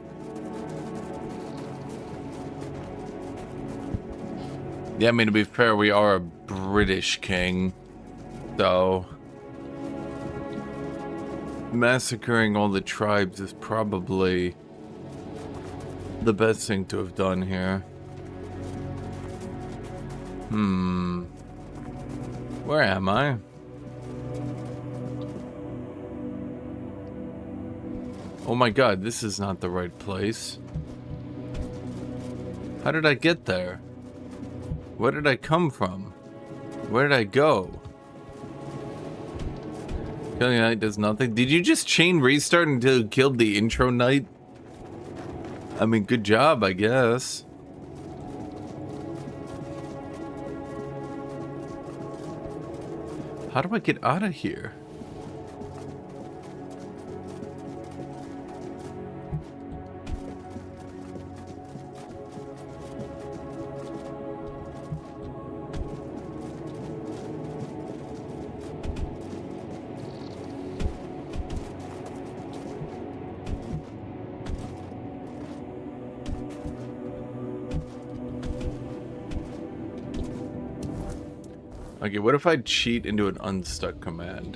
Yeah, I mean, to be fair, we are a British king, so massacring all the tribes is probably the best thing to have done here. Where am I? Oh my god, this is not the right place. How did I get there? Where did I come from? Where did I go? Killing Knight does nothing. Did you just chain restart until you killed the intro knight? I mean, good job, I guess. How do I get out of here? Okay, what if I cheat into an unstuck command?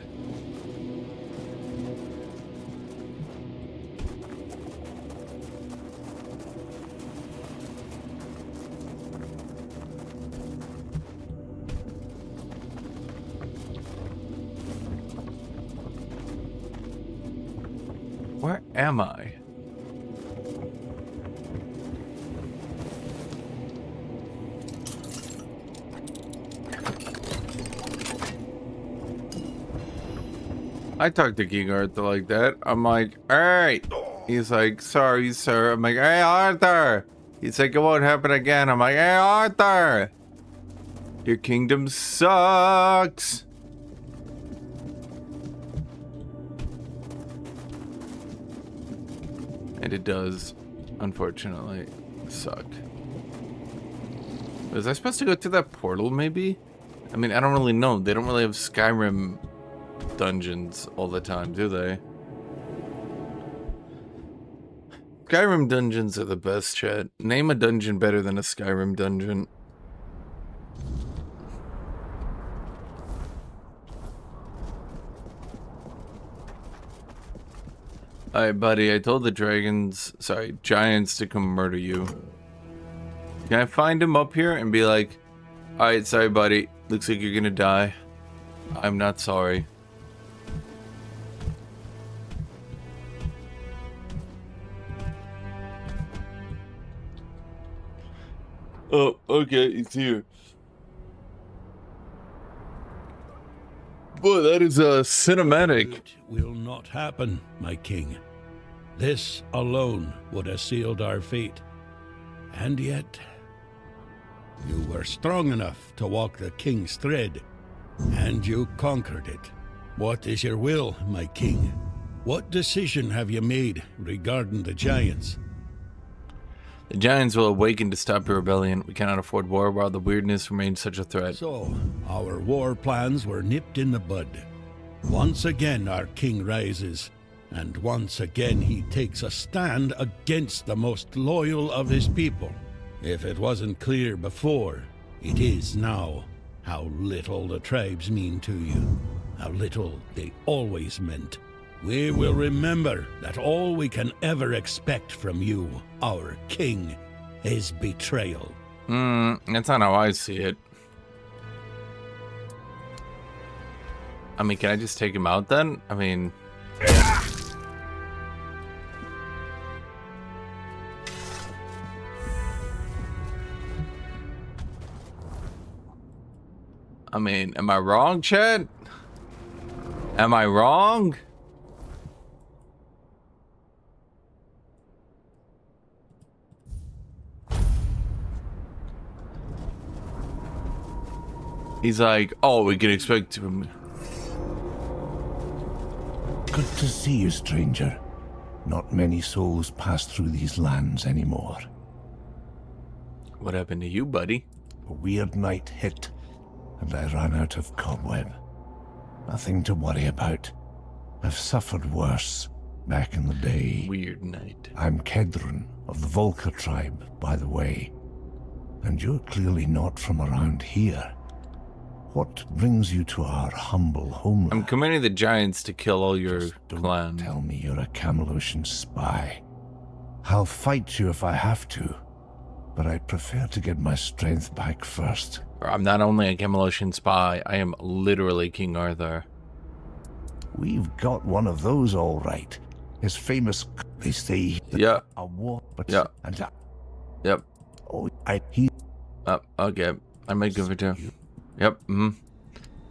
Where am I? I talk to King Arthur like that. I'm like, alright. He's like, sorry, sir. I'm like, hey, Arthur. He's like, it won't happen again. I'm like, hey, Arthur. Your kingdom sucks. And it does, unfortunately, suck. Was I supposed to go through that portal, maybe? I mean, I don't really know. They don't really have Skyrim dungeons all the time, do they? Skyrim dungeons are the best, chat. Name a dungeon better than a Skyrim dungeon. Alright, buddy, I told the giants to come murder you. Can I find him up here and be like, alright, sorry, buddy. Looks like you're gonna die. I'm not sorry. Oh, okay, it's here. Boy, that is a cinematic. It will not happen, my king. This alone would have sealed our fate. And yet, You were strong enough to walk the king's thread, and you conquered it. What is your will, my king? What decision have you made regarding the giants? The giants will awaken to stop the rebellion. We cannot afford war while the weirdness remains such a threat. So, our war plans were nipped in the bud. Once again our king rises, and once again he takes a stand against the most loyal of his people. If it wasn't clear before, it is now. How little the tribes mean to you. How little they always meant. We will remember that all we can ever expect from you, our king, is betrayal. That's not how I see it. I mean, can I just take him out then? I mean... am I wrong, Chad? Am I wrong? He's like, oh, we can expect him. Good to see you, stranger. Not many souls pass through these lands anymore. What happened to you, buddy? A weird night hit, and I ran out of cobweb. Nothing to worry about. I've suffered worse back in the day. Weird night. I'm Kedron of the Volker tribe, by the way. And you're clearly not from around here. What brings you to our humble homeland? I'm commanding the giants to kill all your clan. Tell me you're a Camelosian spy. I'll fight you if I have to, but I'd prefer to get my strength back first. I'm not only a Camelosian spy, I am literally King Arthur. We've got one of those all right. His famous, they say, yeah, a war, but yeah, and yep. Oh, okay. I might give it to him. Yep.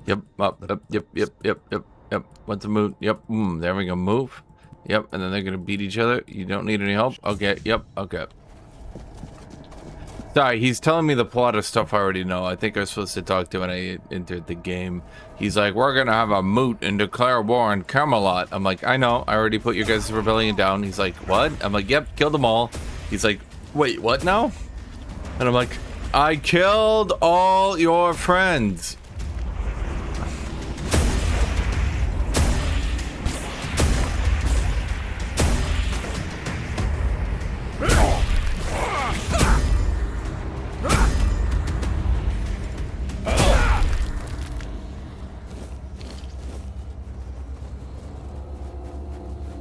Yep. Yep. What's the move? Yep. There we go. Move. Yep. And then they're gonna beat each other. You don't need any help. Okay. Yep. Okay. Sorry, he's telling me the plot of stuff I already know. I think I was supposed to talk to when I entered the game. He's like, we're gonna have a moot and declare war on Camelot. I'm like, I know. I already put your guys' rebellion down. He's like, what? I'm like, yep. Killed them all. He's like, wait, what now? And I'm like, I killed all your friends.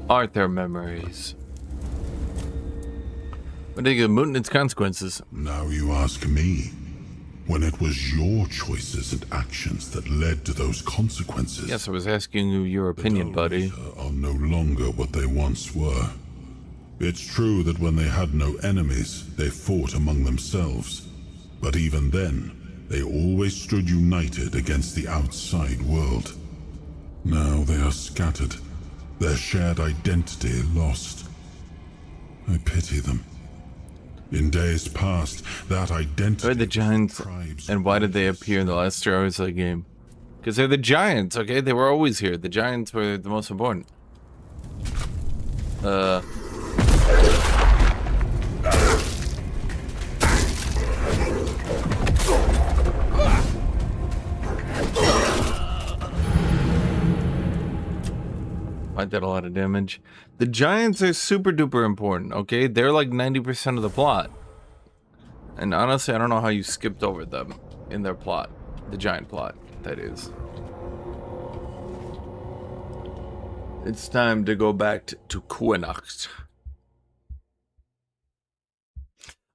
Arthur memories. What do you think of the moot and its consequences? Now you ask me, when it was your choices and actions that led to those consequences. Yes, I was asking you your opinion, buddy. Are no longer what they once were. It's true that when they had no enemies, they fought among themselves. But even then, they always stood united against the outside world. Now they are scattered, their shared identity lost. I pity them. In days past, that identity... Who are the giants, and why did they appear in the last 2 hours of the game? Because they're the giants, okay? They were always here. The giants were the most important. I did a lot of damage. The giants are super duper important, okay? They're like 90% of the plot. And honestly, I don't know how you skipped over them in their plot. The giant plot, that is. It's time to go back to Kuenacht.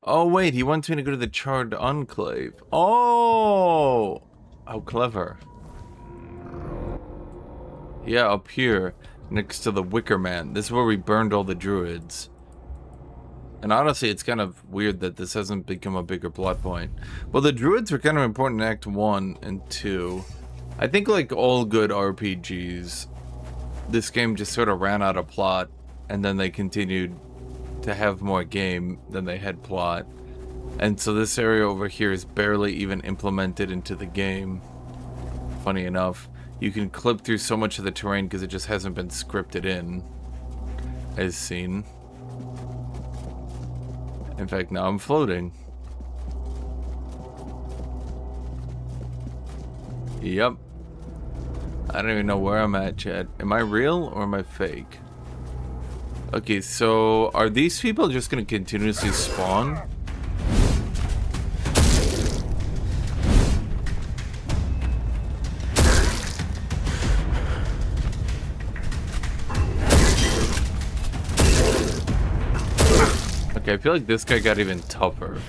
Oh, wait, he wants me to go to the Charred Enclave. Oh! How clever. Yeah, up here. Next to the Wicker Man. This is where we burned all the druids. And honestly, it's kind of weird that this hasn't become a bigger plot point. Well, the druids were kind of important in Act 1 and 2. I think like all good RPGs, this game just sort of ran out of plot, and then they continued to have more game than they had plot. And so this area over here is barely even implemented into the game. Funny enough, you can clip through so much of the terrain because it just hasn't been scripted in, as seen. In fact, now I'm floating. Yep. I don't even know where I'm at, chat. Am I real or am I fake? Okay, so are these people just gonna continuously spawn? Okay, I feel like this guy got even tougher.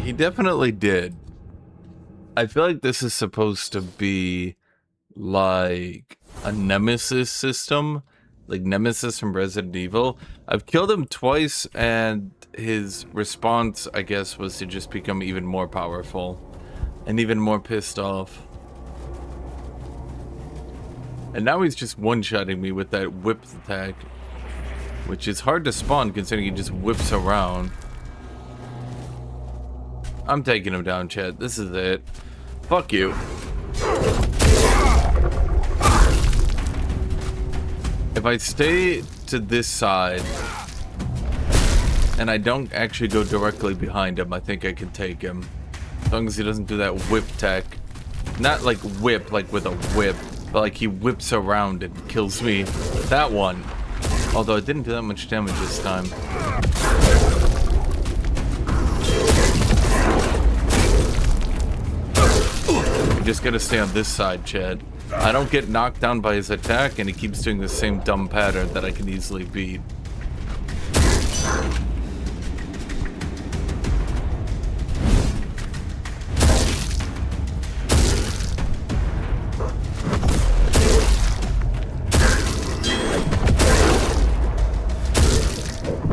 He definitely did. I feel like this is supposed to be like a nemesis system, like Nemesis from Resident Evil. I've killed him twice and his response, I guess, was to just become even more powerful and even more pissed off. And now he's just one-shotting me with that whip attack, which is hard to spawn considering he just whips around. I'm taking him down, chat. This is it. Fuck you. If I stay to this side and I don't actually go directly behind him, I think I can take him. As long as he doesn't do that whip tech. Not like whip, like with a whip, but like he whips around and kills me. That one. Although it didn't do that much damage this time. You just gotta stay on this side, Chad. I don't get knocked down by his attack, and he keeps doing the same dumb pattern that I can easily beat.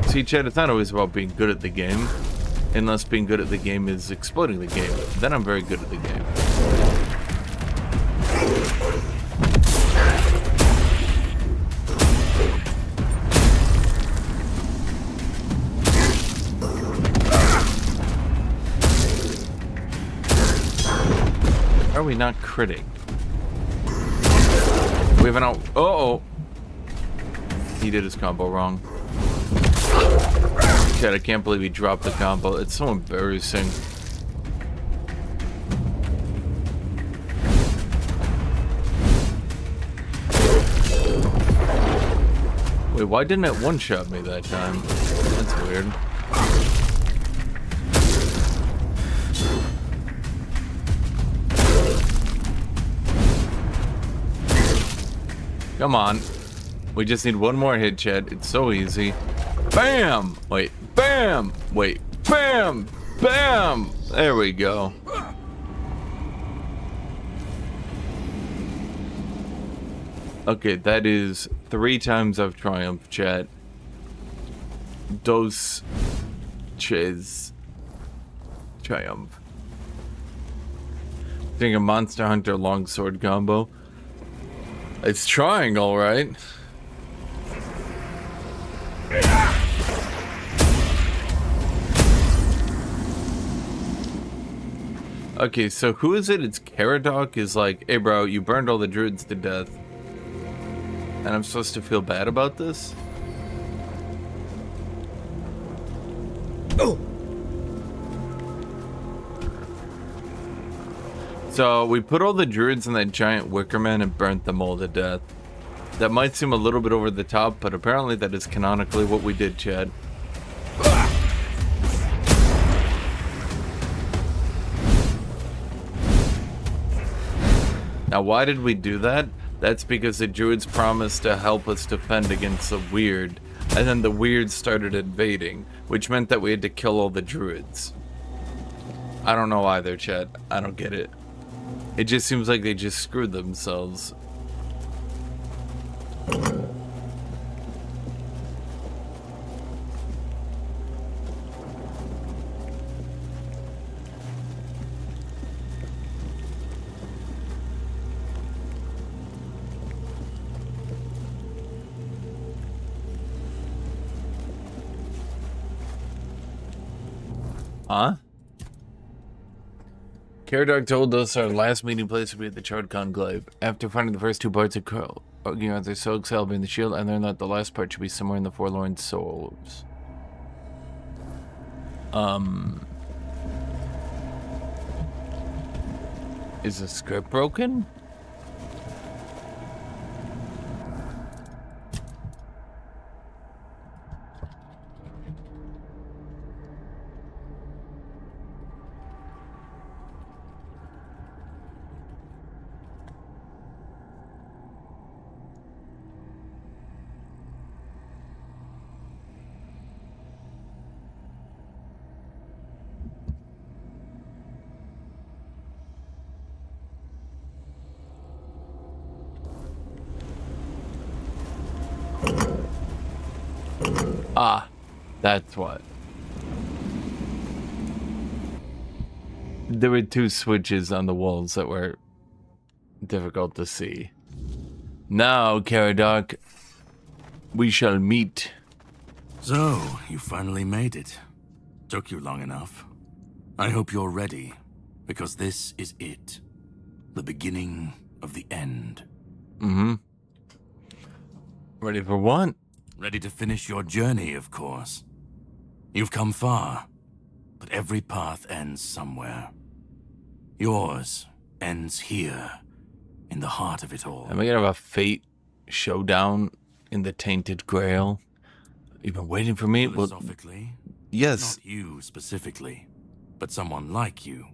See, Chad, it's not always about being good at the game, unless being good at the game is exploiting the game. Then I'm very good at the game. Are we not critting? We have an out. Uh-oh. He did his combo wrong. Chad, I can't believe he dropped the combo. It's so embarrassing. Wait, why didn't it one-shot me that time? That's weird. Come on. We just need one more hit, Chad. It's so easy. Bam! Wait, bam! Wait, bam! Bam! There we go. Okay, that is 3 times I've triumphed, chat. Dos Ches triumph. Doing a Monster Hunter longsword combo. It's trying, alright. Okay, so who is it? It's Caradoc is like, hey bro, you burned all the druids to death. And I'm supposed to feel bad about this? Oh! So, we put all the druids in that giant wicker man and burnt them all to death. That might seem a little bit over the top, but apparently that is canonically what we did, Chad. Now, why did we do that? That's because the druids promised to help us defend against the weird, and then the weird started invading, which meant that we had to kill all the druids. I don't know either, Chad. I don't get it. It just seems like they just screwed themselves. Huh? Caradog told us our last meeting place would be at the Charred Conclave. After finding the first two parts of Curl, arguing out their so excelled in the shield, I learned that the last part should be somewhere in the Forlorn Souls. Is the script broken? Ah, that's what. There were two switches on the walls that were difficult to see. Now, Caradog, we shall meet. So, you finally made it. Took you long enough. I hope you're ready, because this is it. The beginning of the end. Mm-hmm. Ready for what? Ready to finish your journey, of course. You've come far, but every path ends somewhere. Yours ends here, in the heart of it all. Am I gonna have a fate showdown in the Tainted Grail? You've been waiting for me? Philosophically, yes. Not you specifically, but someone like you.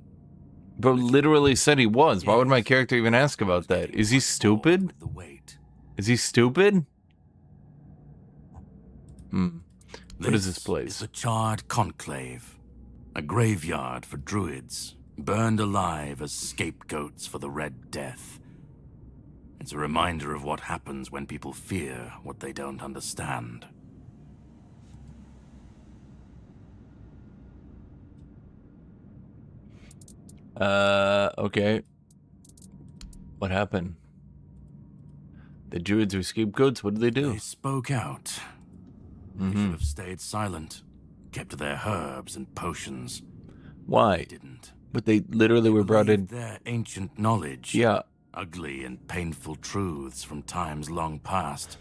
Bro literally said he was. Why would my character even ask about that? Is he stupid? Is he stupid? What is this place? It's a charred conclave. A graveyard for druids, burned alive as scapegoats for the Red Death. It's a reminder of what happens when people fear what they don't understand. Okay. What happened? The druids were scapegoats? What did they do? They spoke out. They should have stayed silent, kept to their herbs and potions. Why? They didn't. But they literally were brought in. Their ancient knowledge, yeah, ugly and painful truths from times long past,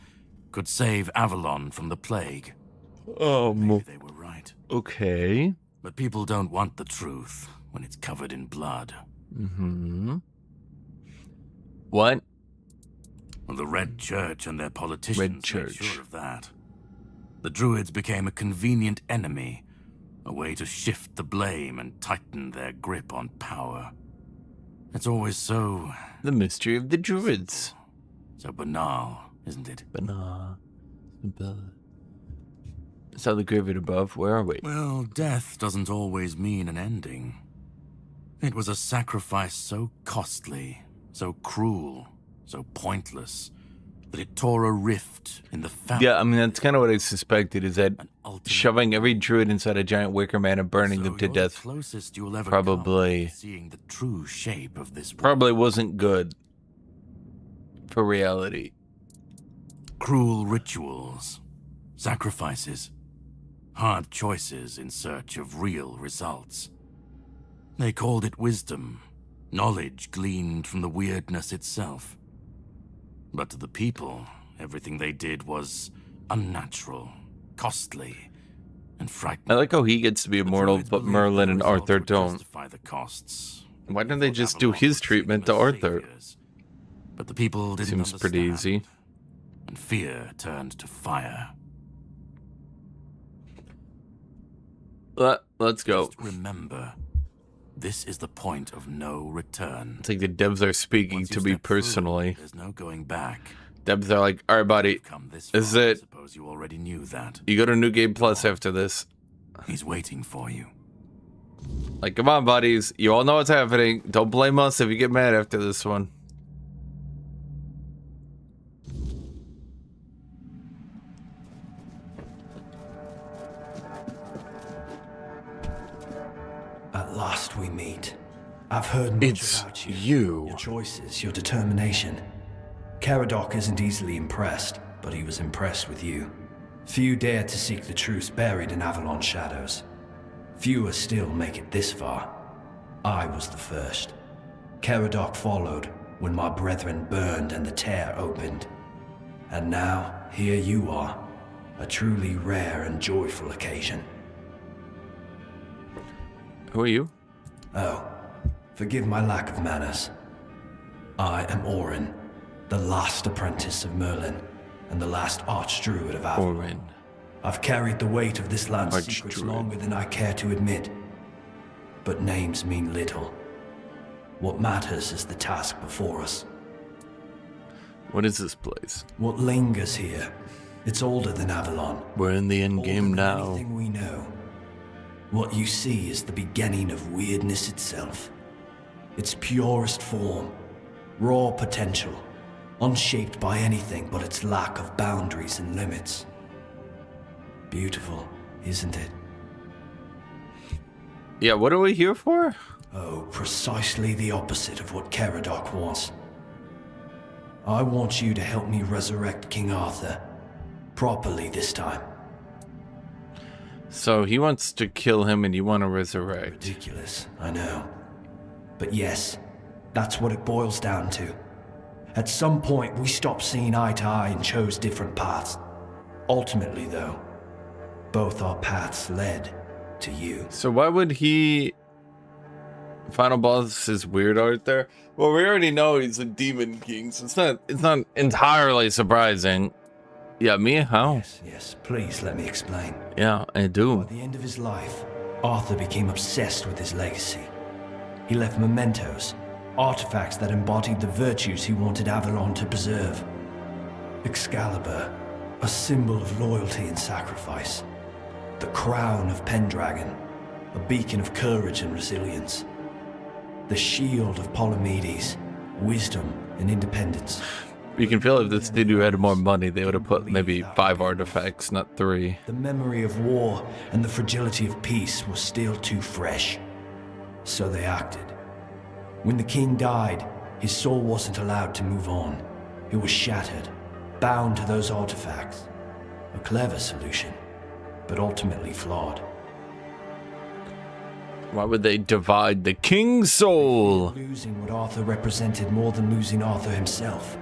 could save Avalon from the plague. Maybe they were right. Okay. But people don't want the truth when it's covered in blood. What? Well, the Red Church and their politicians made sure of that. The druids became a convenient enemy, a way to shift the blame and tighten their grip on power. It's always so... The mystery of the druids. So banal, isn't it? Banal. Saw the graveyard above. Where are we? Well, death doesn't always mean an ending. It was a sacrifice so costly, so cruel, so pointless, that it tore a rift in the fabric. Yeah, I mean, that's kind of what I suspected, is that shoving every druid inside a giant wicker man and burning them to death closest you'll ever probably come to seeing the true shape of this world. Probably wasn't good for reality. Cruel rituals, sacrifices, hard choices in search of real results. They called it wisdom, knowledge gleaned from the weirdness itself. But to the people, everything they did was unnatural, costly, and frightening. I like how he gets to be immortal, but Merlin and Arthur don't. Justify the costs. Why didn't they just do his treatment to Arthur? But the people didn't Seems understand, pretty easy. and fear turned to fire. Let's go. Just remember, this is the point of no return. It's like the devs are speaking to me personally. There's no going back. Devs are like, all right, buddy, this is it. I suppose you already knew that. You go to New Game Plus after this. He's waiting for you. Like, come on, buddies. You all know what's happening. Don't blame us if you get mad after this one. At last we meet. I've heard much about you. Your choices, your determination. Caradog isn't easily impressed, but he was impressed with you. Few dare to seek the truth buried in Avalon's shadows. Fewer still make it this far. I was the first. Caradoc followed when my brethren burned and the tear opened. And now, here you are. A truly rare and joyful occasion. Who are you? Oh, forgive my lack of manners. I am Orin, the last apprentice of Merlin, and the last archdruid of Avalon. Orin. I've carried the weight of this land's secrets longer than I care to admit. But names mean little. What matters is the task before us. What is this place? What lingers here? It's older than Avalon. We're in the end game now. Anything we know. What you see is the beginning of weirdness itself. Its purest form, raw potential, unshaped by anything but its lack of boundaries and limits. Beautiful, isn't it? Yeah, what are we here for? Oh, precisely the opposite of what Caradoc wants. I want you to help me resurrect King Arthur. Properly this time. So he wants to kill him and you want to resurrect. Ridiculous, I know. But yes, that's what it boils down to. At some point, we stopped seeing eye to eye and chose different paths. Ultimately, though, both our paths led to you. So why would he... Final boss is weird art there? Well, we already know he's a demon king, so it's not entirely surprising. Yeah, me? How? Yes, please let me explain. Yeah, I do. At the end of his life, Arthur became obsessed with his legacy. He left mementos, artifacts that embodied the virtues he wanted Avalon to preserve. Excalibur, a symbol of loyalty and sacrifice. The crown of Pendragon, a beacon of courage and resilience. The shield of Polymedes, wisdom and independence. You can feel if this studio had more money, they would have put maybe 5 artifacts, not 3. The memory of war and the fragility of peace was still too fresh. So they acted. When the king died, his soul wasn't allowed to move on. It was shattered, bound to those artifacts. A clever solution, but ultimately flawed. Why would they divide the king's soul? Losing what Arthur represented more than losing Arthur himself.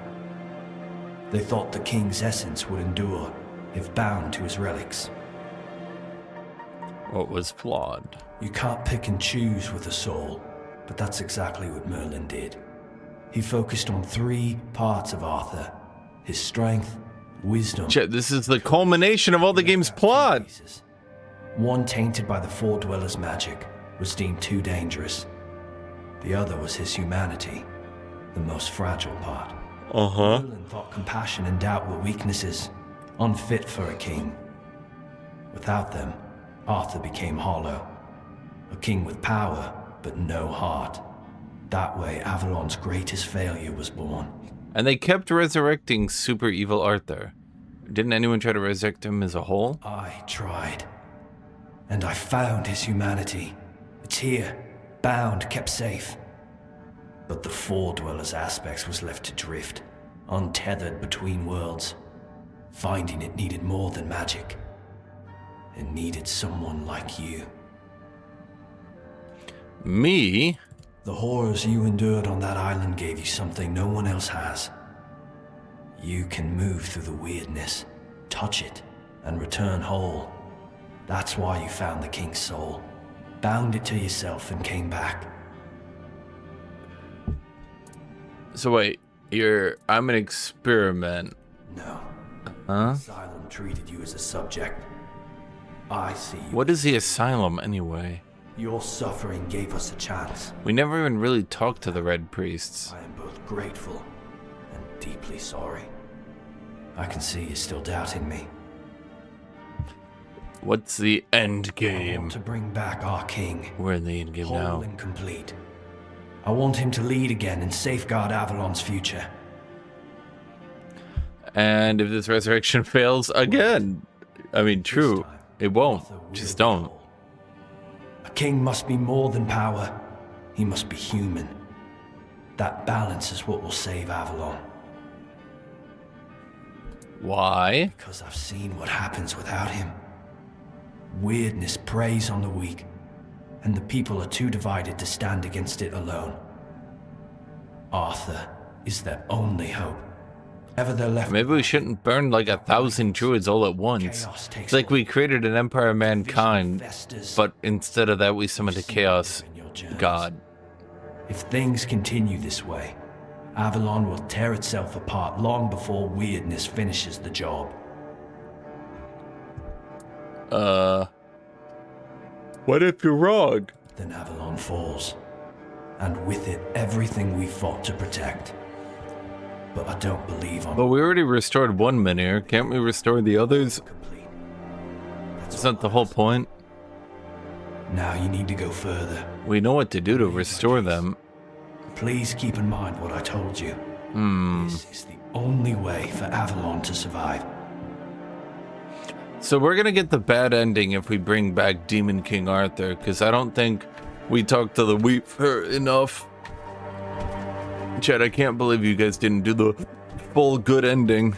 They thought the king's essence would endure if bound to his relics. What was flawed? You can't pick and choose with a soul, but that's exactly what Merlin did. He focused on 3 parts of Arthur: his strength, wisdom. Chet, this is the culmination of all the game's plot. One, tainted by the Four Dwellers' magic, was deemed too dangerous. The other was his humanity, the most fragile part. Merlin thought compassion and doubt were weaknesses, unfit for a king. Without them, Arthur became hollow. A king with power, but no heart. That way, Avalon's greatest failure was born. And they kept resurrecting super evil Arthur. Didn't anyone try to resurrect him as a whole? I tried. And I found his humanity. It's here, bound, kept safe. But the Four Dwellers aspects was left to drift, untethered between worlds. Finding it needed more than magic. It needed someone like you. Me? The horrors you endured on that island gave you something no one else has. You can move through the weirdness, touch it, and return whole. That's why you found the king's soul, bound it to yourself, and came back. So wait, I'm an experiment. No. Huh? Asylum treated you as a subject. I see you. What is the asylum anyway? Your suffering gave us a chance. We never even really talked to the Red Priests. I am both grateful and deeply sorry. I can see you're still doubting me. What's the end game? I want to bring back our king. We're in the end game whole now. And complete. I want him to lead again and safeguard Avalon's future. And if this resurrection fails again, I mean, true, it won't. Just don't. A king must be more than power. He must be human. That balance is what will save Avalon. Why? Because I've seen what happens without him. Weirdness preys on the weak, and the people are too divided to stand against it alone. Arthur is their only hope. Ever they're left. Maybe we shouldn't burn like 1,000 druids all at once. It's like we created an empire of mankind, but instead of that we summoned a chaos god. If things continue this way, Avalon will tear itself apart long before weirdness finishes the job. What if you're wrong? Then Avalon falls, and with it everything we fought to protect. But I don't believe on. But we already restored one Menhir. Can't we restore the others? Isn't that the whole point? Now you need to go further. We know what to do to restore them. Please keep in mind what I told you. This is the only way for Avalon to survive. So we're gonna get the bad ending if we bring back Demon King Arthur, because I don't think we talked to the Weaver enough. Chad, I can't believe you guys didn't do the full good ending.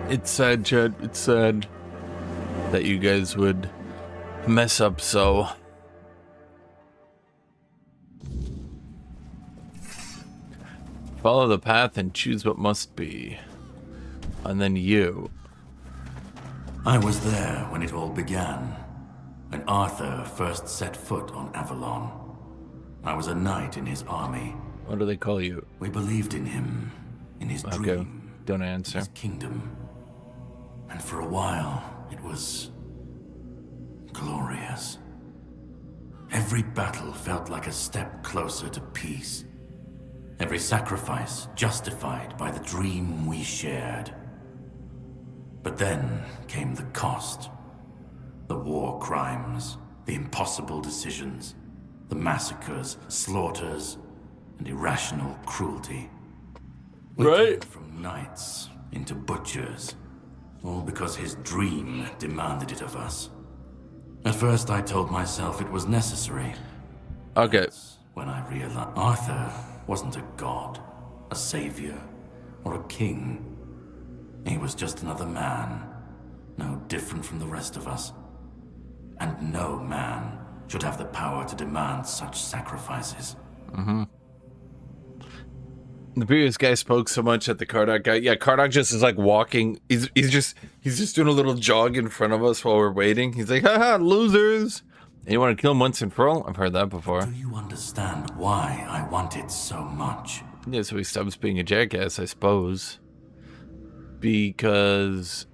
It's sad, Chad. It's sad that you guys would mess up so. Follow the path and choose what must be. And then you. I was there when it all began, when Arthur first set foot on Avalon. I was a knight in his army. What do they call you? We believed in him, in his dream. Don't answer. His kingdom. And for a while, it was glorious. Every battle felt like a step closer to peace. Every sacrifice justified by the dream we shared. But then came the cost. The war crimes, the impossible decisions, the massacres, slaughters, and irrational cruelty. We turned from knights into butchers, all because his dream demanded it of us. At first I told myself it was necessary. Okay. That's when I realized Arthur wasn't a god, a savior, or a king. He was just another man, no different from the rest of us. And no man should have the power to demand such sacrifices. The previous guy spoke so much at the Kardok guy. Yeah, Kardok just is like walking. He's just doing a little jog in front of us while we're waiting. He's like, haha, losers. And you want to kill him once and for all? I've heard that before. Do you understand why I want it so much? Yeah, so he stops being a jackass, I suppose. Because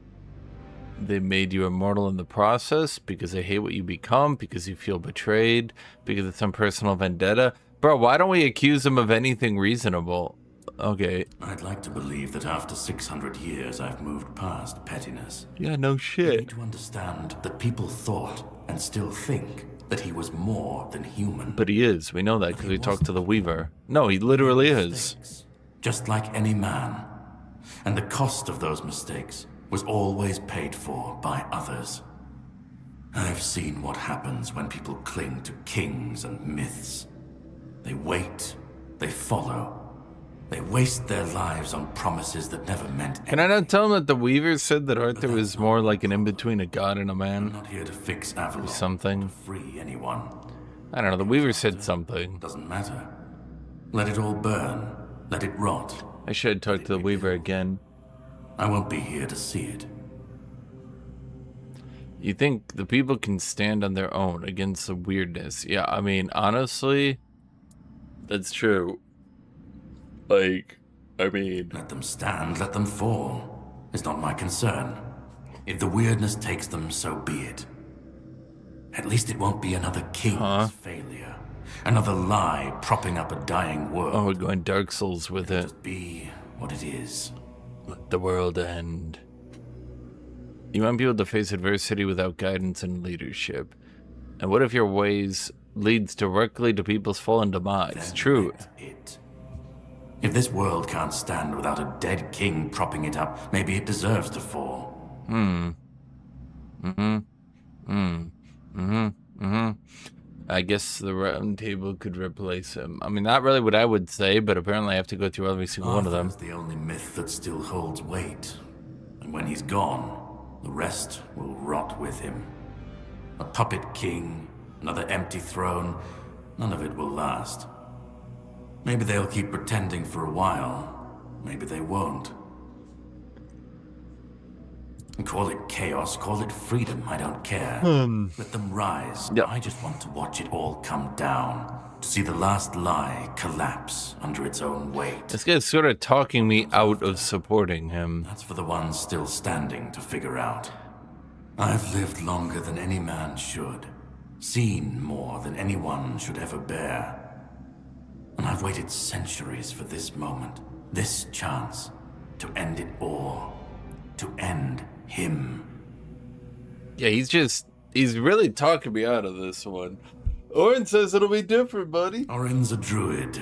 they made you immortal in the process, because they hate what you become, because you feel betrayed, because it's some personal vendetta. Bro, why don't we accuse him of anything reasonable? Okay. I'd like to believe that after 600 years I've moved past pettiness. Yeah, no shit. You need to understand that people thought and still think that he was more than human. But he is. We know that because we talked to the Weaver. No, he literally is. Just like any man. And the cost of those mistakes was always paid for by others. I've seen what happens when people cling to kings and myths. They wait, they follow, they waste their lives on promises that never meant anything. Can I not tell him that the Weaver said that Arthur was more like an in-between a god and a man? I'm not here to fix Avalon, or something. To free anyone. I don't know, the Weaver said something. Doesn't matter. Let it all burn. Let it rot. I should talk to the Weaver again. I won't be here to see it. You think the people can stand on their own against the weirdness? Yeah, I mean, honestly, that's true. Like, I mean... Let them stand, let them fall. It's not my concern. If the weirdness takes them, so be it. At least it won't be another king's failure. Another lie propping up a dying world. Oh, we're going Dark Souls with it. Just be what it is. Let the world end. You want people to face adversity without guidance and leadership. And what if your ways leads directly to people's fall and demise? Then True. If this world can't stand without a dead king propping it up, maybe it deserves to fall. I guess the round table could replace him. I mean, not really what I would say, but apparently I have to go through every single one of them. Arthur's the only myth that still holds weight. And when he's gone, the rest will rot with him. A puppet king, another empty throne. None of it will last. Maybe they'll keep pretending for a while. Maybe they won't. And call it chaos, call it freedom, I don't care. Let them rise. Yep. I just want to watch it all come down. To see the last lie collapse under its own weight. This guy's sort of talking me out of supporting him. That's for the ones still standing to figure out. I've lived longer than any man should. Seen more than anyone should ever bear. And I've waited centuries for this moment, this chance, to end it all. To end him. Yeah, he's really talking me out of this one. Orin says it'll be different, buddy. Orin's a druid.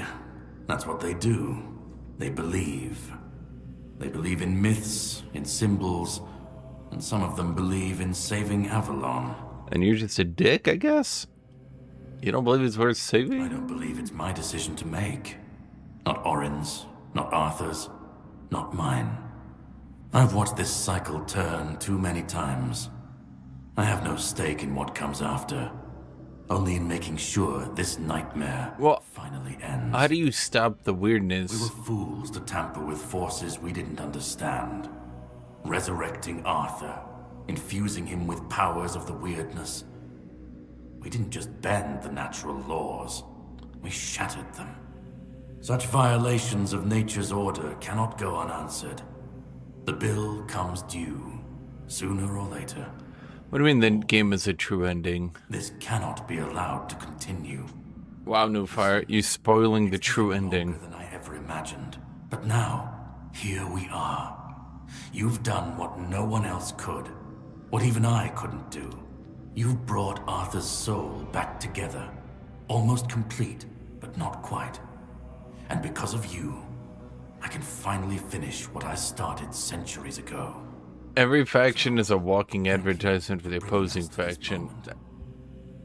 That's what they do. They believe. They believe in myths, in symbols, and some of them believe in saving Avalon. And you're just a dick, I guess? You don't believe it's worth saving? I don't believe it's my decision to make. Not Orin's, not Arthur's, not mine. I've watched this cycle turn too many times. I have no stake in what comes after. Only in making sure this nightmare finally ends. How do you stop the weirdness? We were fools to tamper with forces we didn't understand. Resurrecting Arthur, infusing him with powers of the weirdness. We didn't just bend the natural laws, we shattered them. Such violations of nature's order cannot go unanswered. The bill comes due, sooner or later. What do you mean the game is a true ending? This cannot be allowed to continue. Wow, Newfire, you spoiling the true ending. Than I ever imagined. But now, here we are. You've done what no one else could. What even I couldn't do. You've brought Arthur's soul back together. Almost complete, but not quite. And because of you, I can finally finish what I started centuries ago. Every faction is a walking advertisement for the opposing faction.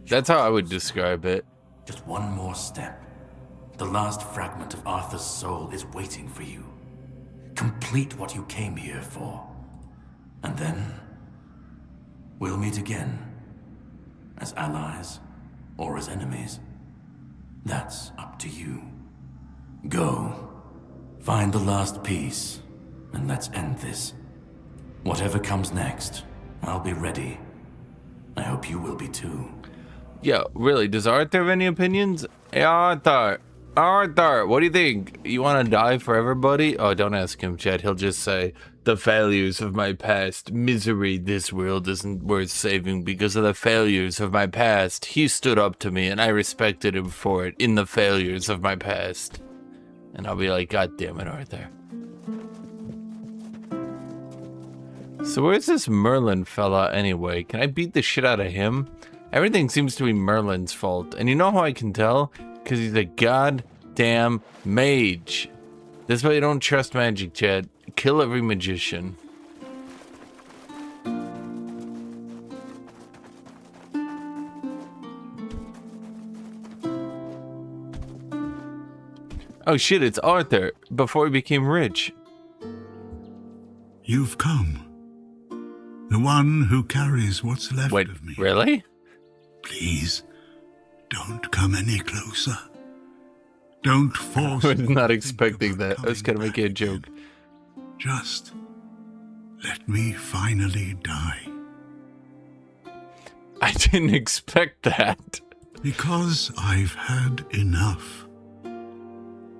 That's how I would describe it. Just one more step. The last fragment of Arthur's soul is waiting for you. Complete what you came here for. And then, we'll meet again. As allies, or as enemies. That's up to you. Go. Find the last piece, and let's end this. Whatever comes next, I'll be ready. I hope you will be too. Yeah, really, does Arthur have any opinions? Hey, Arthur, what do you think? You want to die for everybody? Oh, don't ask him, Chad. He'll just say, the failures of my past. Misery, this world isn't worth saving because of the failures of my past. He stood up to me, and I respected him for it in the failures of my past. And I'll be like, God damn it, Arthur. So where's this Merlin fella anyway? Can I beat the shit out of him? Everything seems to be Merlin's fault. And you know how I can tell? Because he's a goddamn mage. That's why you don't trust magic, Chad. Kill every magician. Oh shit, it's Arthur, before he became rich. You've come. The one who carries what's left of me. Really? Please, don't come any closer. Don't force. I was not expecting that. I was gonna make a joke. Just let me finally die. I didn't expect that. Because I've had enough.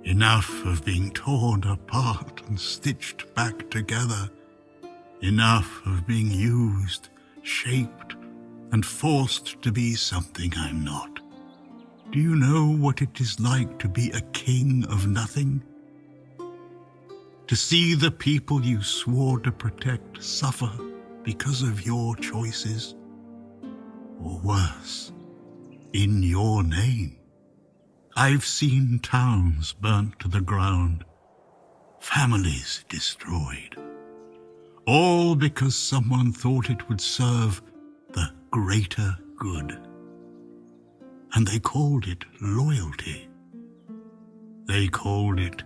Enough of being torn apart and stitched back together. Enough of being used, shaped, and forced to be something I'm not. Do you know what it is like to be a king of nothing? To see the people you swore to protect suffer because of your choices? Or worse, in your name. I've seen towns burnt to the ground, families destroyed. All because someone thought it would serve the greater good. And they called it loyalty. They called it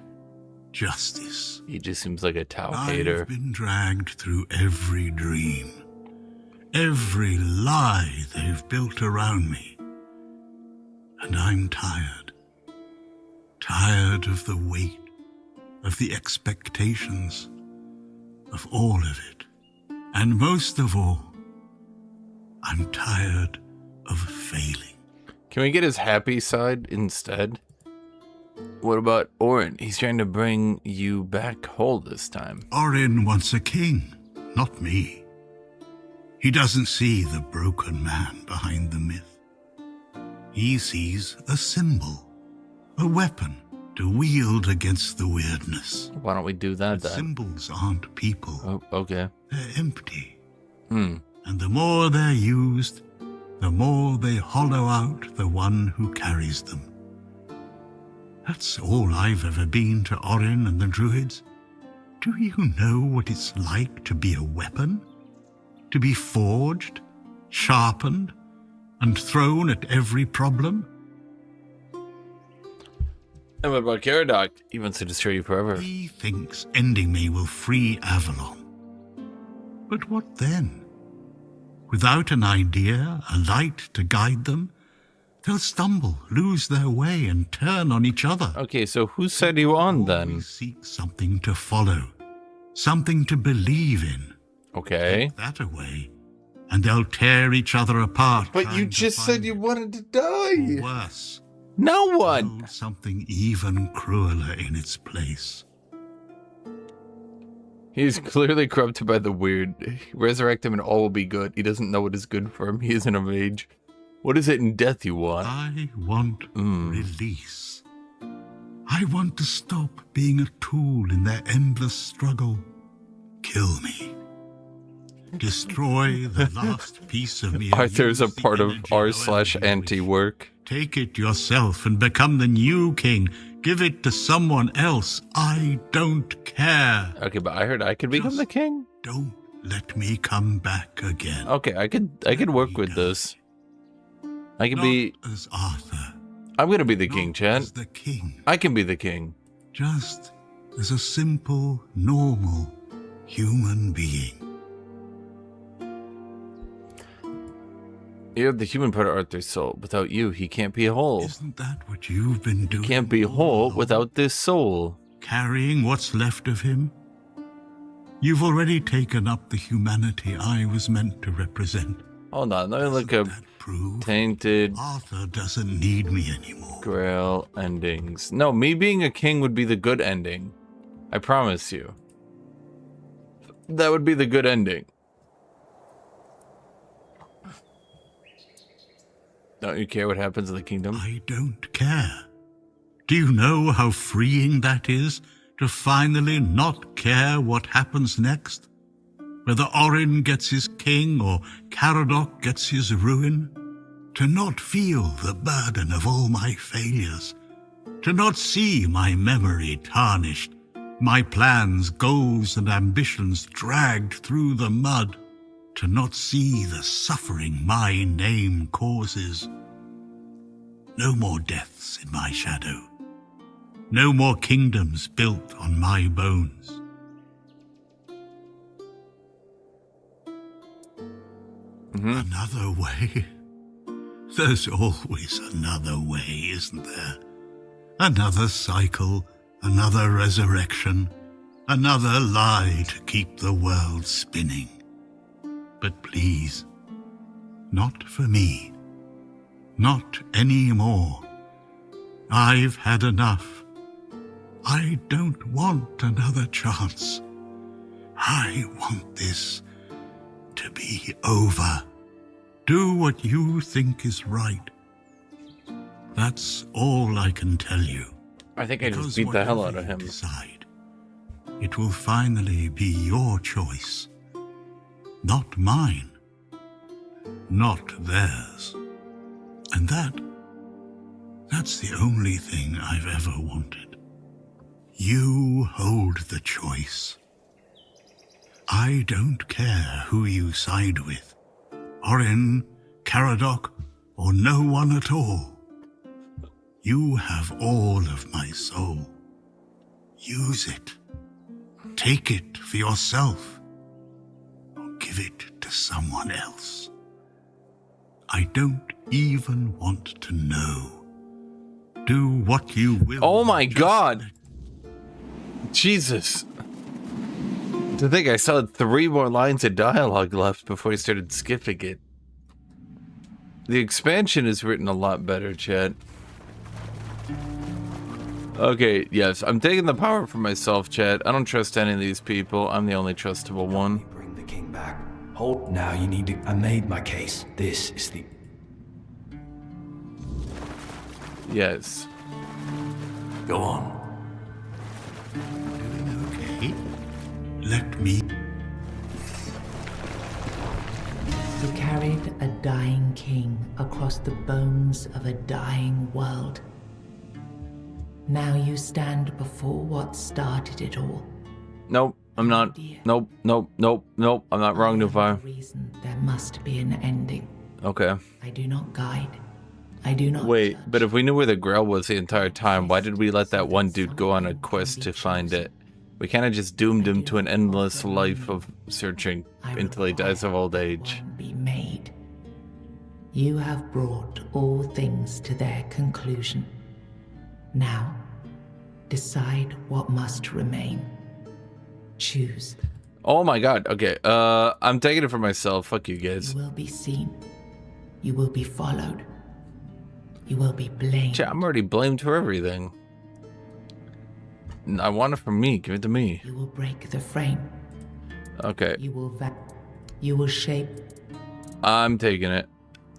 justice. He just seems like a Tau hater. I've been dragged through every dream, every lie they've built around me. And I'm tired. Tired of the weight, of the expectations, of all of it. And most of all, I'm tired of failing. Can we get his happy side instead? What about Orin? He's trying to bring you back whole this time. Orin wants a king, not me. He doesn't see the broken man behind the myth. He sees a symbol, a weapon to wield against the weirdness. Why don't we do that then? Symbols aren't people. Oh, okay. They're empty. And the more they're used, the more they hollow out the one who carries them. That's all I've ever been to Orin and the Druids. Do you know what it's like to be a weapon? To be forged, sharpened, and thrown at every problem? And what about Caradoc? He wants to destroy you forever. He thinks ending me will free Avalon. But what then? Without an idea, a light to guide them, they'll stumble, lose their way, and turn on each other. Okay, so whose side are you on then? Seek something to follow, something to believe in. Okay. Take that away, and they'll tear each other apart. But you just said you wanted to die. Or worse. No one. Something even crueler in its place. He's clearly corrupted by the weird. Resurrect him and all will be good. He doesn't know what is good for him. He isn't a mage. What is it in death you want? I want release. I want to stop being a tool in their endless struggle. Kill me. Destroy the last piece of me. Arthur's a part of r/anti work. Take it yourself and become the new king. Give it to someone else. I don't care. Okay, but I heard I could become the king. Don't let me come back again. Okay, I could work with this. I can be as Arthur. I'm gonna be the king, Chad. As the king. I can be the king. Just as a simple, normal human being. You have the human part of Arthur's soul. Without you, he can't be whole. Isn't that what you've been doing? He can't be whole without this soul. Carrying what's left of him? You've already taken up the humanity I was meant to represent. Hold on, let me look up Tainted. Arthur doesn't need me anymore. Grail endings. No, me being a king would be the good ending. I promise you. That would be the good ending. Don't you care what happens in the kingdom? I don't care. Do you know how freeing that is? To finally not care what happens next? Whether Orin gets his king or Caradoc gets his ruin? To not feel the burden of all my failures? To not see my memory tarnished? My plans, goals, and ambitions dragged through the mud? To not see the suffering my name causes? No more deaths in my shadow. No more kingdoms built on my bones. Another way? There's always another way, isn't there? Another cycle, another resurrection, another lie to keep the world spinning. But please, not for me. Not anymore. I've had enough. I don't want another chance. I want this to be over. Do what you think is right. That's all I can tell you. I think I just beat the hell out of him. Decide, it will finally be your choice. Not mine. Not theirs. And that's the only thing I've ever wanted. You hold the choice. I don't care who you side with. Orin, Caradoc, or no one at all. You have all of my soul. Use it. Take it for yourself. Or give it to to someone else. I don't even want to know. Do what you will. Oh my god! Jesus. To think I still had 3 more lines of dialogue left before I started skipping it. The expansion is written a lot better, chat. Okay, yes, I'm taking the power for myself, chat. I don't trust any of these people. I'm the only trustable one. Bring the king back. Hold. Now you need to. I made my case. This is the. Yes. Go on. Okay. Let me. You carried a dying king across the bones of a dying world. Now you stand before what started it all. Nope, I'm not. Nope, nope, nope, nope. I'm not wrong, Nufire. Reason there must be an ending. Okay. I do not guide. I do not. Wait, but if we knew where the Grail was the entire time, why did we let that one dude go on a quest to find it? We kind of just doomed him to an endless life of searching until he dies of old age. Be made. You have brought all things to their conclusion. Now, decide what must remain. Choose. Oh my god, okay, I'm taking it for myself. Fuck you guys. You will be seen. You will be followed. You will be blamed. Chat, I'm already blamed for everything. I want it from me. Give it to me. You will break the frame. Okay. You will shape. I'm taking it.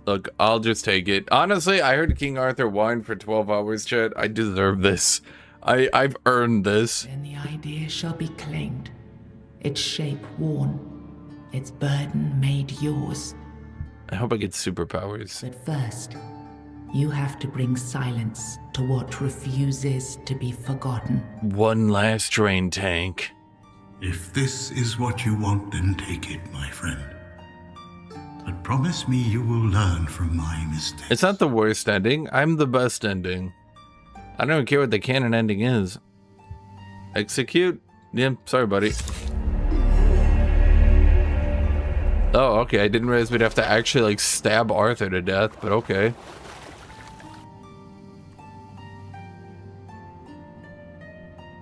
Look, I'll just take it. Honestly, I heard King Arthur whine for 12 hours, chat. I deserve this. I've earned this. Then the idea shall be claimed. Its shape worn. Its burden made yours. I hope I get superpowers. But first, you have to bring silence to what refuses to be forgotten. One last drain tank. If this is what you want, then take it, my friend. But promise me you will learn from my mistakes. It's not the worst ending. I'm the best ending. I don't care what the canon ending is. Execute? Yeah, sorry, buddy. Oh, okay. I didn't realize we'd have to actually, like, stab Arthur to death, but okay.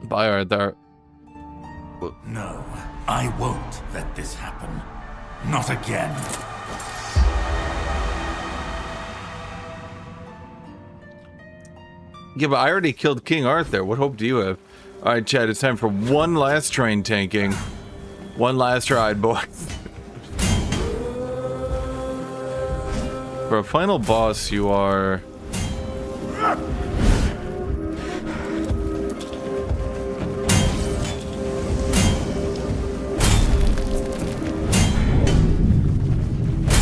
Bye, Arthur. No, I won't let this happen. Not again. Yeah, but I already killed King Arthur. What hope do you have? Alright, Chad, it's time for one last train tanking. One last ride, boys. For a final boss, you are...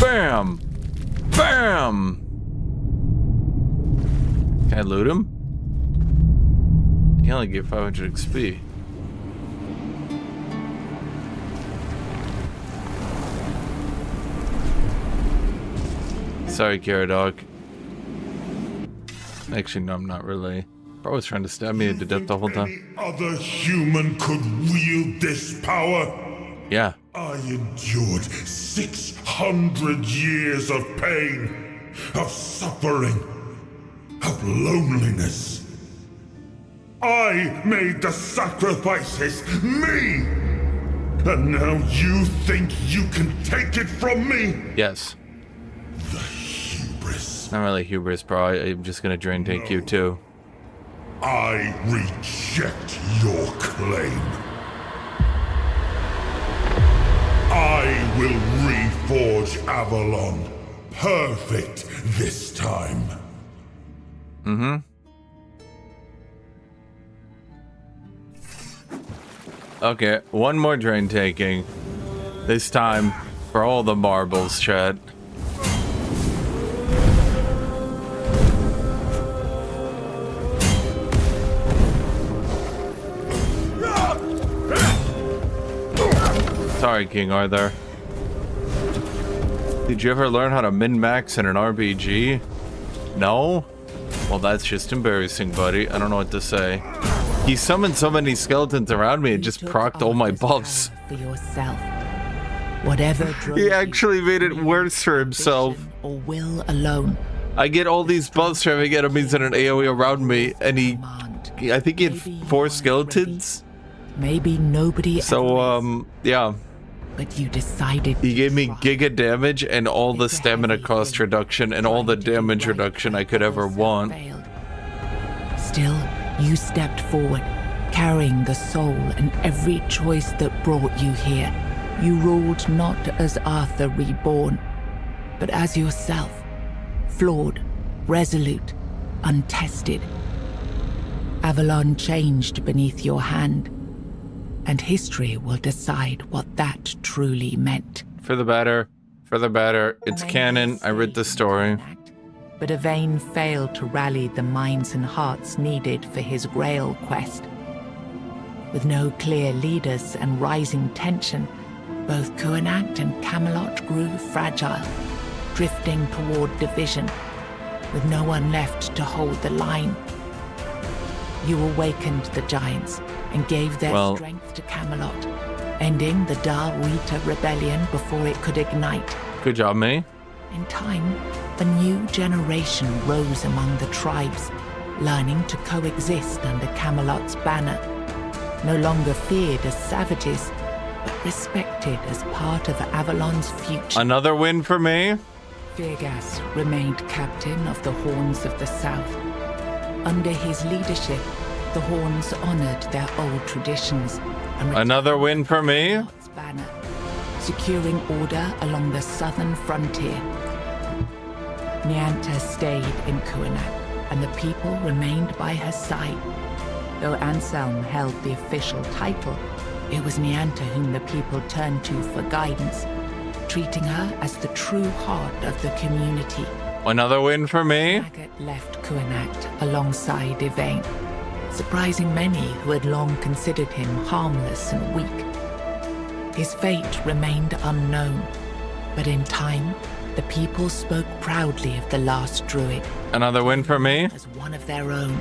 Bam! Bam! Can I loot him? He only get 500 XP. Sorry, Caradog. Actually, no, I'm not really. Bro was trying to stab me to death the whole time. Other human could wield this power? Yeah. I endured 600 years of pain, of suffering, of loneliness. I made the sacrifices, me! And now you think you can take it from me? Yes. The hubris. Not really hubris, bro. I'm just gonna drain tank you too. I reject your claim. I will reforge Avalon. Perfect this time. Mm-hmm. Okay, one more drain taking. This time for all the marbles, Chad. Sorry, King Arthur. Did you ever learn how to min-max in an RPG? No? Well, that's just embarrassing, buddy. I don't know what to say. He summoned so many skeletons around me, it just procced all my buffs. For yourself. Whatever drove he actually made it worse for himself. Or will alone. I get all these buffs for having enemies in an AoE around me, and I think he had 4 skeletons. Maybe nobody. So yeah. But you decided. He gave me giga damage and all the stamina cost reduction and all the damage reduction I could ever want. Still, you stepped forward, carrying the soul and every choice that brought you here. You ruled not as Arthur reborn, but as yourself. Flawed, resolute, untested. Avalon changed beneath your hand, and history will decide what that truly meant. For the better, for the better. It's canon. I read the story. But Yvain failed to rally the minds and hearts needed for his Grail quest. With no clear leaders and rising tension, both Kuanacht and Camelot grew fragile, drifting toward division, with no one left to hold the line. You awakened the giants and gave their strength to Camelot, ending the Dar Rita rebellion before it could ignite. Good job, May. In time, a new generation rose among the tribes, learning to coexist under Camelot's banner. No longer feared as savages, but respected as part of Avalon's future. Another win for me. Virgas remained captain of the Horns of the South. Under his leadership, the Horns honored their old traditions. And another win for me. Banner, securing order along the southern frontier. Nianta stayed in Kuanacht, and the people remained by her side. Though Anselm held the official title, it was Nianta whom the people turned to for guidance, treating her as the true heart of the community. Another win for me. Maggott left Kuanacht alongside Yvain, surprising many who had long considered him harmless and weak. His fate remained unknown, but in time, the people spoke proudly of the last druid. Another win for me. As one of their own.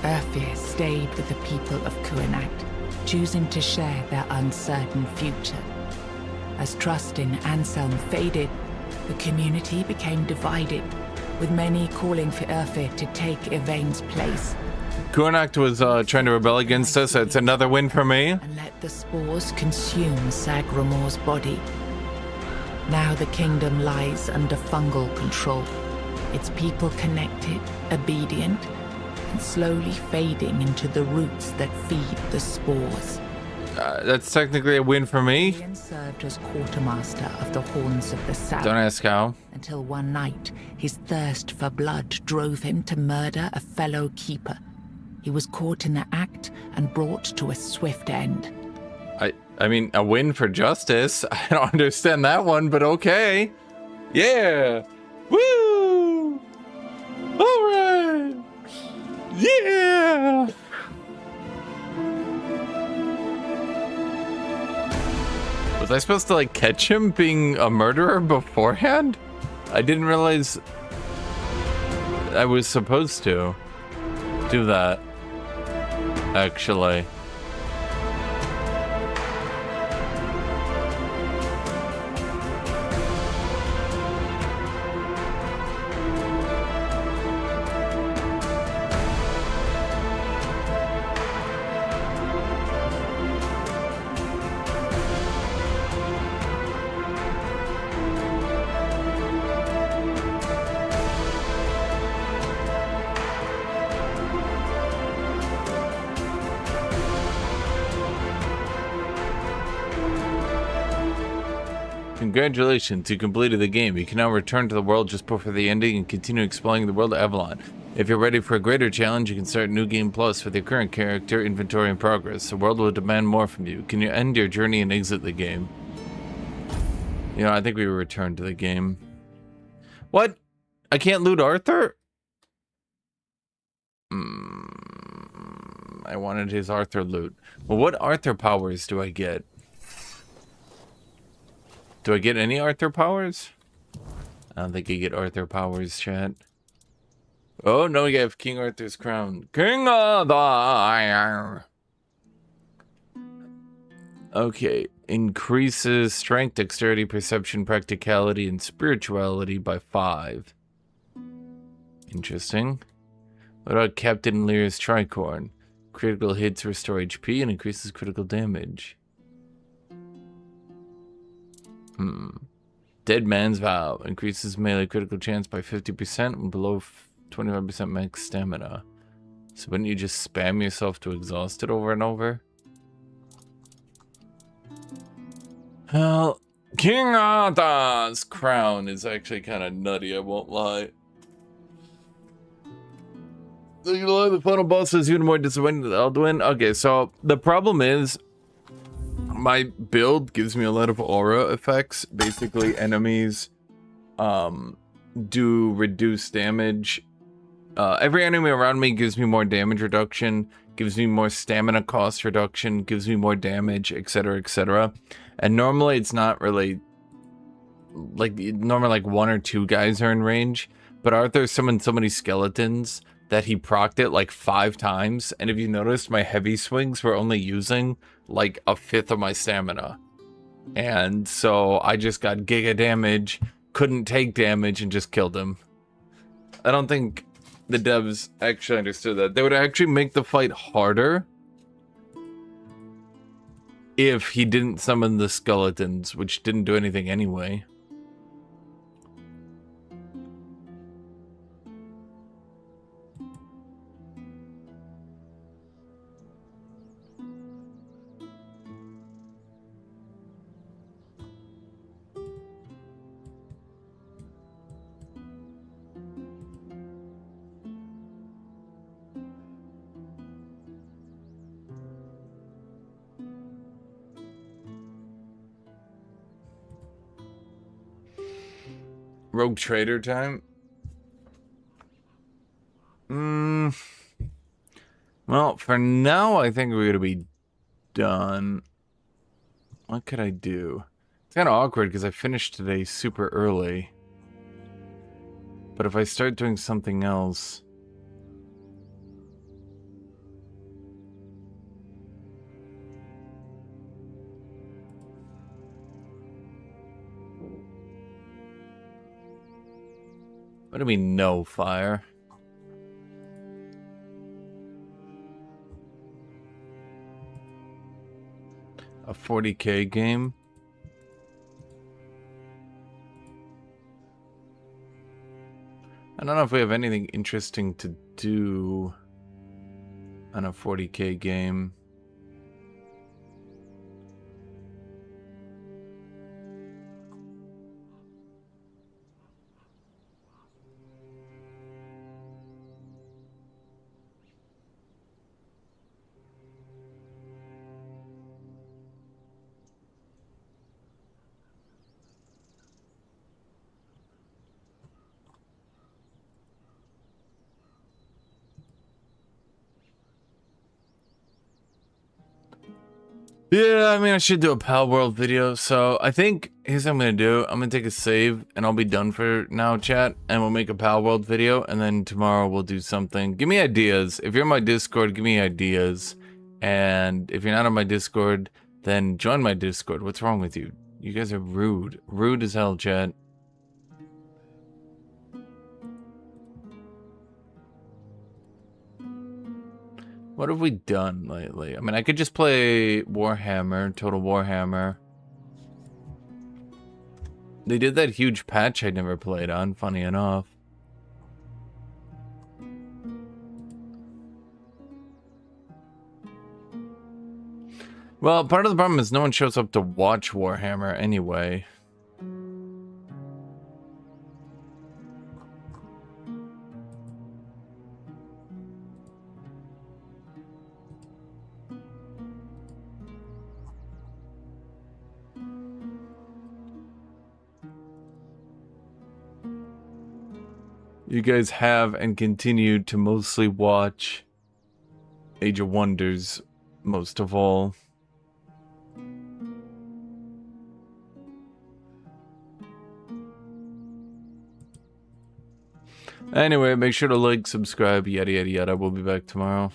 Urfir stayed with the people of Kuanacht, choosing to share their uncertain future. As trust in Anselm faded, the community became divided, with many calling for Urfir to take Yvain's place. Kuanacht was trying to rebel against us. It's another win for me. And let the spores consume Sagramor's body. Now the kingdom lies under fungal control, its people connected, obedient, and slowly fading into the roots that feed the spores. That's technically a win for me. Ian served as quartermaster of the Horns of the South. Don't ask how. Until one night, his thirst for blood drove him to murder a fellow keeper. He was caught in the act and brought to a swift end. I mean, a win for justice. I don't understand that one, but okay. Yeah. Woo! All right. Yeah. Was I supposed to like catch him being a murderer beforehand? I didn't realize I was supposed to do that, actually. Congratulations, you completed the game. You can now return to the world just before the ending and continue exploring the world of Avalon. If you're ready for a greater challenge, you can start New Game Plus with your current character, inventory, and progress. The world will demand more from you. Can you end your journey and exit the game? You know, I think we return to the game. What? I can't loot Arthur? I wanted his Arthur loot. Well, what Arthur powers do I get? Do I get any Arthur powers? I don't think I get Arthur powers, chat. Oh, no, we have King Arthur's crown. King of the Iron. Okay, increases strength, dexterity, perception, practicality, and spirituality by 5. Interesting. What about Captain Lear's Tricorn? Critical hits restore HP and increases critical damage. Dead Man's Vow. Increases melee critical chance by 50% and below 25% max stamina. So wouldn't you just spam yourself to exhaust it over and over? Well, King Arthur's crown is actually kind of nutty, I won't lie. The final boss is even more disappointing than Elduin. Okay, so the problem is my build gives me a lot of aura effects. Basically, enemies do reduce damage. Every enemy around me gives me more damage reduction, gives me more stamina cost reduction, gives me more damage, etc., etc. And normally it's not really normally like 1 or 2 guys are in range, but Arthur summoned so many skeletons that he procced it like 5 times, and if you noticed, my heavy swings were only using like 1/5 of my stamina. And so I just got giga damage, couldn't take damage, and just killed him. I don't think the devs actually understood that. They would actually make the fight harder if he didn't summon the skeletons, which didn't do anything anyway. Rogue Trader time? Well, for now, I think we're gonna be done. What could I do? It's kind of awkward because I finished today super early. But if I start doing something else... What do you mean, no fire? A 40k game? I don't know if we have anything interesting to do on a 40k game. Yeah, I mean, I should do a Pal World video. So I think here's what I'm gonna do. I'm gonna take a save and I'll be done for now, chat, and we'll make a Pal World video, and then tomorrow we'll do something. Give me ideas. If you're on my Discord, give me ideas. And if you're not on my Discord, then join my Discord. What's wrong with you? You guys are rude. Rude as hell, chat. What have we done lately? I mean, I could just play Warhammer, Total Warhammer. They did that huge patch I never played on, funny enough. Well, part of the problem is no one shows up to watch Warhammer anyway. You guys have and continue to mostly watch Age of Wonders, most of all. Anyway, make sure to like, subscribe, yada yada yada. We'll be back tomorrow.